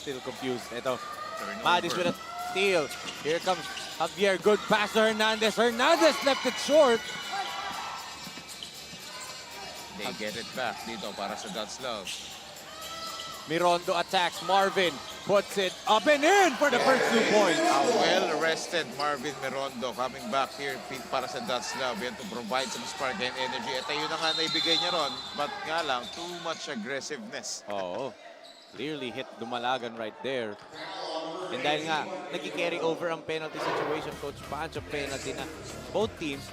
Still confused. Ito, Madis with a steal. Here comes Javier. Good pass to Hernandez. Hernandez left it short. They get it back dito para sa DATZLAV. Mirondo attacks. Marvin puts it up and in for the first 2 points. A well-rested Marvin Mirondo coming back here para sa DATZLAV. Yan to provide some spark and energy. Ito yun na nga naibigay niya ron. But nga lang, too much aggressiveness. Oo. Clearly hit Dumalagan right there. And dahil nga, nag-carry over ang penalty situation, Coach Pancho, penalty na both teams.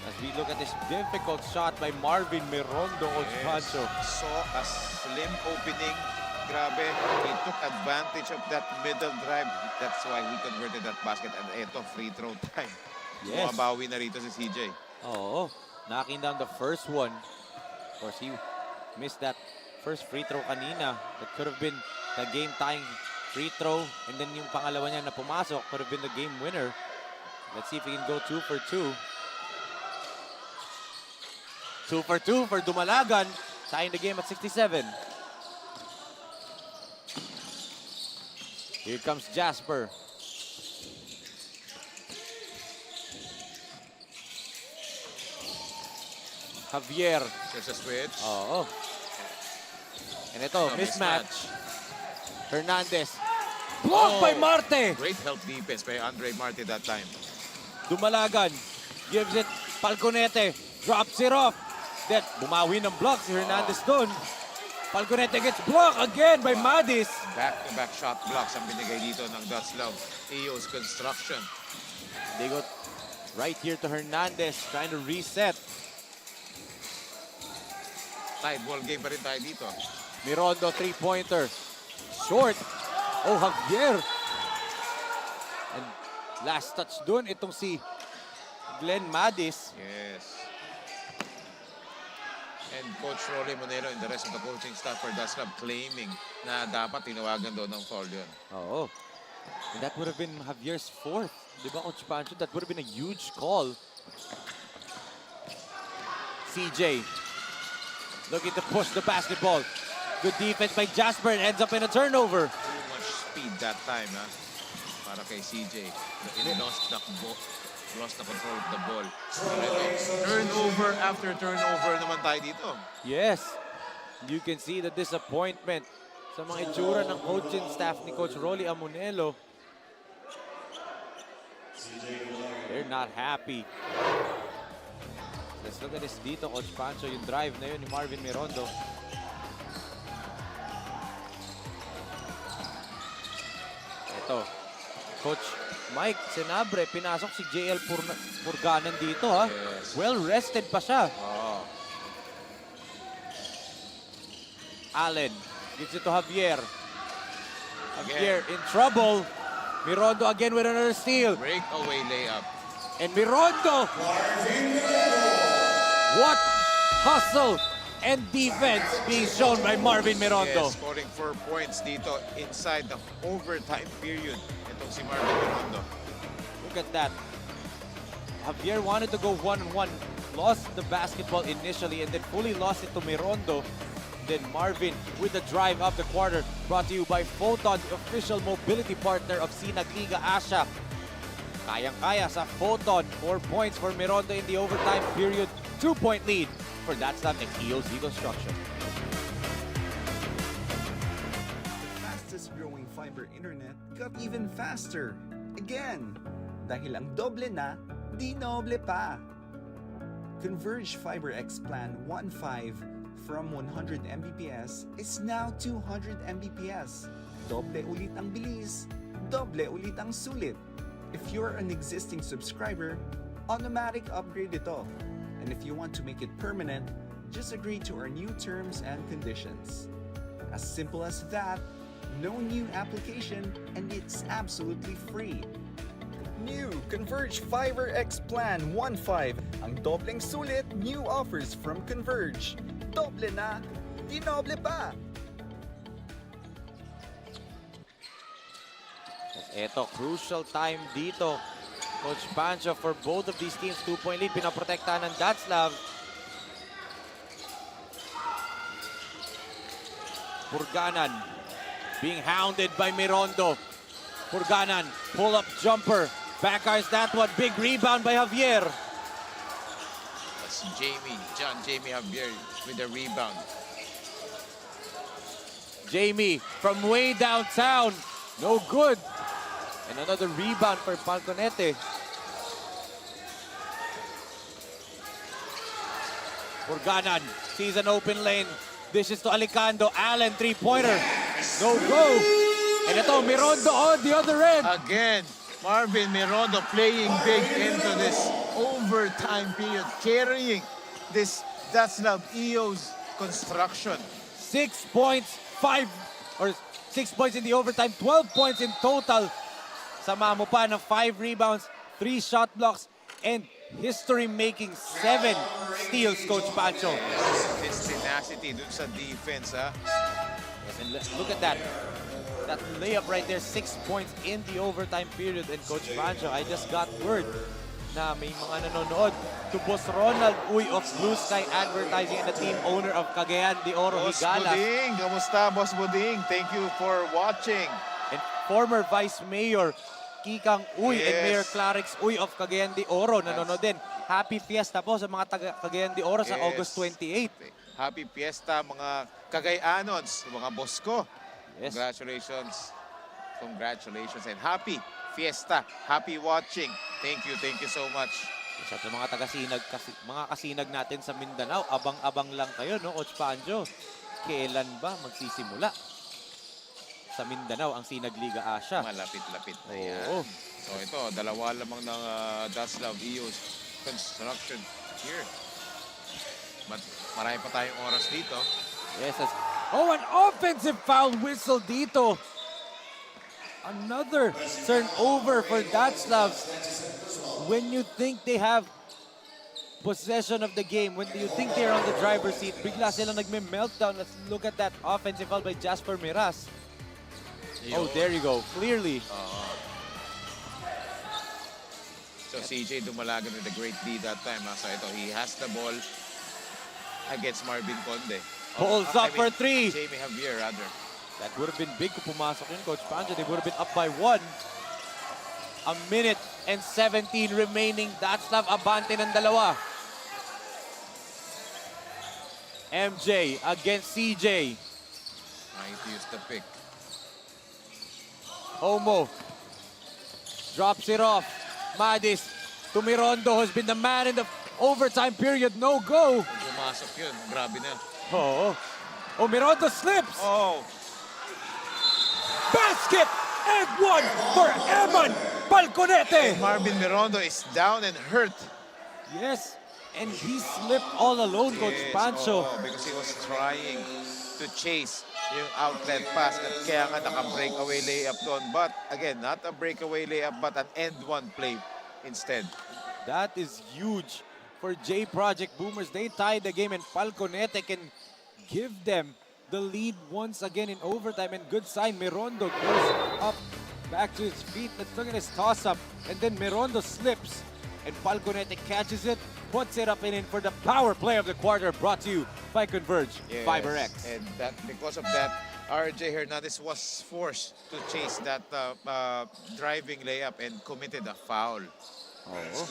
As we look at this difficult shot by Marvin Mirondo, Coach Pancho. Saw a slim opening. Grabe, he took advantage of that middle drive. That's why he converted that basket. And ito, free throw time. Yes. Mabawi na rito si CJ. Oo. Knocking down the first one. Of course, he missed that first free throw kanina. That could have been the game-tying free throw. And then yung pangalawa niya na pumasok could have been the game winner. Let's see if he can go 2 for 2. 2 for 2 for Dumalagan. Tying the game at 67. Here comes Jasper. Javier. There's a switch. Oo. And ito, mismatch. Hernandez. Blocked by Marte. Great help defense by Andre Marte that time. Dumalagan. Gives it. Falconete. Drops it off. Then, bumawi ng block si Hernandez doon. Falconete gets blocked again by Madis. Back-to-back shot blocks ang binigay dito ng DATZLAV EOZ Construction. They go right here to Hernandez, trying to reset. Tied ball game pa rin tayo dito. Mirondo, three-pointer. Short. Oh, Javier. And last touch dun, itong si Glenn Madis. Yes. And Coach Rolly Monero and the rest of the coaching staff for DATZLAV claiming na dapat tinawagan doon ng foul yun. Oo. And that would have been Javier's fourth. Di ba, Coach Pancho? That would have been a huge call. CJ looking to push the basketball. Good defense by Jasper and ends up in a turnover. Too much speed that time, ha? Para kay CJ. He lost the control of the ball. Turnover after turnover naman tayo dito. Yes. You can see the disappointment sa mga itsura ng coaching staff ni Coach Rolly Amonelo. They're not happy. Let's look at this dito, Coach Pancho, yung drive na yun ni Marvin Mirondo. Ito, Coach Mike Senabre, pinasok si JL Purganan dito, ha? Yes. Well rested pa siya. Oh. Allen gives it to Javier. Javier in trouble. Mirondo again with another steal. Breakaway layup. And Mirondo. What hustle and defense being shown by Marvin Mirondo. Yes, scoring 4 points dito inside the overtime period. Itong si Marvin Mirondo. Look at that. Javier wanted to go one-on-one. Lost the basketball initially and then fully lost it to Mirondo. Then Marvin with the drive up the quarter. Brought to you by Photon, the official mobility partner of SINAG Liga Asya. Kayang-kaya sa Photon. 4 points for Mirondo in the overtime period. 2-point lead for DATZLAV EOZ Construction. The fastest growing fiber internet got even faster. Again, dahil ang doble na, di noble pa. Converge Fiber X Plan 1.5 from 100 Mbps is now 200 Mbps. Doble ulit ang bilis, doble ulit ang sulit. If you're an existing subscriber, automatic upgrade ito. And if you want to make it permanent, just agree to our new terms and conditions. As simple as that, no new application, and it's absolutely free. New Converge Fiber X Plan 1.5. Ang dobleng sulit, new offers from Converge. Doble na, di noble pa. Ito, crucial time dito. Coach Pancho for both of these teams. 2-point lead, pinaprotektahan ng DATZLAV. Purganan being hounded by Mirondo. Purganan, pull-up jumper. Backeyes that one. Big rebound by Javier. That's John Jamie Javier with the rebound. Jamie from way downtown. No good. And another rebound for Falconete. Purganan sees an open lane. Dishes to Alicando. Allen, three-pointer. No go. And ito, Mirondo on the other end. Again, Marvin Mirondo playing big into this overtime period, carrying this DATZLAV EOZ construction. 6 points, 6 points in the overtime, 12 points in total. Sama mo pa ng 5 rebounds, 3 shot blocks, and history-making 7 steals, Coach Pancho. This tenacity dun sa defense, ha? Yes, and look at that. That layup right there, 6 points in the overtime period. And Coach Pancho, I just got word na may mga nanonood to Boss Ronald Uy of Blue Sky Advertising and the team owner of Cagayan de Oro, Boss Higalas. Buding, kamusta Boss Buding? Thank you for watching. And former Vice Mayor Kikang Uy and Mayor Clarix Uy of Cagayan de Oro nanonood din. Happy Fiesta po sa mga taga Cagayan de Oro sa August 28. Happy Fiesta mga Cagayanons, mga boss ko. Yes. Congratulations. Congratulations and happy Fiesta. Happy watching. Thank you so much. Sa mga taga-sinag, mga kasinag natin sa Mindanao, abang-abang lang kayo, no, Coach Pancho? Kailan ba magsisimula sa Mindanao ang Sinag Liga Asya? Malapit-lapit na yan. So ito, dalawa lamang ng DATZLAV EOZ construction here. But marami pa tayong oras dito. Yes. Oh, an offensive foul whistle dito. Another turnover for DATZLAV. When you think they have possession of the game, when you think they're on the driver's seat, bigla silang nagme-meltdown. Let's look at that offensive foul by Jasper Miras. Oh, there you go. Clearly. So CJ dumalagan with a great lead that time. So ito, he has the ball against Marvin Conde. Pulls up for 3. Jamie Javier, rather. That would have been big kung pumasok yun, Coach Pancho. They would have been up by 1. A minute and 17 remaining. DATZLAV abante ng dalawa. MJ against CJ. Trying to use the pick. Homo drops it off. Madis to Mirondo, who's been the man in the overtime period. No go. Pumasok yun. Grabe na. Oh, Mirondo slips. Oh. Basket and 1 for Eman Falconete. Marvin Mirondo is down and hurt. Yes, and he slipped all alone, Coach Pancho. Because he was trying to chase yung outlet pass at kaya nga naka-breakaway layup doon. But again, not a breakaway layup but an end one play instead. That is huge for J Project Boomers. They tied the game and Falconete can give them the lead once again in overtime. And good sign, Mirondo goes up back to his feet. Let's look at his toss-up. And then Mirondo slips and Falconete catches it, puts it up and in for the power play of the quarter, brought to you by Converge Yes, FiberX. and that because of that, RJ Hernandez was forced to chase that driving layup and committed a foul. Oo.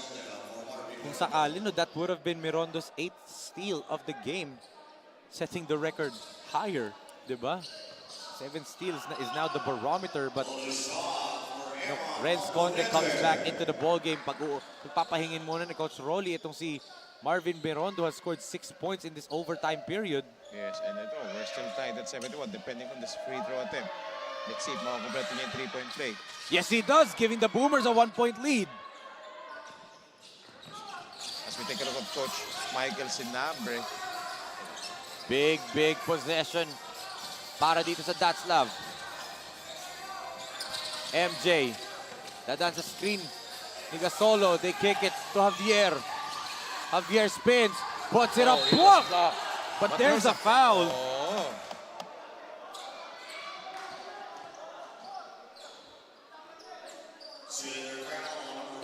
Kung sakali, no, that would have been Mirondo's 8th steal of the game, setting the record higher, diba? 7 steals is now the barometer, but Renz Conde comes back into the ball game. Papahingin muna ni Coach Rolly itong si Marvin Mirondo has scored 6 points in this overtime period. Yes, and ito, we're still tied at 71 depending on this free throw attempt. Let's see if makakompleto niya yung 3-point play. Yes, he does, giving the Boomers a 1-point lead. As we take a look at Coach Michael Sinabre. Big possession para dito sa DATZLAV. MJ, dadaan sa screen ni Gasolo. They kick it to Javier. Javier spins, puts it up, block! But there's a foul. Oh.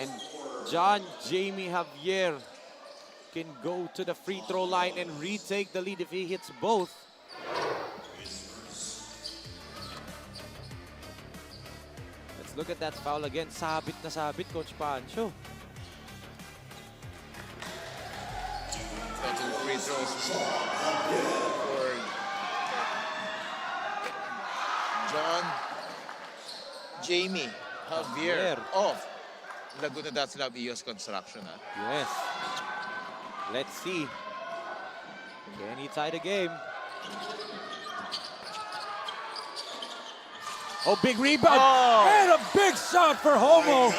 And John Jamie Javier can go to the free throw line and retake the lead if he hits both. Let's look at that foul again. Sabit na sabit, Coach Pancho. Two free throws for John Jamie Javier of Laguna DATZLAV EOZ Construction. Yes. Let's see. Can he tie the game? Oh, big rebound. Oh. And a big shot for Homo.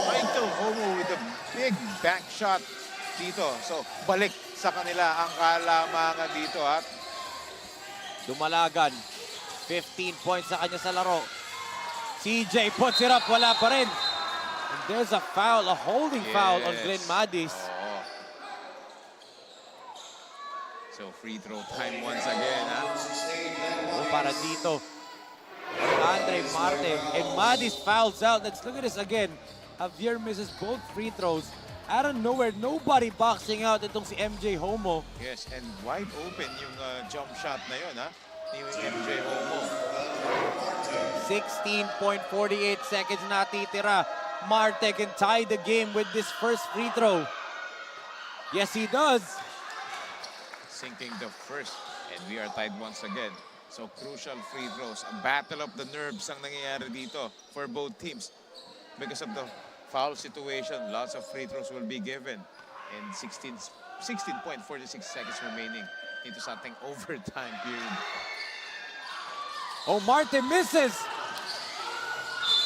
Michael Homo with a big bank shot dito. So, balik sa kanila ang kalamangan dito. Dumalagan. 15 points sa kanya sa laro. CJ puts it up. Wala pa rin. And there's a foul, a holding foul on Glenn Madis. So, free throw time once again. Oh, para dito. Andre Marte. And Madis fouls out. Let's look at this again. Javier misses both free throws. Out of nowhere, nobody boxing out itong si MJ Homo. Yes, and wide open yung jump shot na yun, ni MJ Homo. 16.48 seconds natitira. Marte can tie the game with this first free throw. Yes, he does. Sinking the first, and we are tied once again. So crucial free throws. A battle of the nerves ang nangyayari dito for both teams. Because of the foul situation, lots of free throws will be given. And 16.46 seconds remaining dito sa ating overtime period. Oh, Marte misses.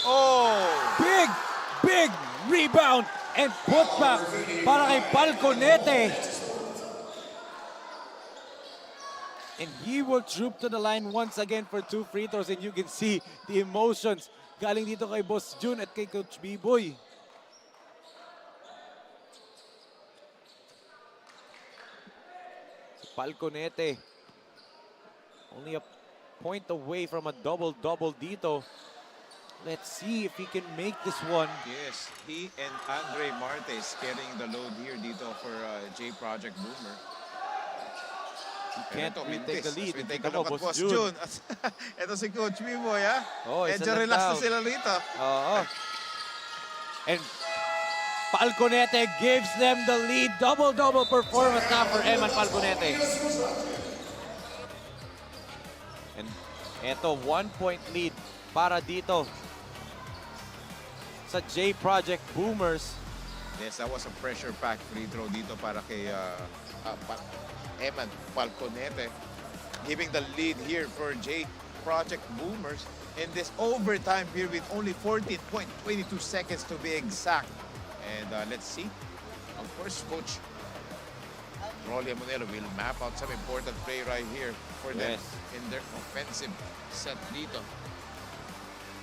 Oh! Big rebound and putback para kay Falconete. And he will troop to the line once again for 2 free throws. And you can see the emotions galing dito kay Boss June at kay Coach B-Boy. Falconete only a point away from a double-double dito. Let's see if he can make this one. Yes, he and Andre Marte is carrying the load here dito for J Project Boomer. He can't retake the lead. We take a look at Boss June. Ito si Coach B-Boy, Oh, medyo relax na sila rito. Oo. And Falconete gives them the lead. Double-double performance now for Eman Falconete. And eto, 1-point lead para dito sa J Project Boomers. Yes, that was a pressure-packed free throw dito para kay Eman Falconete, giving the lead here for J Project Boomers in this overtime period with only 14.22 seconds to be exact. And let's see. Of course, Coach Rolly Amonelo will map out some important play right here for them Yes. in their offensive set dito.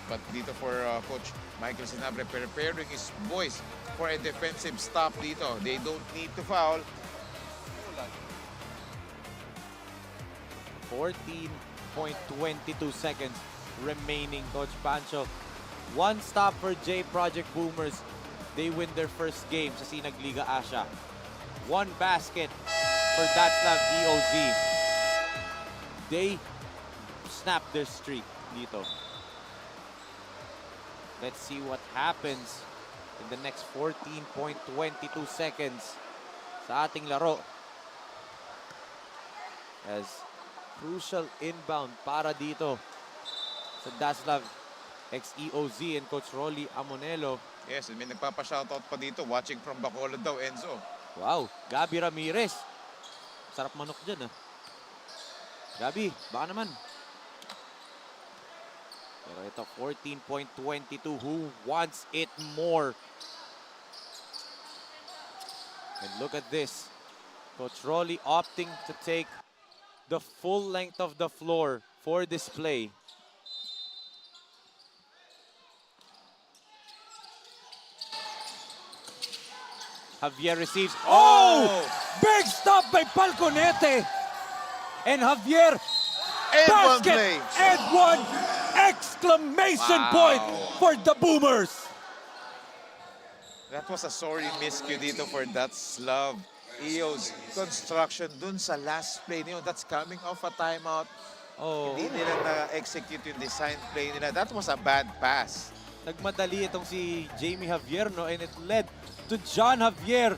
But dito for Coach Michael Sinabre, preparing his boys for a defensive stop dito. They don't need to foul. 14.22 seconds remaining, Coach Pancho. One stop for J Project Boomers. They win their first game sa SINAG Liga Asya. One basket for DATZLAV EOZ. They snap their streak dito. Let's see what happens in the next 14.22 seconds sa ating laro. As crucial inbound para dito sa DATZLAV EOZ and Coach Rolly Amonelo. Yes, may nagpapa-shoutout pa dito. Watching from Bacolod daw, Enzo. Wow, Gabi Ramirez. Sarap manok dyan, ah. Gabi, baka naman. Pero ito, 14.22. Who wants it more? And look at this. Coach Rolly opting to take the full length of the floor for this play. Javier receives. Oh! Big stop by Falconete. And Javier. And one basket. play. And one exclamation point for the Boomers. That was a sorry miscue dito for DATZLAV EOZ construction dun sa last play niyo. That's coming off a timeout. Oh. Hindi nila na-execute yung design play nila. That was a bad pass. Nagmadali itong si Jamie Javier, no? And it led to John Javier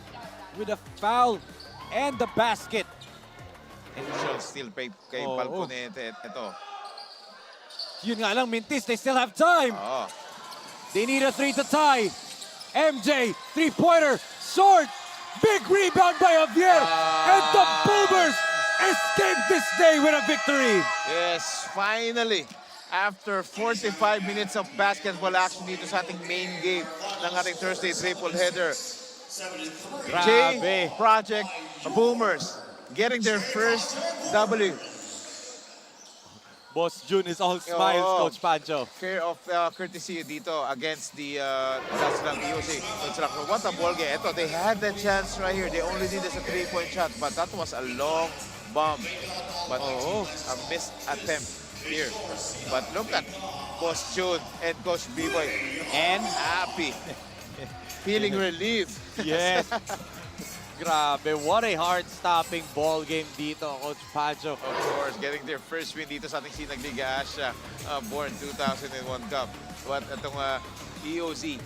with a foul and the basket. Crucial steal kay Falconete. Ito. Yun nga lang, Mintis, they still have time. They need a three to tie. MJ, three-pointer, short. Big rebound by Javier. And the Boomers escape this day with a victory. Yes, finally. After 45 minutes of basketball action dito sa ating main game ng ating Thursday triple header. J Project Boomers getting their first W. Boss June is all smiles, Coach Pancho. Fair of courtesy dito against the DATZLAV EOZ. What a ball game. Ito, they had the chance right here. They only did this a three-point shot, but that was a long bomb. But a missed attempt here. But look at Boss June and Coach B-Boy. And happy. Feeling relief. Yes. Grabe, what a heart-stopping ball game dito, Coach Pancho. Of course, getting their first win dito sa ating SINAG Liga Asya, born 2001 Cup. But itong EOZ,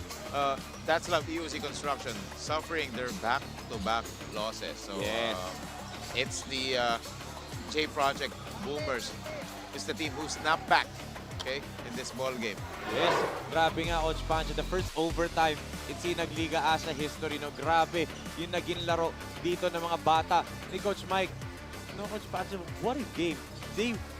DATZLAV EOZ Construction, suffering their back-to-back losses. So yes. It's the J Project Boomers. It's the team who snapped back, okay, in this ball game. Yes, grabe nga, Coach Pancho. The first overtime in SINAG Liga Asya history, no? Grabe yung naging laro dito ng mga bata ni Coach Mike. No, Coach Pancho, what a game.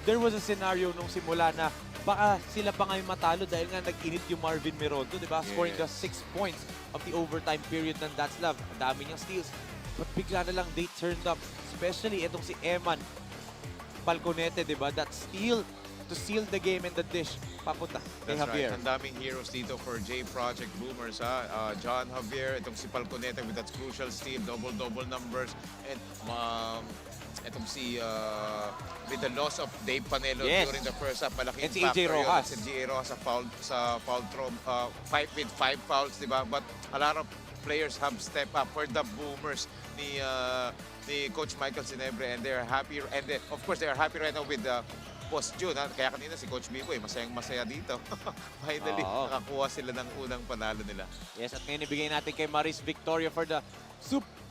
There was a scenario nung simula na baka sila pa ngayon matalo dahil nga nag-init yung Marvin Meronto, di ba? Scoring the 6 points of the overtime period ng DATZLAV. Ang dami niyang steals. But bigla na lang they turned up. Especially itong si Eman Falconete, di ba? That steal to seal the game in the dish. Papunta kay Javier. Right. Ang daming heroes dito for J Project Boomers. John Javier, itong si Falconete with that crucial steal, double-double numbers. And itong si, with the loss of Dave Panelo during the first half, malaking and si AJ Rojas. Si AJ Rojas sa foul throw, with 5 fouls, di ba? But a lot of players have stepped up for the Boomers ni Coach Michael Sinabre, and they're happy. And of course, they are happy right now with Boss June. Kaya kanina si Coach B-Boy, masayang-masaya dito. Finally, nakakuha sila ng unang panalo nila. Yes, at ngayon ibigay natin kay Maris Victoria for the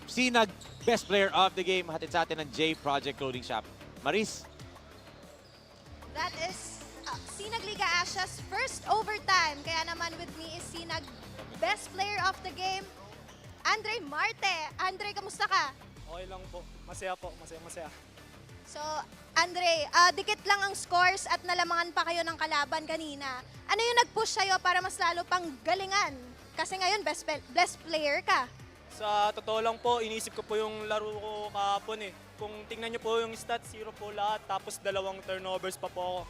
SINAG Best Player of the Game. Hatid sa atin ng J Project Clothing Shop. Maris? That is SINAG Liga Asya's first overtime. Kaya naman with me is SINAG Best Player of the Game, Andre Marte. Andre, kamusta ka? Okay lang po. Masaya po. Masaya. So, Andre, dikit lang ang scores at nalamangan pa kayo ng kalaban kanina. Ano yung nag-push sa'yo para mas lalo pang galingan? Kasi ngayon, best player ka. Sa totoo lang po, inisip ko po yung laro ko kahapon eh. Kung tingnan niyo po yung stats, 0 po lahat, tapos 2 turnovers pa po ako.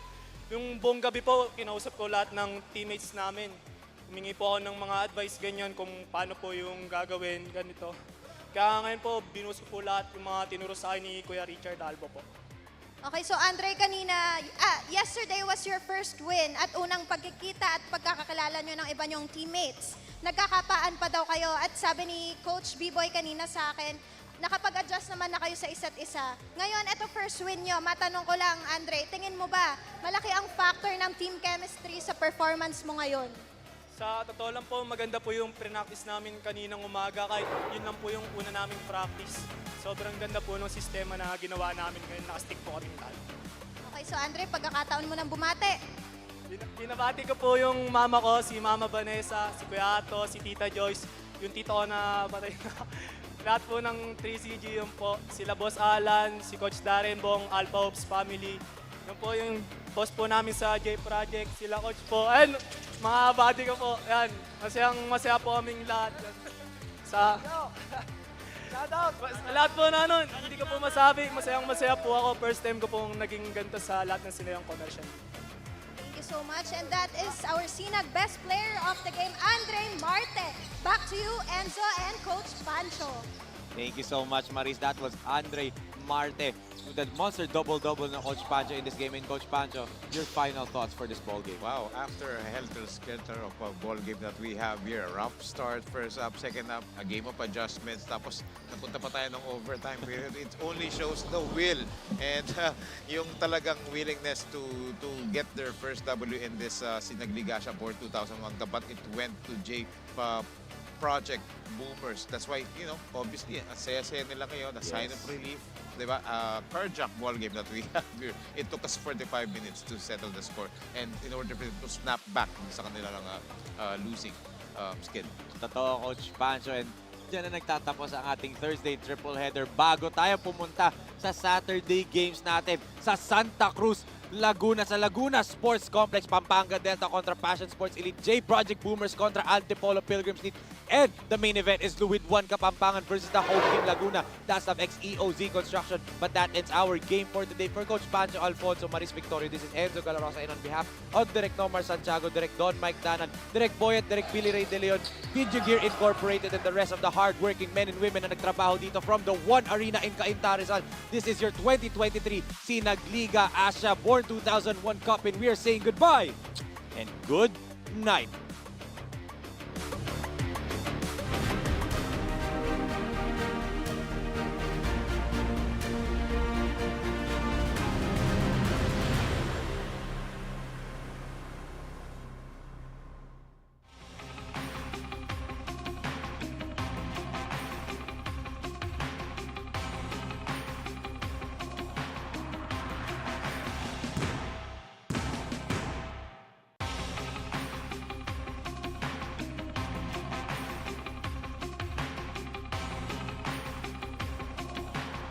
Yung buong gabi po, kinausap ko lahat ng teammates namin. Humingi po ako ng mga advice ganyan kung paano po yung gagawin, ganito. Kaya ngayon po, binus ko po lahat yung mga tinuro sa akin ni Kuya Richard Albo po. Okay, so Andre, yesterday was your first win at unang pagkikita at pagkakakilala nyo ng iba nyong teammates. Nagkakapaan pa daw kayo at sabi ni Coach B-Boy kanina sa akin, nakapag-adjust naman na kayo sa isa't isa. Ngayon, ito first win nyo. Matanong ko lang, Andre, tingin mo ba malaki ang factor ng team chemistry sa performance mo ngayon? Sa totoo lang po, maganda po yung pre-practice namin kaninang umaga kahit yun lang po yung una naming practice. Sobrang ganda po ng sistema na ginawa namin ngayon, nakastick po kaming lahat. Okay, so Andre, pagkakataon mo ng bumate. Binabati ko po yung mama ko, si Mama Vanessa, si Kuya Ato, si Tita Joyce, yung tito ko na patay na. Lahat po ng 3CG yun po. Sila Boss Alan, si Coach Darren, buong Alpha Hopes family. Yun po yung boss po namin sa J Project, sila Coach po. Ayun, mga buddy ko po. Yan, masaya po kaming lahat. Sa lahat po na nun, hindi ko po masabi, masaya po ako. First time ko pong naging ganito sa lahat ng Sinayong commercial. Thank you so much. And that is our SINAG best player of the game, Andre Marte. Back to you, Enzo and Coach Pancho. Thank you so much, Maris. That was Andre Marte with that monster double-double ng Coach Pancho in this game. And Coach Pancho, your final thoughts for this ball game? Wow, after a helter-skelter of a ball game that we have here, a rough start, first up, second up, a game of adjustments, tapos napunta pa tayo ng overtime period. It only shows the will and yung talagang willingness to get their first W in this SINAG Liga ASYA for 2001. But it went to J Project Boomers. That's why, you know, obviously, ang saya-saya nila ngayon, a sign of relief. Diba? Carjack ball game that we have here. It took us 45 minutes to settle the score and in order for them to snap back sa kanilang losing skid. Totoo, Coach Pancho. And dyan na nagtatapos ang ating Thursday triple header bago tayo pumunta sa Saturday games natin sa Santa Cruz, Laguna, sa Laguna Sports Complex, Pampanga Delta kontra Passion Sports Elite, J Project Boomers kontra Antipolo Pilgrims Elite, and the main event is Luwid 1 Kapampangan versus the home team Laguna, DATZLAV EOZ Construction. But that ends our game for today. For Coach Pancho Alfonso, Maris Victorio, this is Enzo Galarosa, and on behalf of Direk Nomar Santiago, Direk Don Mike Danan, Direk Boyet, Direk Billy Ray De Leon, Video Gear Incorporated, and the rest of the hard-working men and women na nagtrabaho dito from the One Arena in Cainta, Rizal. This is your 2023 SINAG Liga ASYA Born 2001 Cup, and we are saying goodbye and good night.